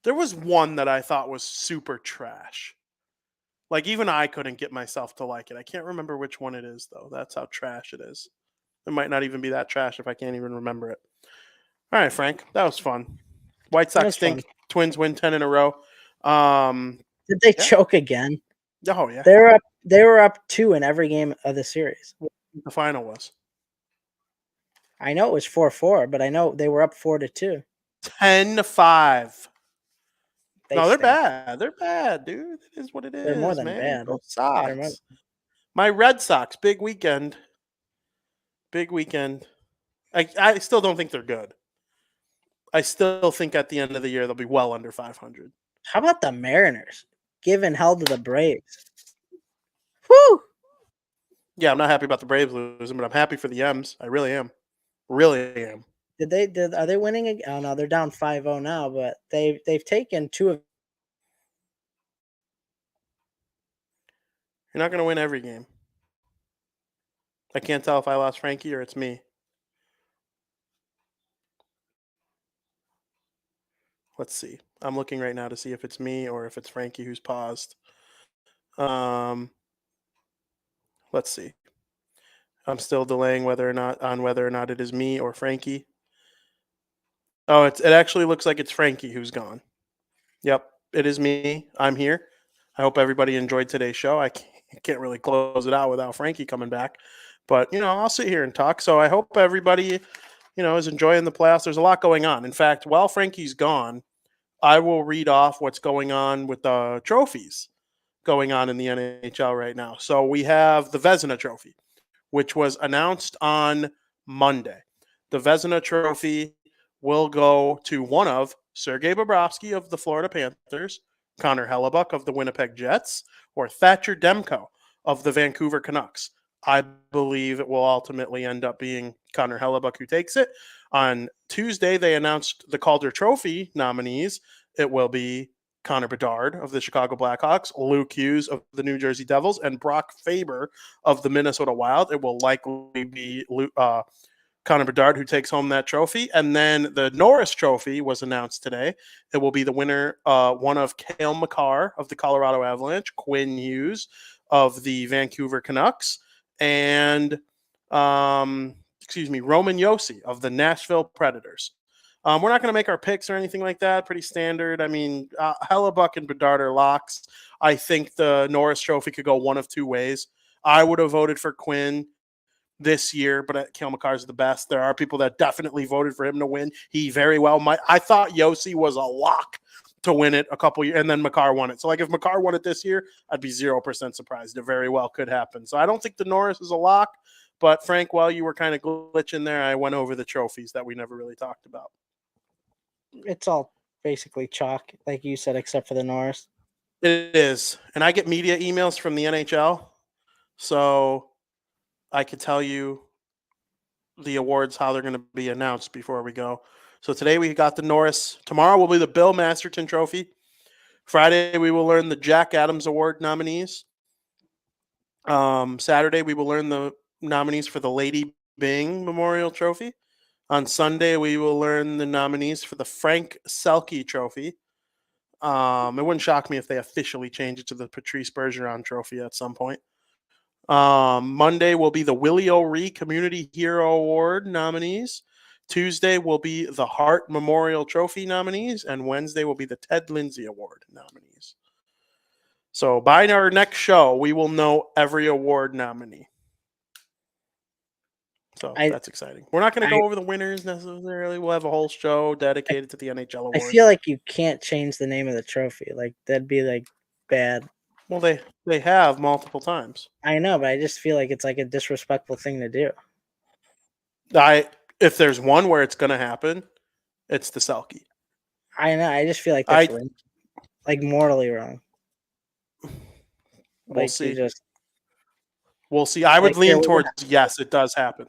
There was one that I thought was super trash. Like, even I couldn't get myself to like it. I can't remember which one it is, though. That's how trash it is. It might not even be that trash if I can't even remember it. All right, Frank. That was fun. White That Sox was stink. fun. Twins win 10 in a row. Did they Yeah. choke again? Oh, yeah. They were up 2 in every game of the series. The final was I know it was 4-4, but I know they were up 4-2. 10-5. They No, they're stink. bad. They're bad, dude. It is what it They're more is, than man. bad. Go They're more, Sox. My Red Sox, big weekend. Big weekend. I still don't think they're good. I still think at the end of the year they'll be well under 500. how about the Mariners giving hell to the Braves? Whew! Yeah, I'm not happy about the Braves losing, but I'm happy for the M's. I really am. Really am. Are they winning again? Oh no, they're down 5-0 now, but they've taken 2 of. You're not going to win every game. I can't tell if I lost Frankie or it's me. Let's see. I'm looking right now to see if it's me or if it's Frankie who's paused. Let's see. I'm still delaying whether or not it is me or Frankie. Oh, it actually looks like it's Frankie who's gone. Yep, it is me. I'm here. I hope everybody enjoyed today's show. I can't really close it out without Frankie coming back, but I'll sit here and talk. So I hope everybody is enjoying the playoffs. There's a lot going on. In fact, while Frankie's gone, I will read off what's going on with the trophies going on in the NHL right now. So we have the Vezina Trophy, which was announced on Monday. The Vezina Trophy will go to one of Sergei Bobrovsky of the Florida Panthers, Connor Hellebuck of the Winnipeg Jets, or Thatcher Demko of the Vancouver Canucks. I believe it will ultimately end up being Connor Hellebuck who takes it. On Tuesday, they announced the Calder Trophy nominees. It will be Connor Bedard of the Chicago Blackhawks, Luke Hughes of the New Jersey Devils, and Brock Faber of the Minnesota Wild. It will likely be Connor Bedard who takes home that trophy. And then the Norris Trophy was announced today. It will be the winner, one of Cale Makar of the Colorado Avalanche, Quinn Hughes of the Vancouver Canucks, and Roman Josi of the Nashville Predators. We're not going to make our picks or anything like that. Pretty standard. I mean, Hellebuck and Bedard are locks. I think the Norris Trophy could go one of two ways. I would have voted for Quinn this year, but Cale Makar is the best. There are people that definitely voted for him to win. He very well might. I thought Josi was a lock to win it a couple years, and then Makar won it. So, like, if Makar won it this year, I'd be 0% surprised. It very well could happen. So, I don't think the Norris is a lock. But, Frank, while you were kind of glitching there, I went over the trophies that we never really talked about. It's all basically chalk, like you said, except for the Norris. It is. And I get media emails from the NHL. So I could tell you the awards, how they're going to be announced before we go. So today we got the Norris. Tomorrow will be the Bill Masterton Trophy. Friday we will learn the Jack Adams Award nominees. Saturday we will learn the nominees for the Lady Byng Memorial Trophy. On Sunday we will learn the nominees for the Frank Selke Trophy. It wouldn't shock me if they officially change it to the Patrice Bergeron Trophy at some point. Monday will be the Willie O'Ree Community Hero Award nominees. Tuesday will be the Hart Memorial Trophy nominees, and Wednesday will be the Ted Lindsay Award nominees. So by our next show, we will know every award nominee. So that's exciting. We're not going to go over the winners necessarily. We'll have a whole show dedicated to the NHL awards. I feel like you can't change the name of the trophy. Like, that'd be like bad. Well, they have multiple times. I know, but I just feel like it's like a disrespectful thing to do. If there's one where it's going to happen, it's the Selke. I know. I just feel like that's like morally wrong. We'll see. We'll see. I would lean towards yes, it does happen.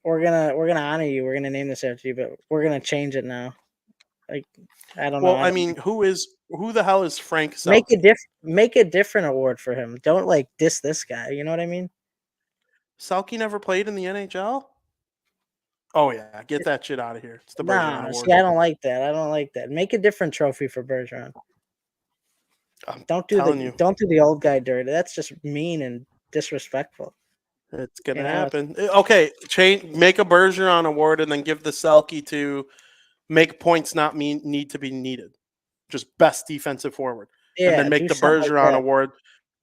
We're gonna honor you. We're gonna name this after you, but we're gonna change it now. Like, I don't know. Well, I mean, who the hell is Frank make Selke? make a different award for him. Don't like diss this guy. You know what I mean? Selke never played in the NHL? Oh yeah, get that shit out of here. It's the Bergeron Nah, Award. see, I don't like that. I don't like that. Make a different trophy for Bergeron. I'm Don't do telling you, don't do the old guy dirty. That's just mean and disrespectful. it's gonna You know, happen. Okay, make a Bergeron Award and then give the Selke to make points not need to be needed. Just best defensive forward, and then yeah, make do the something like Bergeron that. Award.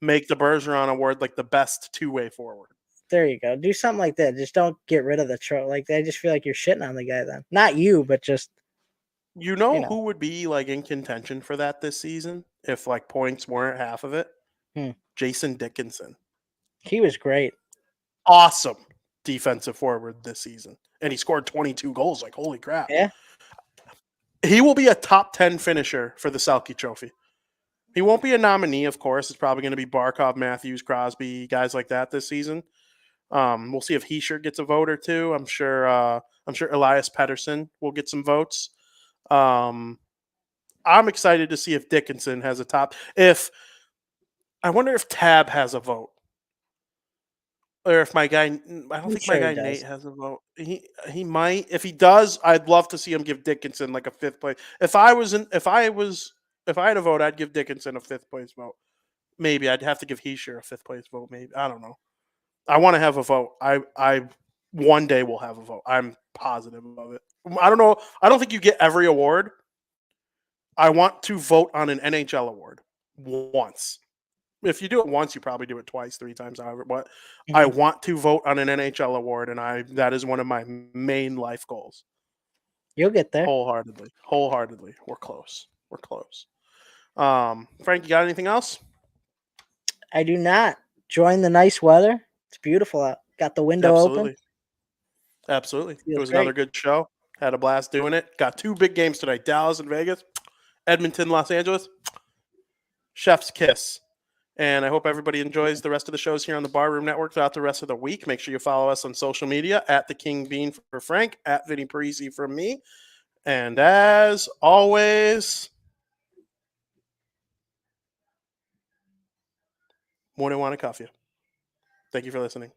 Make the Bergeron Award like the best two-way forward. There you go. Do something like that. Just don't get rid of the trophy. Like, I just feel like you're shitting on the guy then. Not you, but just You know you know. who would be like in contention for that this season if like points weren't half of it? Hmm. Jason Dickinson. He was great. Awesome defensive forward this season. And he scored 22 goals. Like, holy crap. Yeah. He will be a top 10 finisher for the Selke Trophy. He won't be a nominee, of course. It's probably going to be Barkov, Matthews, Crosby, guys like that this season. We'll see if Heischer gets a vote or two. I'm sure Elias Pettersson will get some votes. I'm excited to see if Dickinson has a top. I wonder if Tab has a vote. Or if my guy, I don't think my guy Nate has a vote. He might. If he does, I'd love to see him give Dickinson like a fifth place. If I had a vote, I'd give Dickinson a fifth place vote. Maybe I'd have to give Heischer a fifth place vote. Maybe I don't know. I want to have a vote. I one day will have a vote. I'm positive of it. I don't know. I don't think you get every award. I want to vote on an NHL award once. If you do it once, you probably do it twice, 3 times, however. But I want to vote on an NHL award, and that is one of my main life goals. You'll get there. Wholeheartedly. We're close. Frank, you got anything else? I do not. Enjoying the nice weather. It's beautiful out. Got the window open. Absolutely. It Feels was great. another good show. Had a blast doing it. Got 2 big games tonight. Dallas and Vegas. Edmonton, Los Angeles. Chef's kiss. And I hope everybody enjoys the rest of the shows here on the Barroom Network throughout the rest of the week. Make sure you follow us on social media at The King Bean for Frank, at Vinny Parisi for me. And as always, morning want to cuff you. Thank you for listening.